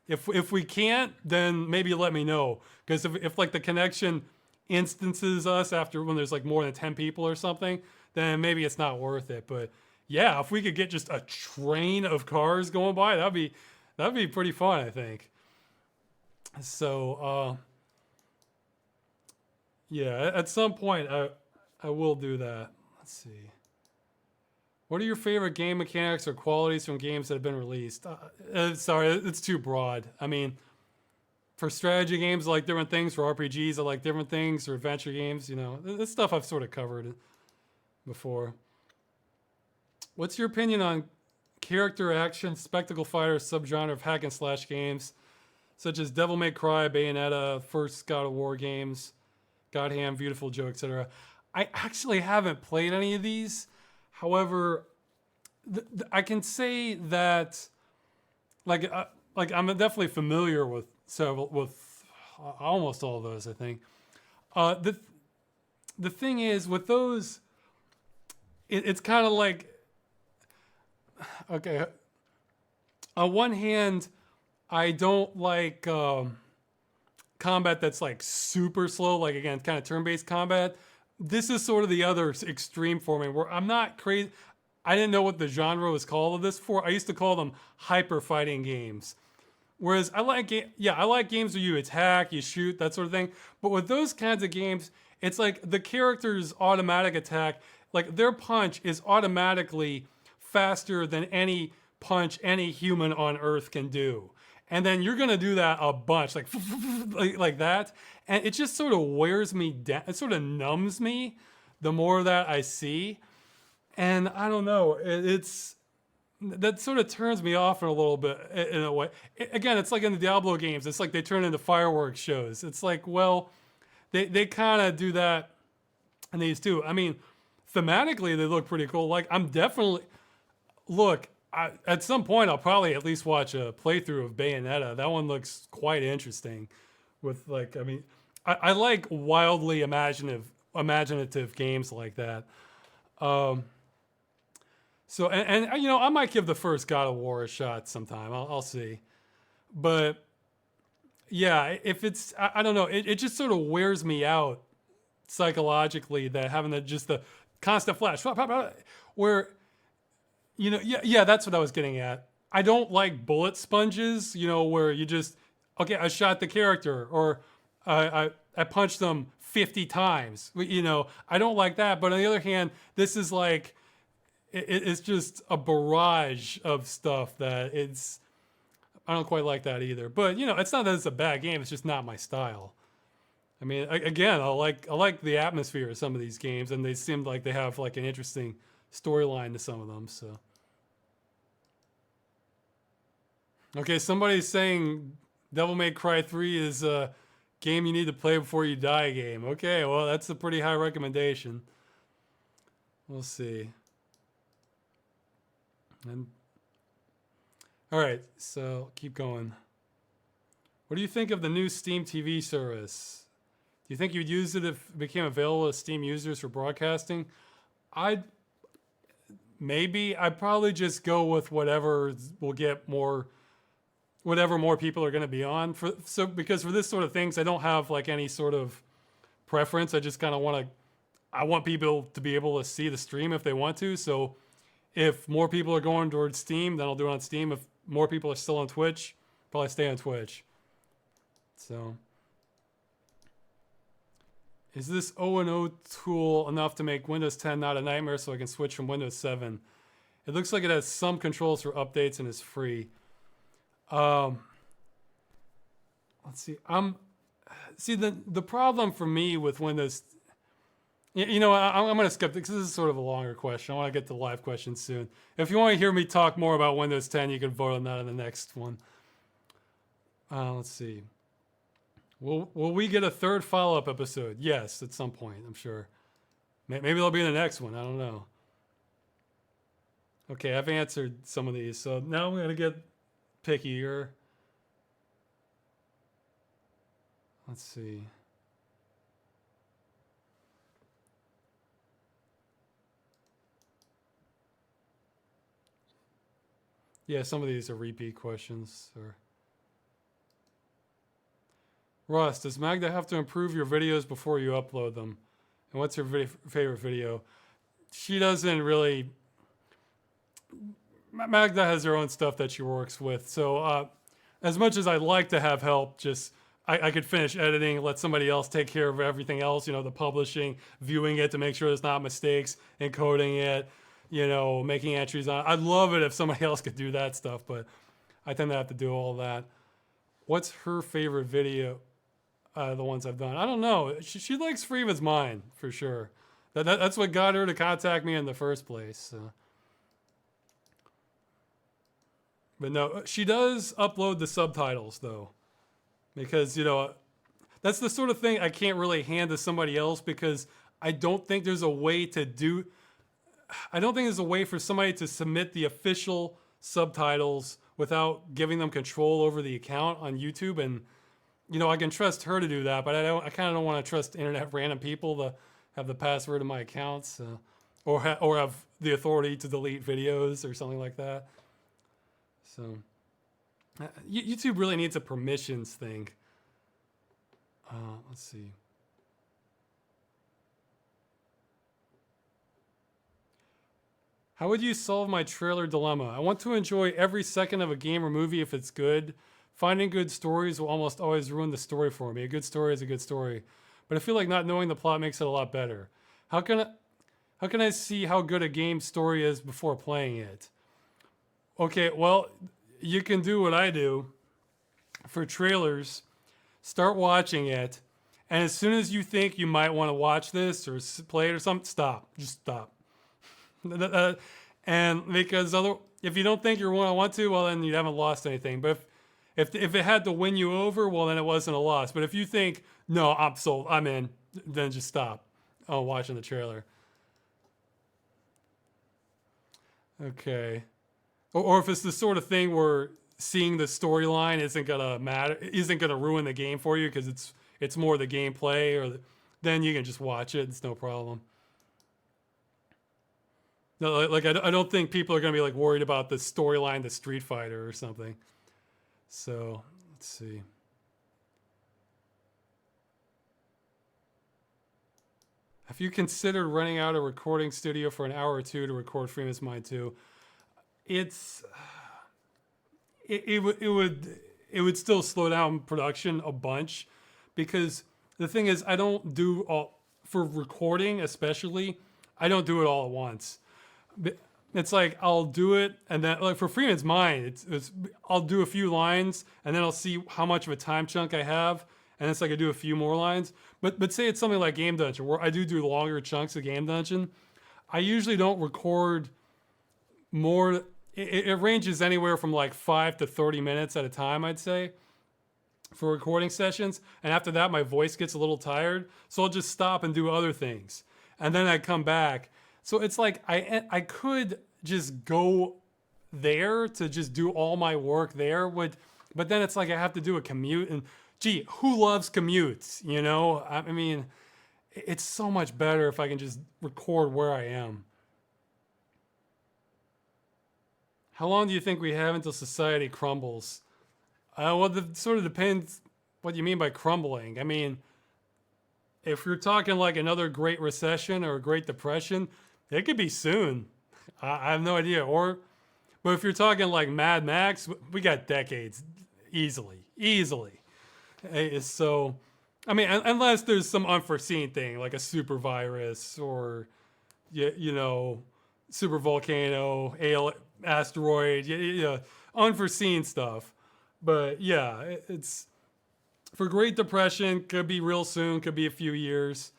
If we can't, then maybe let me know, because if like the connection instances us after when there's like more than 10 people or something, then maybe it's not worth it. But yeah, if we could get just a train of cars going by, that'd be pretty fun, I think. So yeah, at some point I will do that. Let's see. What are your favorite game mechanics or qualities from games that have been released? Sorry, it's too broad. I mean, for strategy games, I like different things. For RPGs, I like different things. For adventure games, you know, this stuff I've sort of covered before. What's your opinion on character action, spectacle fighter subgenre of hack and slash games, such as Devil May Cry, Bayonetta, first God of War games, God Hand, Beautiful Joe, etc.? I actually haven't played any of these. However, I can say that, like I'm definitely familiar with almost all of those. I think the thing is with those, it's kind of like, okay. On one hand, I don't like combat that's like super slow. Like again, kind of turn-based combat. This is sort of the other extreme for me, where I'm not crazy. I didn't know what the genre was called of this for. I used to call them hyper fighting games. Whereas I like games where you attack, you shoot, that sort of thing. But with those kinds of games, it's like the character's automatic attack, like their punch is automatically faster than any punch any human on Earth can do. And then you're gonna do that a bunch, like that, and it just sort of wears me down. It sort of numbs me the more that I see, and I don't know. That sort of turns me off in a little bit in a way. Again, it's like in the Diablo games. It's like they turn into fireworks shows. It's like, well, they kind of do that in these too. I mean, thematically they look pretty cool. Like I'm definitely at some point, I'll probably at least watch a playthrough of Bayonetta. That one looks quite interesting. With like, I mean, I like wildly imaginative games like that. So and you know, I might give the first God of War a shot sometime. I'll see. But yeah, if it's, I don't know, it just sort of wears me out psychologically, that having the constant flash, where, you know, yeah, that's what I was getting at. I don't like bullet sponges, you know, where you just, okay, I shot the character, or I punched them 50 times. You know, I don't like that. But on the other hand, this is like, it's just a barrage of stuff that I don't quite like that either. But, you know, it's not that it's a bad game. It's just not my style. I mean, again, I like the atmosphere of some of these games, and they seem like they have like an interesting storyline to some of them. So, okay, somebody's saying Devil May Cry 3 is a game you need to play before you die game. Okay, well, that's a pretty high recommendation. We'll see. And all right, so keep going. What do you think of the new Steam TV service? Do you think you'd use it if it became available to Steam users for broadcasting? I'd probably just go with whatever will get whatever more people are going to be on. Because for this sort of things, I don't have like any sort of preference. I just kind of I want people to be able to see the stream if they want to. So if more people are going towards Steam, then I'll do it on Steam. If more people are still on Twitch, probably stay on Twitch. So, is this O&O tool enough to make Windows 10 not a nightmare so I can switch from Windows 7? It looks like it has some controls for updates and is free. Let's see. The problem for me with Windows, you know, I'm going to skip this because this is sort of a longer question. I want to get to live questions soon. If you want to hear me talk more about Windows 10, you can vote on that in the next one. Let's see. Will we get a third follow-up episode? Yes, at some point, I'm sure. Maybe they'll be in the next one. I don't know. Okay, I've answered some of these, so now I'm gonna get pickier. Let's see. Yeah, some of these are repeat questions. Or Ross, does Magda have to improve your videos before you upload them? And what's her favorite video? She doesn't really. Magda has her own stuff that she works with. So as much as I'd like to have help, just I could finish editing, let somebody else take care of everything else. You know, the publishing, viewing it to make sure there's not mistakes, encoding it. You know, making entries on. I'd love it if somebody else could do that stuff, but I tend to have to do all that. What's her favorite video? The ones I've done. I don't know. She likes Freeman's Mind for sure. That's what got her to contact me in the first place. So. But no, she does upload the subtitles though, because you know that's the sort of thing I can't really hand to somebody else because I don't think there's a way to do. I don't think there's a way for somebody to submit the official subtitles without giving them control over the account on YouTube. And you know, I can trust her to do that, but I kind of don't want to trust internet random people to have the password of my accounts, or have the authority to delete videos or something like that. So YouTube really needs a permissions thing. Let's see. How would you solve my trailer dilemma? I want to enjoy every second of a game or movie if it's good. Finding good stories will almost always ruin the story for me. A good story is a good story. But I feel like not knowing the plot makes it a lot better. How can I see how good a game story is before playing it? Okay, well, you can do what I do for trailers. Start watching it, and as soon as you think you might want to watch this or play it or something, stop. Just stop. And because if you don't think you're going to want to, well, then you haven't lost anything. But if it had to win you over, well, then it wasn't a loss. But if you think, no, I'm sold, I'm in, then just stop watching the trailer. Okay. Or if it's the sort of thing where seeing the storyline isn't gonna ruin the game for you because it's more the gameplay, then you can just watch it. It's no problem. No, like I don't think people are gonna be like worried about the storyline, the Street Fighter or something. So let's see. Have you considered renting out a recording studio for an hour or two to record Freeman's Mind 2? It would still slow down production a bunch because the thing is I don't do all for recording especially. I don't do it all at once. It's like I'll do it and then like for Freeman's Mind, I'll do a few lines and then I'll see how much of a time chunk I have, and it's like I do a few more lines. But say it's something like Game Dungeon where I do longer chunks of Game Dungeon. I usually don't record more. It ranges anywhere from like 5 to 30 minutes at a time, I'd say, for recording sessions. And after that, my voice gets a little tired, so I'll just stop and do other things, and then I come back. So it's like I could just go there to just do all my work there, but then it's like I have to do a commute, and gee, who loves commutes? You know, I mean, it's so much better if I can just record where I am. How long do you think we have until society crumbles? Well, it sort of depends what you mean by crumbling. I mean, if you're talking like another Great Recession or a Great Depression, it could be soon. I have no idea. But if you're talking like Mad Max, we got decades, easily. So, I mean, unless there's some unforeseen thing like a super virus or, you know, super volcano, asteroid, unforeseen stuff. But yeah, it's for Great Depression, could be real soon, could be a few years.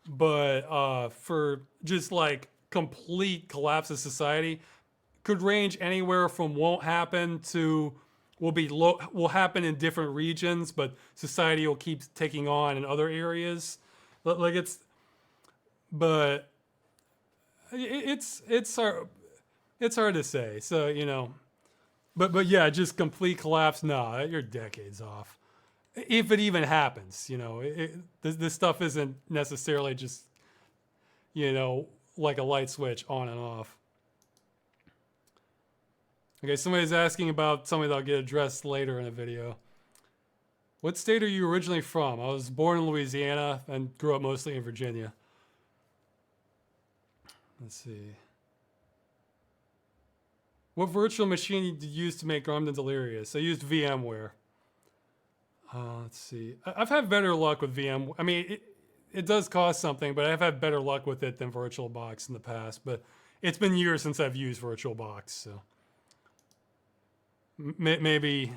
But for just like complete collapse of society, could range anywhere from won't happen to will happen in different regions, but society will keep taking on in other areas. Like it's, but it's our It's hard to say. So, but yeah, just complete collapse. No, you're decades off. If it even happens, this stuff isn't necessarily just, you know, like a light switch on and off. Okay, somebody's asking about something that'll get addressed later in a video. What state are you originally from? I was born in Louisiana and grew up mostly in Virginia. Let's see. What virtual machine did you use to make Armed and Delirious? I used VMware. Let's see. I've had better luck with VM. I mean, it does cost something, but I've had better luck with it than VirtualBox in the past. But it's been years since I've used VirtualBox, so maybe,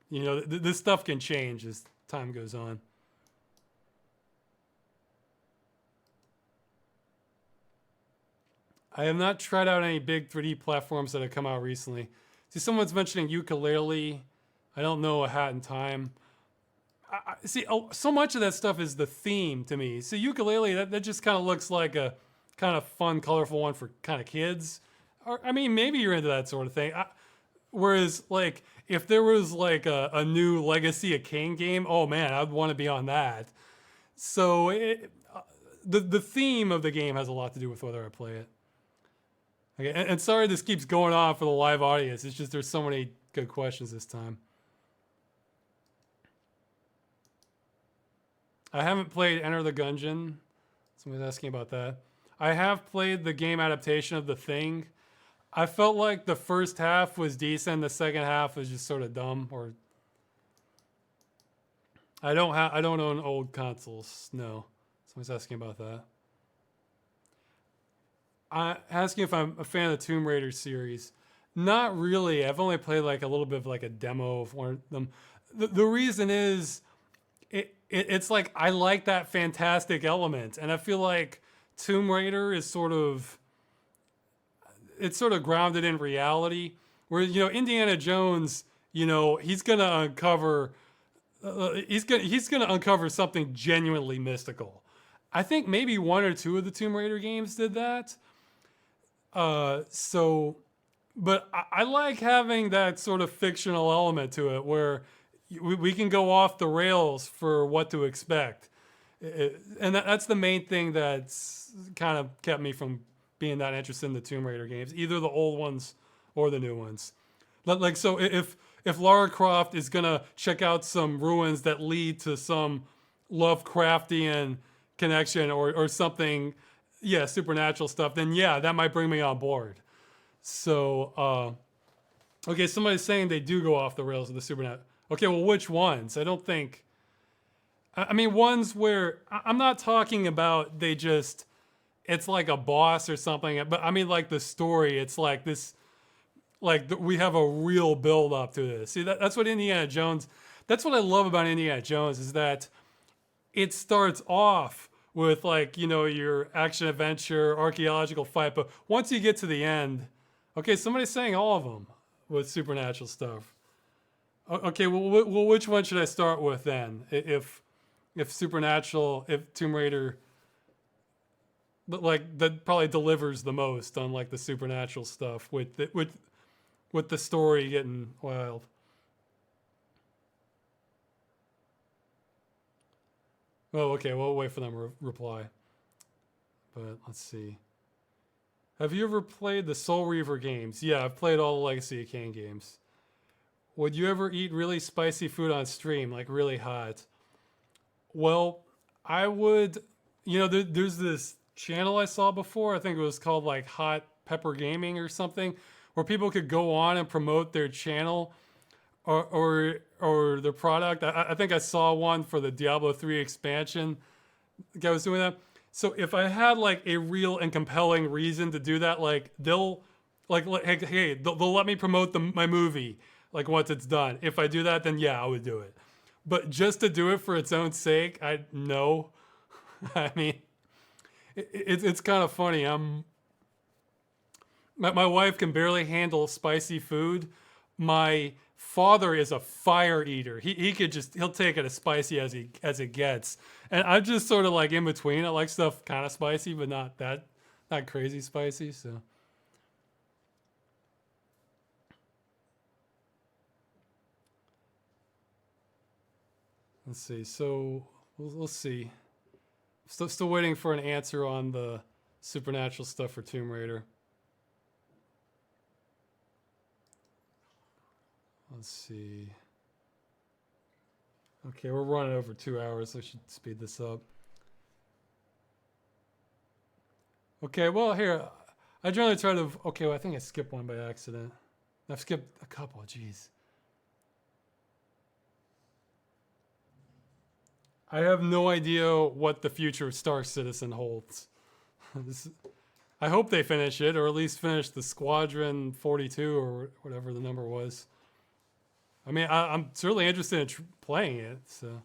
this stuff can change as time goes on. I have not tried out any big 3D platforms that have come out recently. See, someone's mentioning Ukulele. I don't know A Hat in Time. See, so much of that stuff is the theme to me. So Ukulele, that just kind of looks like a kind of fun, colorful one for kind of kids. Or, I mean, maybe you're into that sort of thing. Whereas, like, if there was like a new Legacy of Kain game, oh man, I'd want to be on that. So the theme of the game has a lot to do with whether I play it. Okay, and sorry this keeps going on for the live audience. It's just there's so many good questions this time. I haven't played Enter the Gungeon. Somebody's asking about that. I have played the game adaptation of The Thing. I felt like the first half was decent. The second half was just sort of dumb. Or I don't own old consoles. No. Somebody's asking about that. Asking if I'm a fan of the Tomb Raider series. Not really. I've only played like a little bit of like a demo of one of them. The reason is it's like I like that fantastic element, and I feel like Tomb Raider is sort of grounded in reality. Where Indiana Jones, he's gonna uncover he's gonna uncover something genuinely mystical. I think maybe one or two of the Tomb Raider games did that. But I like having that sort of fictional element to it where we can go off the rails for what to expect. And that's the main thing that's kind of kept me from being that interested in the Tomb Raider games, either the old ones or the new ones. Like, so if Lara Croft is going to check out some ruins that lead to some Lovecraftian connection or something, yeah, supernatural stuff, then yeah, that might bring me on board. So, okay, somebody's saying they do go off the rails of the supernatural. Okay, well, which ones? I don't think. I mean, ones where I'm not talking about it's like a boss or something, but I mean, like the story, it's like this, we have a real build up to this. See, that's what Indiana Jones, that's what I love about Indiana Jones is that it starts off with your action adventure, archaeological fight, but once you get to the end, okay, somebody's saying all of them with supernatural stuff. Okay, well, which one should I start with then? If supernatural, if Tomb Raider, that probably delivers the most on the supernatural stuff with the story getting wild. Oh, okay, we'll wait for them to reply. But let's see. Have you ever played the Soul Reaver games? Yeah, I've played all the Legacy of Kain games. Would you ever eat really spicy food on stream, like really hot? Well, I would. There's this channel I saw before. I think it was called Hot Pepper Gaming or something, where people could go on and promote their channel or their product. I think I saw one for the Diablo 3 expansion. The guy was doing that. So if I had a real and compelling reason to do that, they'll they'll let me promote my movie once it's done. If I do that, then yeah, I would do it. But just to do it for its own sake, no. I mean, it's kind of funny. My wife can barely handle spicy food. My father is a fire eater. He'll take it as spicy as it gets. And I'm just sort of in between. I like stuff kind of spicy, but not crazy spicy. So Let's see. So we'll see. Still waiting for an answer on the supernatural stuff for Tomb Raider. Let's see. Okay, we're running over 2 hours. So I should speed this up. Okay, well, here. I generally try to... Okay, well, I think I skipped one by accident. I've skipped a couple. Jeez. I have no idea what the future of Star Citizen holds. I hope they finish it, or at least finish the Squadron 42, or whatever the number was. I mean, I'm certainly interested in playing it. So,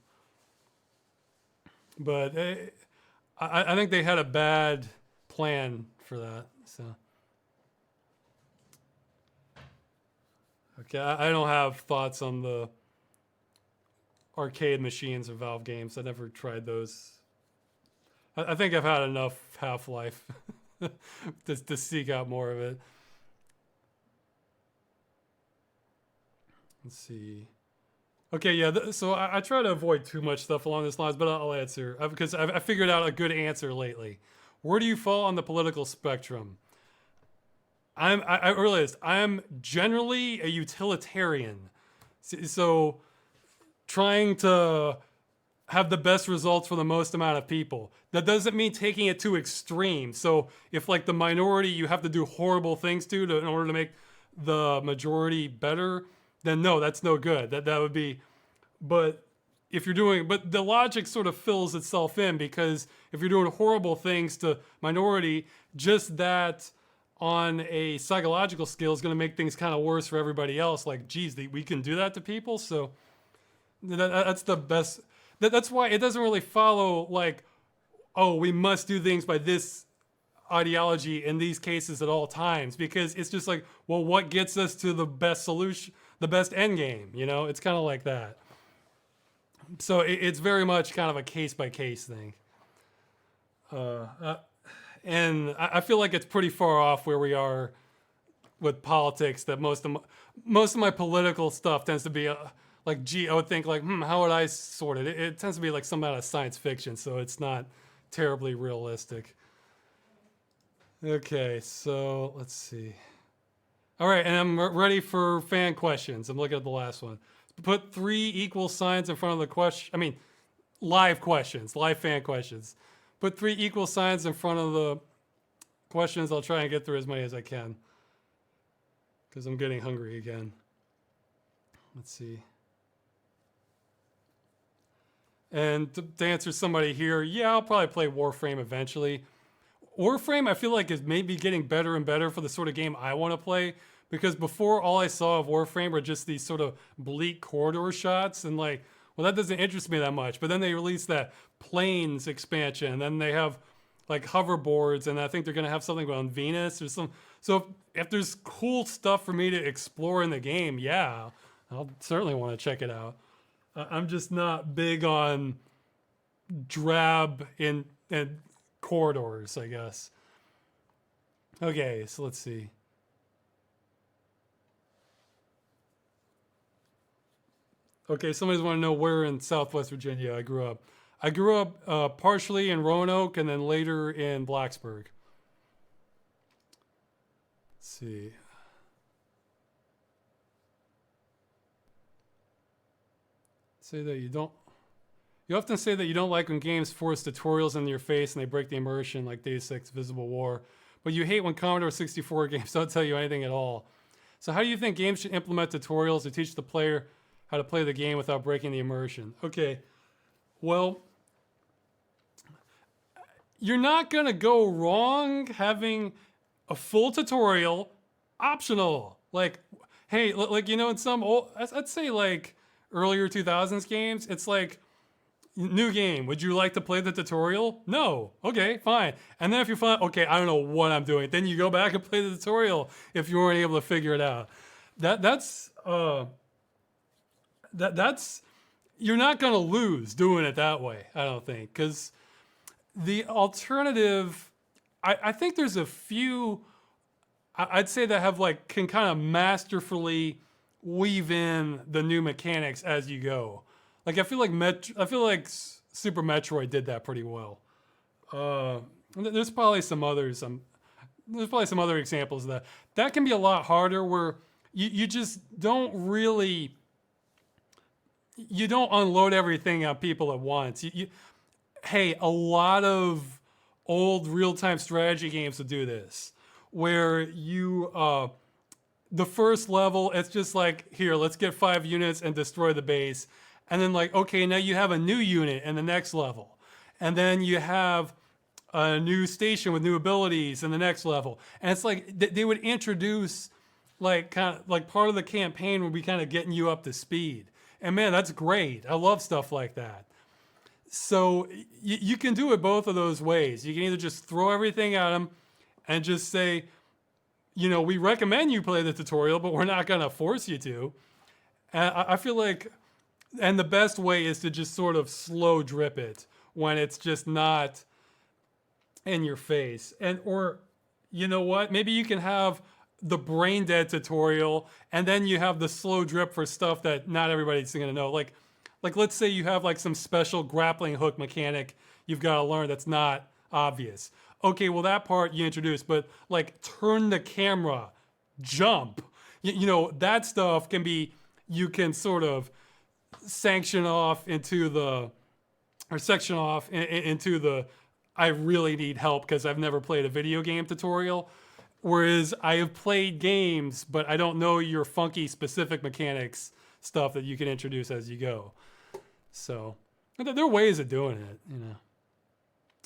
but I think they had a bad plan for that. So, okay, I don't have thoughts on the arcade machines of Valve games. I never tried those. I think I've had enough Half-Life to seek out more of it. Let's see. Okay, yeah. So I try to avoid too much stuff along these lines, but I'll answer because I figured out a good answer lately. Where do you fall on the political spectrum? I realized I'm generally a utilitarian. So trying to have the best results for the most amount of people. That doesn't mean taking it to extreme. So if like the minority you have to do horrible things to in order to make the majority better, then no, that's no good. That would be, but if you're doing, but the logic sort of fills itself in because if you're doing horrible things to minority, just that on a psychological scale is going to make things kind of worse for everybody else. Like, geez, we can do that to people. So that's the best. That's why it doesn't really follow like, oh, we must do things by this ideology in these cases at all times, because it's just like, well, what gets us to the best solution, the best end game? You know, it's kind of like that. So it's very much kind of a case by case thing. And I feel like it's pretty far off where we are with politics. That most of my political stuff tends to be like, gee, I would think like, how would I sort it? It tends to be like some out of science fiction, so it's not terribly realistic. Okay, so let's see. All right, and I'm ready for fan questions. I'm looking at the last one. Put 3 equal signs in front of the question. I mean, live questions, live fan questions. Put 3 equal signs in front of the questions. I'll try and get through as many as I can because I'm getting hungry again. Let's see. And to answer somebody here, yeah, I'll probably play Warframe eventually. Warframe, I feel like, is maybe getting better and better for the sort of game I want to play, because before all I saw of Warframe were just these sort of bleak corridor shots, and like, well, that doesn't interest me that much. But then they released that Plains expansion, and then they have like hoverboards, and I think they're going to have something on Venus or some. So if there's cool stuff for me to explore in the game, yeah, I'll certainly want to check it out. I'm just not big on drab and corridors, I guess. Okay, so let's see. Okay, somebody's want to know where in Southwest Virginia I grew up. I grew up partially in Roanoke and then later in Blacksburg. Let's see. Say that you don't. You often say that you don't like when games force tutorials in your face and they break the immersion, like Deus Ex Visible War. But you hate when Commodore 64 games don't tell you anything at all. So how do you think games should implement tutorials to teach the player how to play the game without breaking the immersion? Okay, well, you're not going to go wrong having a full tutorial optional. Like, hey, like, you know, in some old, I'd say like earlier 2000s games, it's like, new game, would you like to play the tutorial? No. Okay, fine. And then if you find, okay, I don't know what I'm doing, then you go back and play the tutorial if you weren't able to figure it out. That's you're not going to lose doing it that way, I don't think. Because the alternative, I think there's a few, I'd say that have like, can kind of masterfully weave in the new mechanics as you go. Like I feel like Super Metroid did that pretty well. Uh, there's probably some others. There's probably some other examples of that. That can be a lot harder where you just don't really you don't unload everything on people at once. Hey, a lot of old real-time strategy games would do this, where the first level, it's just like, here, let's get 5 units and destroy the base. And then like, okay, now you have a new unit in the next level. And then you have a new station with new abilities in the next level. And it's like they would introduce like kind of like part of the campaign would be kind of getting you up to speed. And man, that's great. I love stuff like that. So you can do it both of those ways. You can either just throw everything at them and just say, we recommend you play the tutorial, but we're not going to force you to. And I feel like, and the best way is to just sort of slow drip it when it's just not in your face. And, or, you know what? Maybe you can have the brain dead tutorial and then you have the slow drip for stuff that not everybody's going to know. Like let's say you have like some special grappling hook mechanic you've got to learn that's not obvious. Okay, well that part you introduce, but like turn the camera, jump, that stuff can be, you can sort of section off into the I really need help because I've never played a video game tutorial. Whereas I have played games, but I don't know your funky specific mechanics stuff that you can introduce as you go. So there are ways of doing it,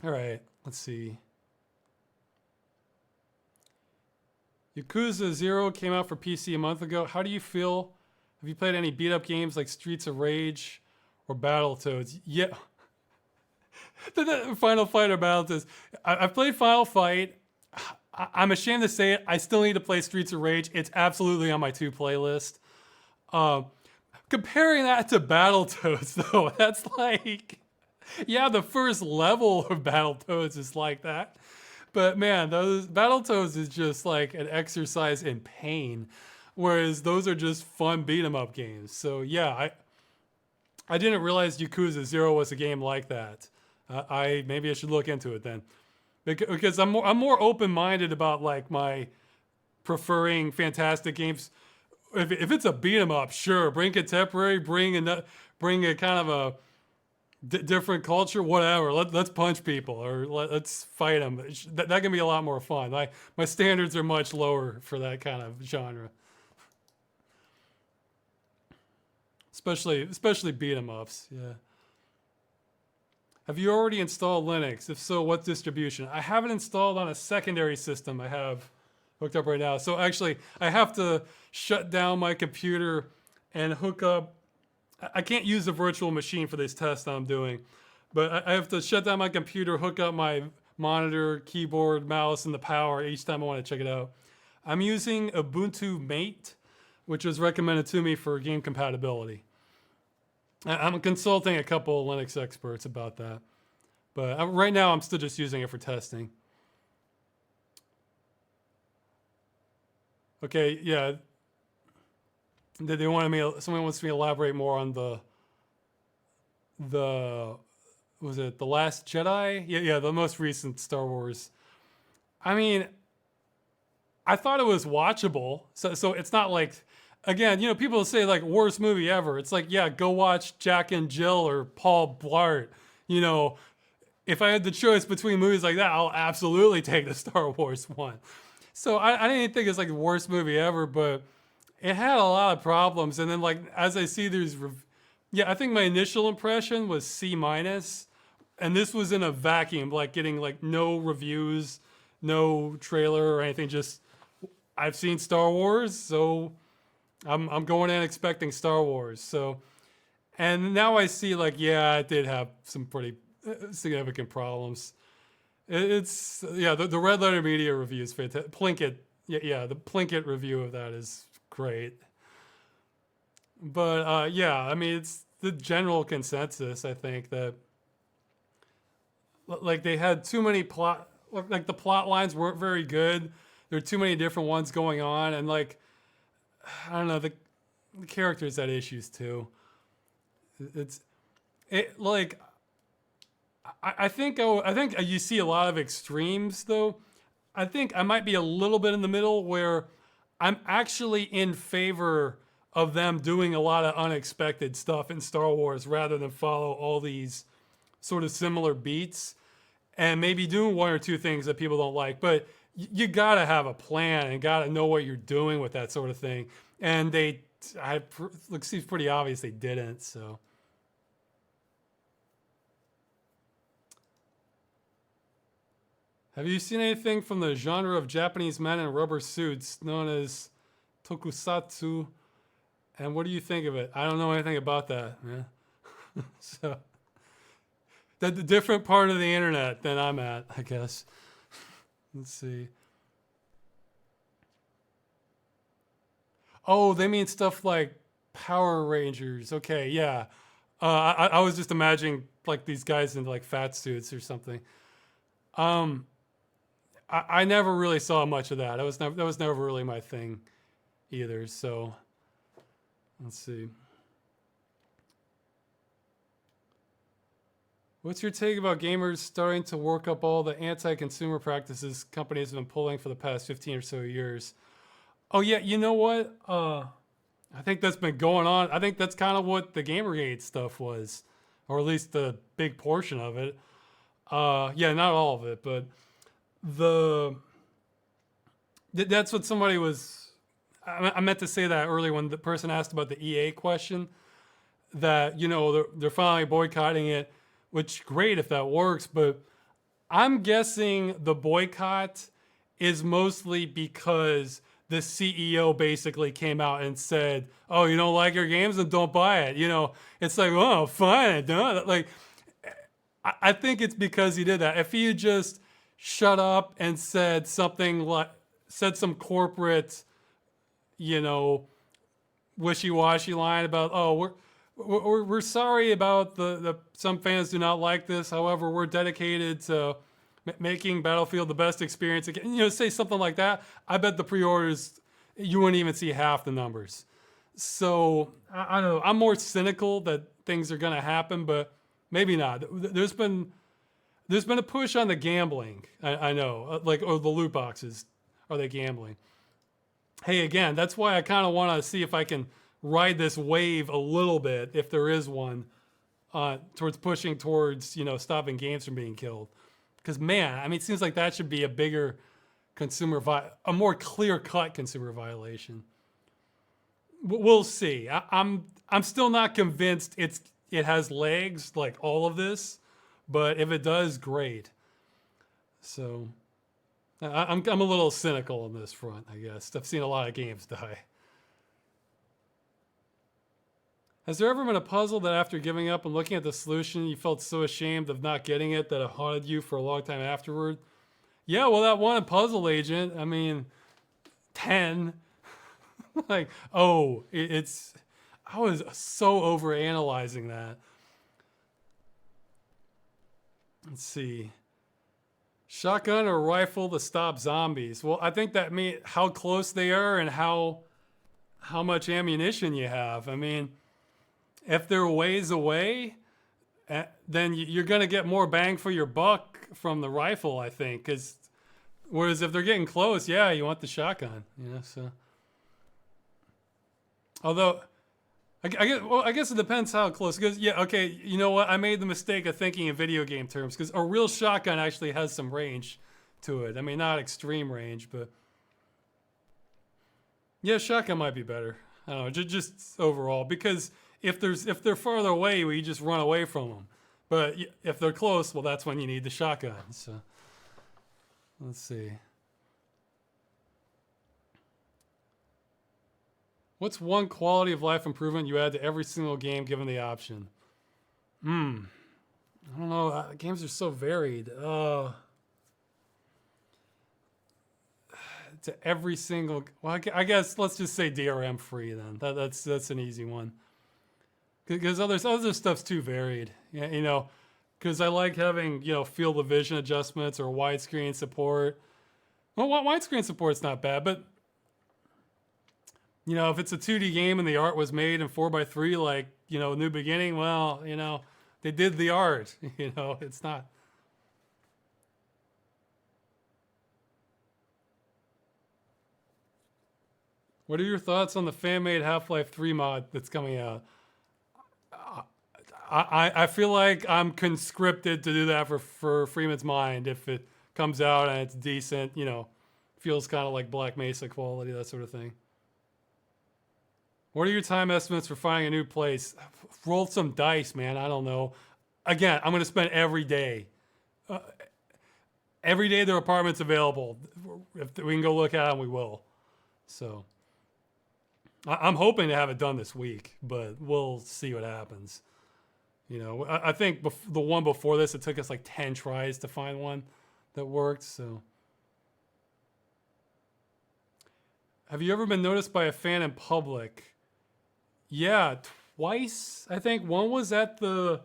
All right, let's see. Yakuza 0 came out for PC a month ago. How do you feel? Have you played any beat-up games like Streets of Rage or Battletoads? Yeah. The Final Fight or Battletoads. I've played Final Fight. I'm ashamed to say it. I still need to play Streets of Rage. It's absolutely on my to playlist. Comparing that to Battletoads, though, that's like, yeah, the first level of Battletoads is like that. But man, those Battletoads is just like an exercise in pain, whereas those are just fun beat 'em up games. So yeah, I didn't realize Yakuza 0 was a game like that. Maybe I should look into it then, because I'm more open minded about like my preferring fantastic games. If it's a beat 'em up, sure, bring contemporary, bring a kind of a different culture, whatever. Let's punch people or let's fight them. That can be a lot more fun. My standards are much lower for that kind of genre, especially beat 'em ups. Yeah. Have you already installed Linux? If so, what distribution? I have it installed on a secondary system I have hooked up right now. So actually, I have to shut down my computer and hook up. I can't use a virtual machine for this test I'm doing, but I have to shut down my computer, hook up my monitor, keyboard, mouse, and the power each time I want to check it out. I'm using Ubuntu Mate, which was recommended to me for game compatibility. I'm consulting a couple Linux experts about that, but right now I'm still just using it for testing. Okay, yeah. They wanted me. Someone wants me to elaborate more on was it The Last Jedi? Yeah, the most recent Star Wars. I mean, I thought it was watchable. So it's not like, again, people say like worst movie ever. It's like, yeah, go watch Jack and Jill or Paul Blart. If I had the choice between movies like that, I'll absolutely take the Star Wars one. So I didn't think it's like the worst movie ever, but it had a lot of problems. And then like as I see I think my initial impression was C minus, and this was in a vacuum, like getting like no reviews, no trailer or anything. Just I've seen Star Wars, so I'm going in expecting Star Wars. So, and now I see like, yeah, it did have some pretty significant problems. The Red Letter Media review is fantastic. Plinkett, the Plinkett review of that is great. But I mean, it's the general consensus, I think, that like they had too many like the plot lines weren't very good. There were too many different ones going on, and like, I don't know, the characters had issues too. It's It like I think you see a lot of extremes though. I think I might be a little bit in the middle where I'm actually in favor of them doing a lot of unexpected stuff in Star Wars rather than follow all these sort of similar beats and maybe doing one or two things that people don't like. But you gotta have a plan and gotta know what you're doing with that sort of thing. And it seems pretty obvious they didn't. So have you seen anything from the genre of Japanese men in rubber suits known as tokusatsu? And what do you think of it? I don't know anything about that, man. So that's a different part of the internet than I'm at, I guess. Let's see. Oh, they mean stuff like Power Rangers. Okay, yeah. I was just imagining like these guys in like fat suits or something. Um, I never really saw much of that. That was never really my thing either. So let's see. What's your take about gamers starting to work up all the anti-consumer practices companies have been pulling for the past 15 or so years? Oh yeah, you know what? I think that's been going on. I think that's kind of what the Gamergate stuff was, or at least the big portion of it. Yeah, not all of it, but the that's what somebody was. I meant to say that earlier when the person asked about the EA question. That they're finally boycotting it, which great if that works. But I'm guessing the boycott is mostly because the CEO basically came out and said, "Oh, you don't like your games, then don't buy it." It's like, "Oh, fine, no." Like, I think it's because he did that. If he had just shut up and said something like, said some corporate, you know, wishy-washy line about, "Oh, we're sorry about the some fans do not like this. However, we're dedicated to making Battlefield the best experience again." Say something like that. I bet the pre-orders you wouldn't even see half the numbers. So I don't know. I'm more cynical that things are going to happen, but maybe not. There's been a push on the gambling. I know, like, or the loot boxes. Are they gambling? Hey, again, that's why I kind of want to see if I can ride this wave a little bit, if there is one, towards pushing towards stopping games from being killed. Because man, I mean, it seems like that should be a bigger a more clear-cut consumer violation. We'll see. I'm still not convinced it has legs like all of this, but if it does, great. So I'm a little cynical on this front, I guess. I've seen a lot of games die. Has there ever been a puzzle that after giving up and looking at the solution, you felt so ashamed of not getting it that it haunted you for a long time afterward? Yeah, well, that one puzzle agent, I mean, 10. Like, oh, I was so over analyzing that. Let's see. Shotgun or rifle to stop zombies? Well, I think that means how close they are and how much ammunition you have. I mean, if they're ways away, then you're going to get more bang for your buck from the rifle, I think. Whereas if they're getting close, yeah, you want the shotgun. So. Although, I guess it depends how close. Because, yeah, okay, you know what? I made the mistake of thinking in video game terms. Because a real shotgun actually has some range to it. I mean, not extreme range, but... Yeah, shotgun might be better. I don't know, just overall. Because if they're farther away, well, you just run away from them. But if they're close, well, that's when you need the shotgun. So, let's see. What's one quality of life improvement you add to every single game given the option? I don't know. Games are so varied. To every single... Well, I guess let's just say DRM free then. That's an easy one. Because other stuff's too varied. Yeah, because I like having, field of vision adjustments or widescreen support. Well, widescreen support's not bad, but if it's a 2D game and the art was made in 4x3, like, New Beginning, well, They did the art. You know, it's not. What are your thoughts on the fan-made Half-Life 3 mod that's coming out? I feel like I'm conscripted to do that for Freeman's Mind if it comes out and it's decent, you know, feels kind of like Black Mesa quality, that sort of thing. What are your time estimates for finding a new place? Roll some dice, man. I don't know. Again, I'm going to spend every day. Every day their apartment's available. If we can go look at them, we will. So I'm hoping to have it done this week, but we'll see what happens. You know, I think the one before this, it took us like 10 tries to find one that worked. So, have you ever been noticed by a fan in public? Yeah, twice. I think one was at the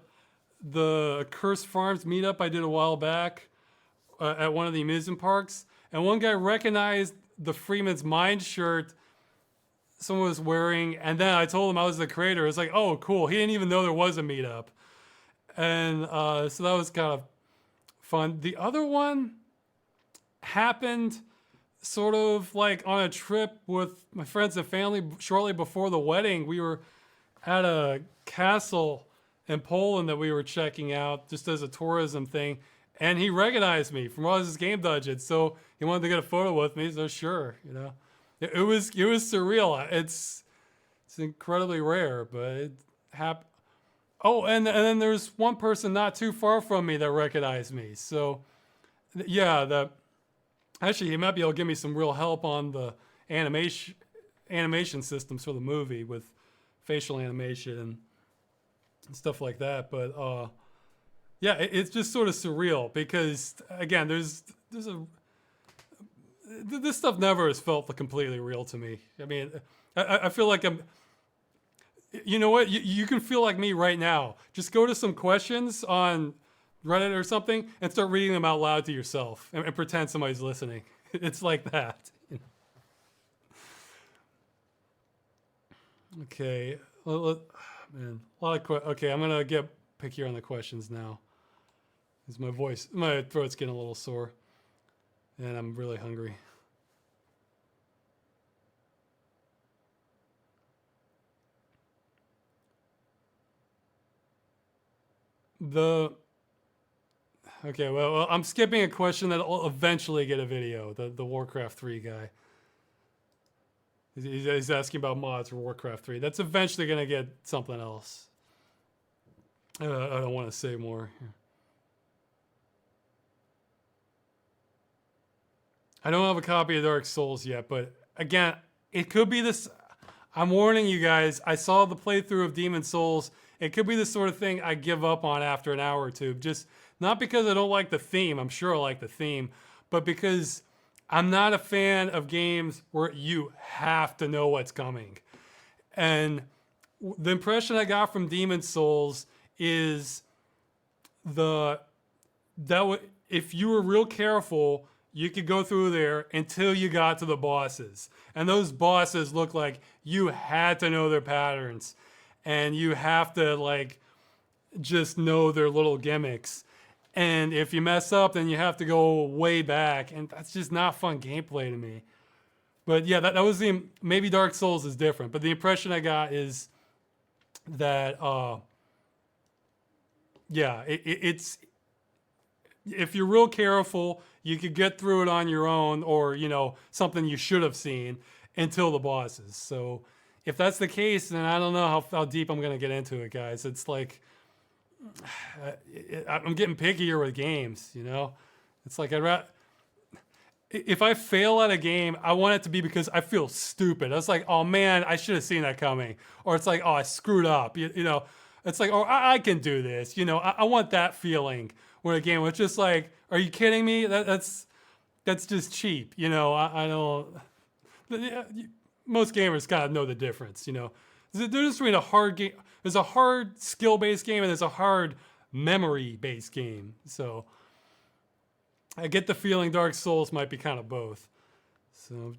Accursed Farms meetup I did a while back at one of the amusement parks, and one guy recognized the Freeman's Mind shirt someone was wearing, and then I told him I was the creator. It's like, oh, cool. He didn't even know there was a meetup, and so that was kind of fun. The other one happened sort of like on a trip with my friends and family shortly before the wedding. We were at a castle in Poland that we were checking out just as a tourism thing, and he recognized me from all his game dungeons. So he wanted to get a photo with me. So sure, you know, it was surreal. It's incredibly rare, but it happened. Oh, and then there's one person not too far from me that recognized me. So yeah, actually he might be able to give me some real help on the animation systems for the movie with facial animation and stuff like that. But yeah, it's just sort of surreal because again, there's this stuff never has felt completely real to me. I mean, I feel like I'm. You know what? You can feel like me right now. Just go to some questions on Reddit or something and start reading them out loud to yourself and pretend somebody's listening. It's like that. Okay. Man, a lot of okay, I'm gonna get pickier on the questions now. Because my throat's getting a little sore, and I'm really hungry. Okay, well, I'm skipping a question that'll eventually get a video. The Warcraft 3 guy. He's asking about mods for Warcraft 3. That's eventually going to get something else. I don't want to say more. I don't have a copy of Dark Souls yet, but again, it could be this. I'm warning you guys. I saw the playthrough of Demon Souls. It could be the sort of thing I give up on after an hour or two. Just not because I don't like the theme. I'm sure I like the theme, but because I'm not a fan of games where you have to know what's coming. And the impression I got from Demon Souls is if you were real careful, you could go through there until you got to the bosses. And those bosses look like you had to know their patterns. And you have to like just know their little gimmicks. And if you mess up, then you have to go way back. And that's just not fun gameplay to me. But yeah, that was maybe Dark Souls is different. But the impression I got is that, yeah, it's, if you're real careful, you could get through it on your own or, you know, something you should have seen until the bosses. So if that's the case, then I don't know how deep I'm going to get into it, guys. It's like, I'm getting pickier with games, you know? It's like if I fail at a game, I want it to be because I feel stupid. I was like, oh man, I should have seen that coming. Or it's like, oh, I screwed up. You know, it's like, oh, I can do this. You know, I want that feeling when a game was just like, are you kidding me? That's just cheap. You know, I don't. Most gamers kind of know the difference. You know, there's between a hard game. There's a hard skill-based game and there's a hard memory-based game. So I get the feeling Dark Souls might be kind of both. So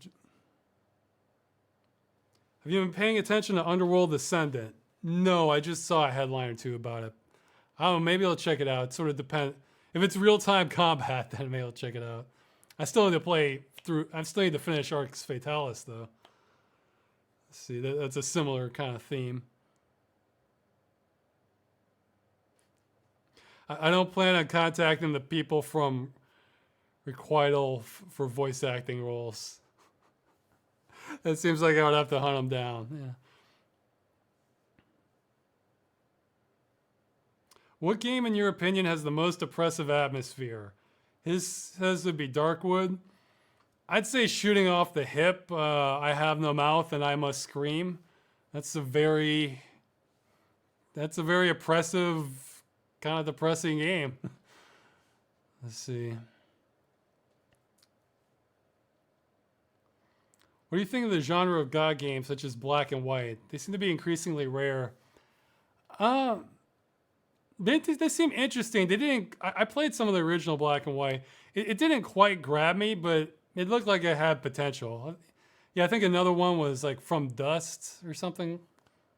have you been paying attention to Underworld Descendant? No, I just saw a headline or two about it. I don't know, maybe I'll check it out. It sort of depend. If it's real-time combat, then maybe I'll check it out. I still need to play through. I still need to finish Arx Fatalis though. Let's see, that's a similar kind of theme. I don't plan on contacting the people from Requital for voice acting roles. It seems like I would have to hunt them down. Yeah. What game, in your opinion, has the most oppressive atmosphere? His says would be Darkwood. I'd say Shooting Off the Hip. I have no mouth and I must scream. That's a very oppressive, kind of depressing game. Let's see. What do you think of the genre of God games such as Black and White? They seem to be increasingly rare. They seem interesting. They didn't. I played some of the original Black and White. It didn't quite grab me, but it looked like it had potential. Yeah, I think another one was like From Dust or something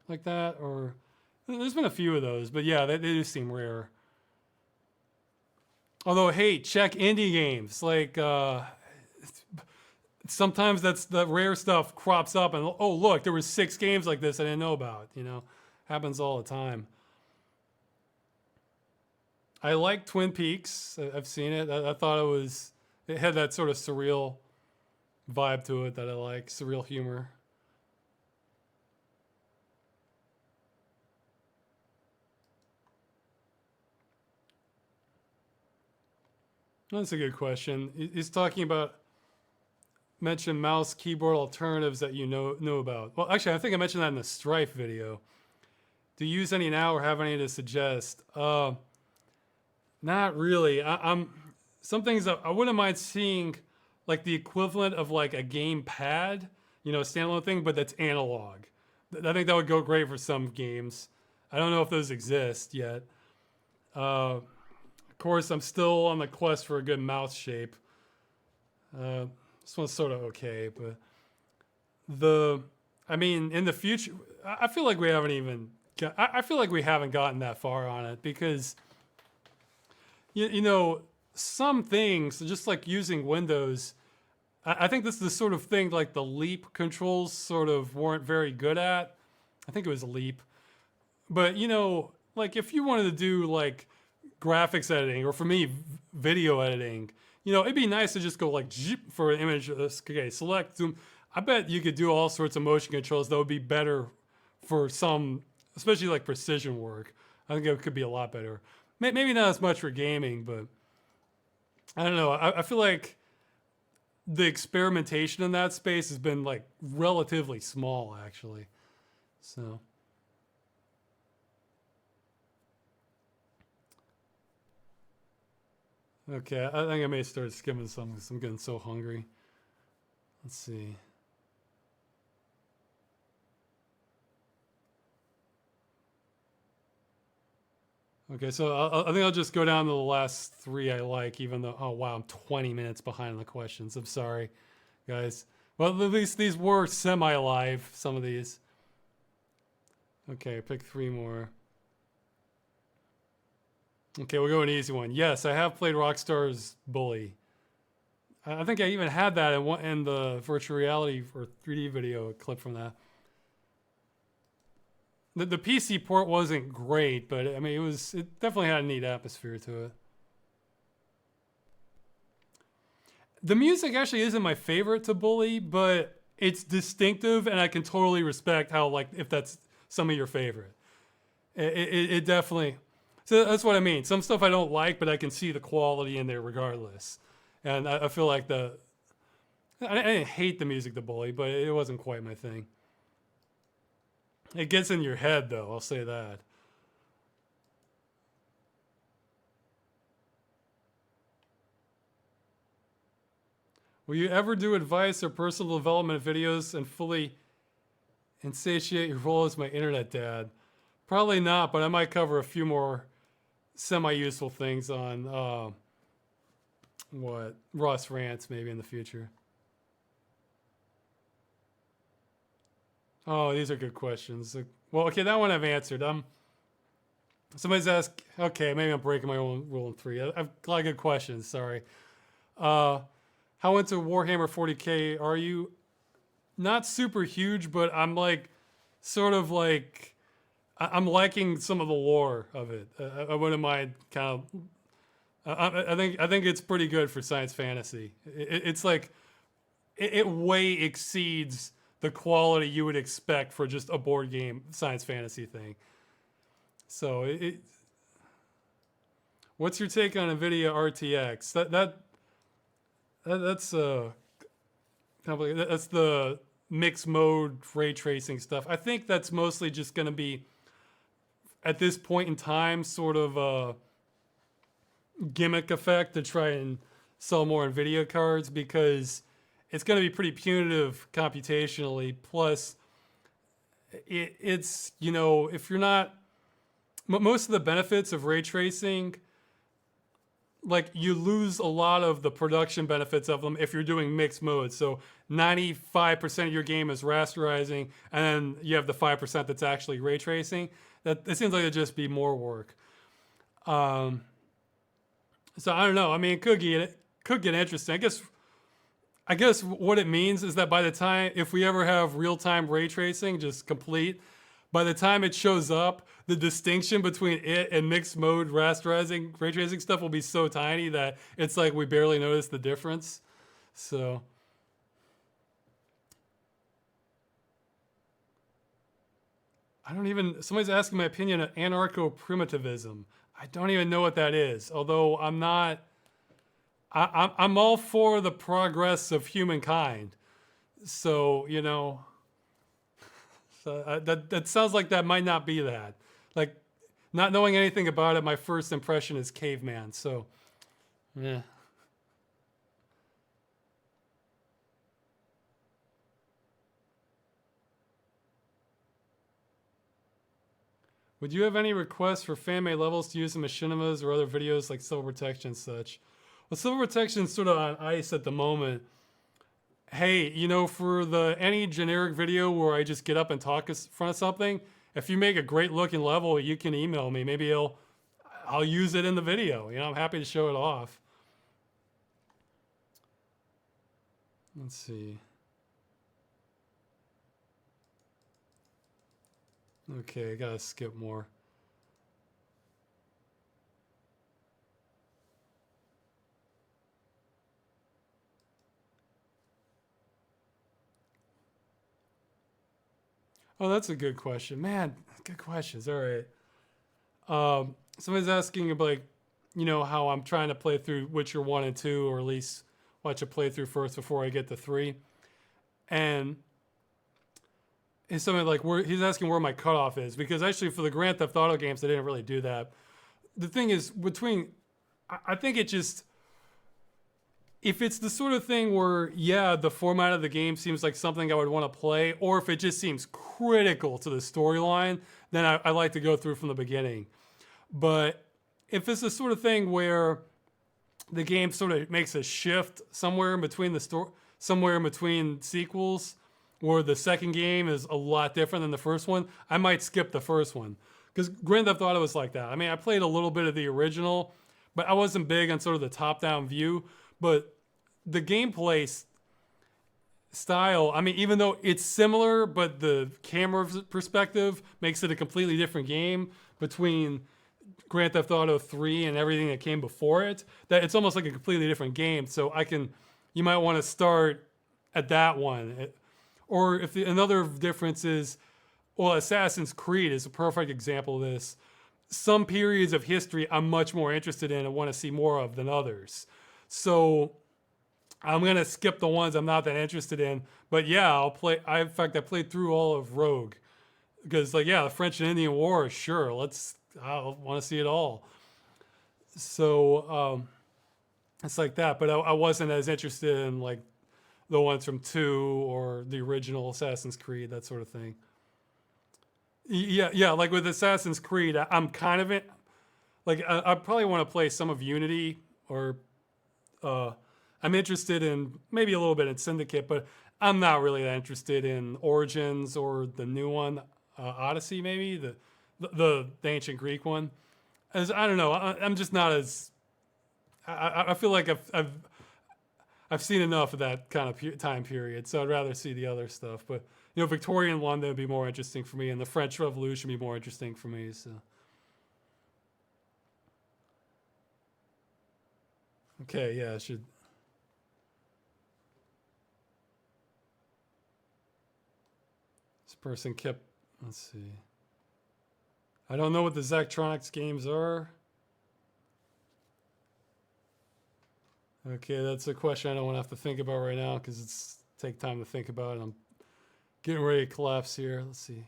like that. Or there's been a few of those, but yeah, they do seem rare. Although, hey, check indie games. Like sometimes that's the rare stuff crops up, and oh look, there was 6 games like this I didn't know about. You know, happens all the time. I like Twin Peaks. I've seen it. I thought it had that sort of surreal vibe to it that I like, surreal humor. That's a good question. He's talking about mention mouse keyboard alternatives that you know about. Well, actually, I think I mentioned that in the Strife video. Do you use any now or have any to suggest? Not really. I'm some things I wouldn't mind seeing, like the equivalent of like a game pad, you know, a standalone thing, but that's analog. I think that would go great for some games. I don't know if those exist yet. Of course, I'm still on the quest for a good mouse shape. This one's sort of okay, but I mean, in the future, I feel like we haven't even. I feel like we haven't gotten that far on it because, you know, some things just like using Windows. I think this is the sort of thing like the Leap controls sort of weren't very good at. I think it was Leap, but you know, like if you wanted to do like graphics editing or for me video editing, you know, it'd be nice to just go like for an image. Okay, select zoom. I bet you could do all sorts of motion controls that would be better for some, especially like precision work. I think it could be a lot better. Maybe not as much for gaming, but I don't know. I feel like the experimentation in that space has been like relatively small, actually. So. Okay, I think I may start skimming some because I'm getting so hungry. Let's see. Okay, so I think I'll just go down to the last 3 I like, even though, oh wow, I'm 20 minutes behind on the questions. I'm sorry, guys. Well, at least these were semi-live, some of these. Okay, pick 3 more. Okay, we'll go an easy one. Yes, I have played Rockstar's Bully. I think I even had that in the virtual reality or 3D video clip from that. The PC port wasn't great, but I mean it definitely had a neat atmosphere to it. The music actually isn't my favorite to Bully, but it's distinctive, and I can totally respect how, like, if that's some of your favorite. It definitely. So that's what I mean. Some stuff I don't like, but I can see the quality in there regardless. And I feel like I didn't hate the music to Bully, but it wasn't quite my thing. It gets in your head, though, I'll say that. Will you ever do advice or personal development videos and fully insatiate your role as my internet dad? Probably not, but I might cover a few more semi-useful things on Ross Rants maybe in the future. Oh, these are good questions. Well, okay, that one I've answered. Somebody's asked. Okay, maybe I'm breaking my own rule in three. I've a lot of good questions. Sorry. Uh, how into Warhammer 40k are you? Not super huge, but I'm like, sort of like, I'm liking some of the lore of it. I wouldn't mind kind of. I think it's pretty good for science fantasy. It's like it way exceeds the quality you would expect for just a board game science fantasy thing. So what's your take on Nvidia RTX? That's that's the mixed mode ray tracing stuff. I think that's mostly just going to be at this point in time sort of a gimmick effect to try and sell more Nvidia cards because it's going to be pretty punitive computationally. Plus, it's if you're not most of the benefits of ray tracing, like you lose a lot of the production benefits of them if you're doing mixed modes. So 95% of your game is rasterizing, and then you have the 5% that's actually ray tracing. That it seems like it'd just be more work. Um, so I don't know. I mean, it could get interesting. I guess what it means is that by the time if we ever have real time ray tracing, just complete, by the time it shows up, the distinction between it and mixed mode rasterizing ray tracing stuff will be so tiny that it's like we barely notice the difference. So I don't even. Somebody's asking my opinion on anarcho primitivism. I don't even know what that is. Although I'm not. I'm all for the progress of humankind. So that sounds like that might not be that. Like not knowing anything about it, my first impression is caveman. So yeah. Would you have any requests for fan made levels to use in machinimas or other videos like Civil Protection and such? Well, Civil Protection's sort of on ice at the moment. Hey, for the any generic video where I just get up and talk in front of something, if you make a great looking level, you can email me. Maybe I'll use it in the video. I'm happy to show it off. Let's see. Okay, I gotta skip more. Oh, that's a good question, man. Good questions. All right. Somebody's asking about how I'm trying to play through Witcher 1 and 2, or at least watch a playthrough first before I get to 3. And it's something like where he's asking where my cutoff is because actually for the Grand Theft Auto games, they didn't really do that. The thing is, I think it just if it's the sort of thing where yeah, the format of the game seems like something I would want to play, or if it just seems critical to the storyline, then I like to go through from the beginning. But if it's the sort of thing where the game sort of makes a shift somewhere in between somewhere in between sequels, where the second game is a lot different than the first one, I might skip the first one because Grand Theft Auto was like that. I mean, I played a little bit of the original, but I wasn't big on sort of the top-down view. But the gameplay style, I mean, even though it's similar, but the camera perspective makes it a completely different game between Grand Theft Auto 3 and everything that came before it, that it's almost like a completely different game. So you might want to start at that one. Or another difference is, well, Assassin's Creed is a perfect example of this. Some periods of history I'm much more interested in and want to see more of than others. So I'm gonna skip the ones I'm not that interested in. But yeah, I'll play. In fact, I played through all of Rogue because, like, yeah, the French and Indian War, sure. I want to see it all. So it's like that. But I wasn't as interested in like the ones from 2 or the original Assassin's Creed, that sort of thing. Yeah. Like with Assassin's Creed, I'm kind of it. Like I probably want to play some of Unity or uh, I'm interested in maybe a little bit in Syndicate, but I'm not really that interested in Origins or the new one, Odyssey maybe The ancient Greek one. As I don't know, I'm just not as. I feel like I've seen enough of that kind of time period, so I'd rather see the other stuff. But Victorian London would be more interesting for me, and the French Revolution would be more interesting for me. So okay, yeah, I should. This person kept. Let's see. I don't know what the Zachtronics games are. Okay, that's a question I don't want to have to think about right now because it's take time to think about it. I'm getting ready to collapse here. Let's see.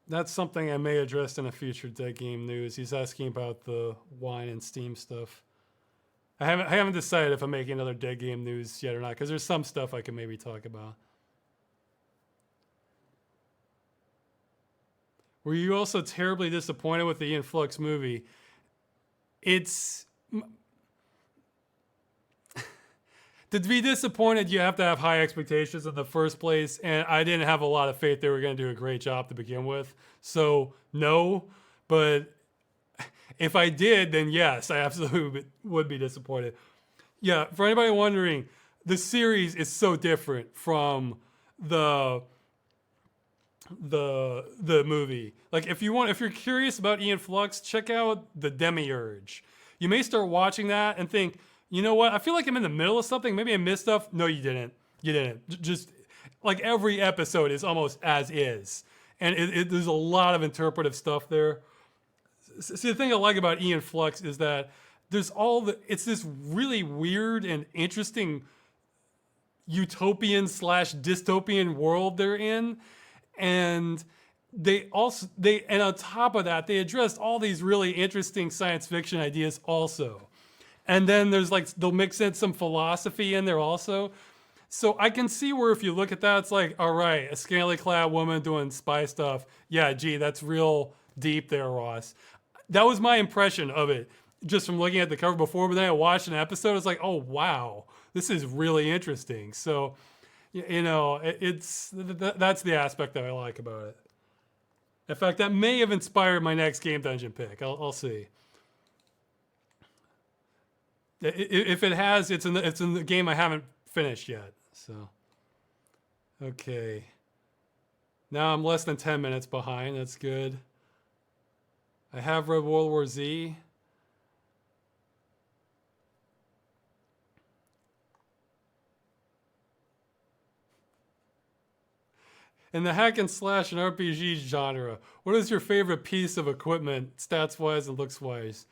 That's something I may address in a future Dead Game News. He's asking about the wine and Steam stuff. I haven't decided if I'm making another Dead Game News yet or not because there's some stuff I can maybe talk about. Were you also terribly disappointed with the Ian Flux movie? It's to be disappointed, you have to have high expectations in the first place, and I didn't have a lot of faith they were going to do a great job to begin with. So no, but if I did, then yes, I absolutely would be disappointed. Yeah, for anybody wondering, the series is so different from the the movie. Like if you're curious about Ian Flux, check out the Demiurge. You may start watching that and think, you know what? I feel like I'm in the middle of something. Maybe I missed stuff. No, you didn't. You didn't. Just like every episode is almost as is, and there's a lot of interpretive stuff there. See, the thing I like about Ian Flux is that it's this really weird and interesting utopian slash dystopian world they're in, and and on top of that they addressed all these really interesting science fiction ideas also, and then there's like they'll mix in some philosophy in there also. So I can see where if you look at that, it's like, all right, a scantily clad woman doing spy stuff. Yeah, gee, that's real deep there, Ross. That was my impression of it just from looking at the cover before, but then I watched an episode. It's like, oh wow, this is really interesting. So that's the aspect that I like about it. In fact, that may have inspired my next game dungeon pick. I'll see. If it has, it's in the game I haven't finished yet. So okay, now I'm less than 10 minutes behind. That's good. I have read World War Z. In the hack and slash and RPG genre, what is your favorite piece of equipment, stats wise and looks wise?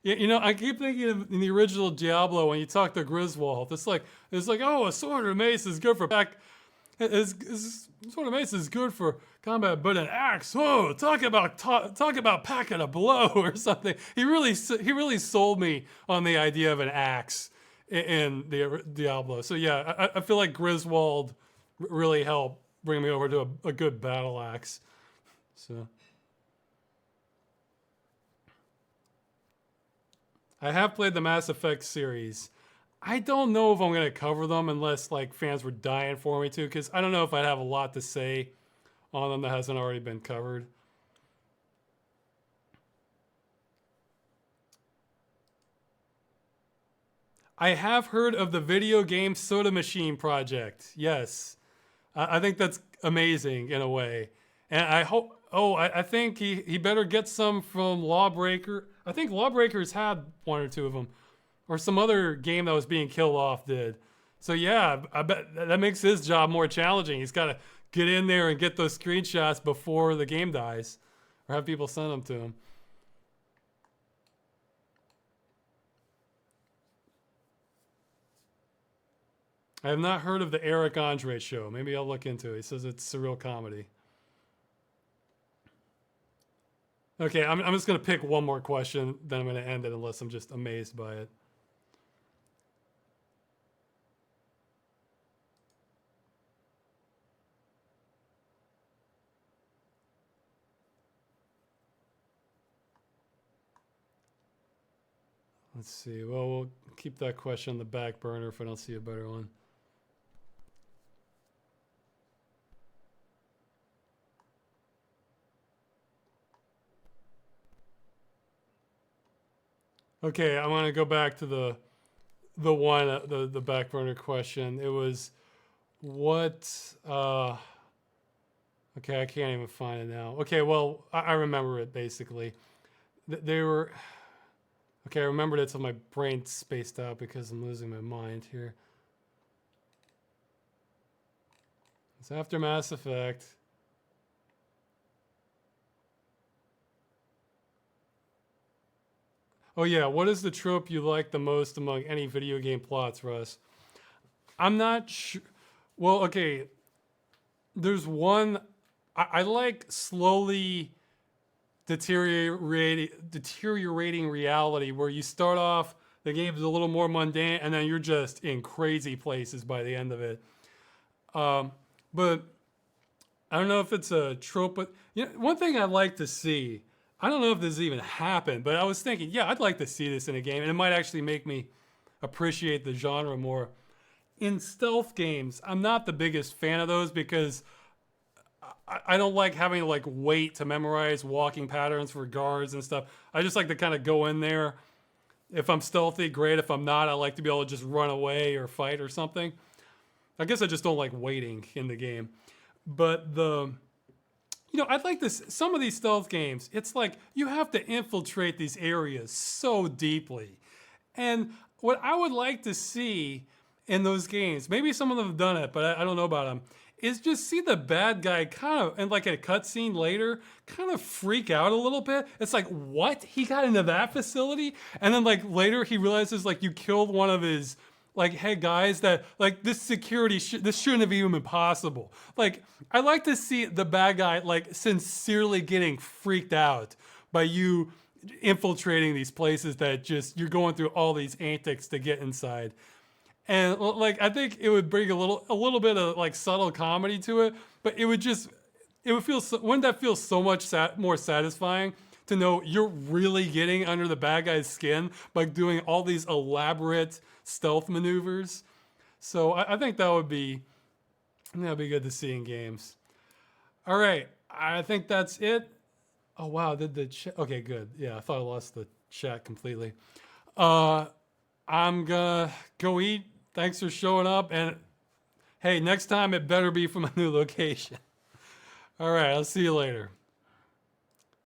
I keep thinking of in the original Diablo when you talk to Griswold, it's like, oh, a sword or mace is good for back. Sword or mace is good for combat, but an axe, oh, talk about packing a blow or something. He really sold me on the idea of an axe in the Diablo. So yeah, I feel like Griswold really helped bring me over to a good battle axe. So I have played the Mass Effect series. I don't know if I'm gonna cover them unless like fans were dying for me to, because I don't know if I'd have a lot to say on them that hasn't already been covered. I have heard of the video game Soda Machine project. Yes, I think that's amazing in a way, and I hope. Oh, I think he better get some from Lawbreaker. I think Lawbreaker's had one or two of them, or some other game that was being killed off did. So yeah, I bet that makes his job more challenging. He's got to get in there and get those screenshots before the game dies, or have people send them to him. I have not heard of the Eric Andre show. Maybe I'll look into it. He says it's surreal comedy. Okay, I'm just going to pick one more question, then I'm going to end it unless I'm just amazed by it. Let's see. Well, we'll keep that question on the back burner if I don't see a better one. Okay, I want to go back to the one the back burner question. It was what okay, I can't even find it now. Okay, well, I remember it basically. They were okay, I remembered it till my brain spaced out because I'm losing my mind here. It's after Mass Effect. Oh yeah, what is the trope you like the most among any video game plots, Russ? I'm not sure. Well, okay, there's one I like slowly deteriorating reality where you start off the game is a little more mundane and then you're just in crazy places by the end of it. But I don't know if it's a trope, but you know, one thing I'd like to see, I don't know if this even happened, but I was thinking, yeah, I'd like to see this in a game, and it might actually make me appreciate the genre more. In stealth games, I'm not the biggest fan of those because I don't like having to like wait to memorize walking patterns for guards and stuff. I just like to kind of go in there. If I'm stealthy, great. If I'm not, I like to be able to just run away or fight or something. I guess I just don't like waiting in the game. But I'd like this. Some of these stealth games, it's like you have to infiltrate these areas so deeply. And what I would like to see in those games, maybe some of them have done it, but I don't know about them, is just see the bad guy kind of, and like a cutscene later, kind of freak out a little bit. It's like, what? He got into that facility? And then like later he realizes like you killed one of his, like, hey guys, that like this security, this shouldn't have even been possible. Like, I like to see the bad guy like sincerely getting freaked out by you infiltrating these places that just you're going through all these antics to get inside. And like I think it would bring a little bit of like subtle comedy to it, but it would feel wouldn't that feel so much more satisfying to know you're really getting under the bad guy's skin by doing all these elaborate stealth maneuvers. So I think that'd be good to see in games. All right, I think that's it. Oh wow, did the chat? Okay, good. Yeah, I thought I lost the chat completely. Uh, I'm gonna go eat. Thanks for showing up, and hey, next time it better be from a new location. All right, I'll see you later.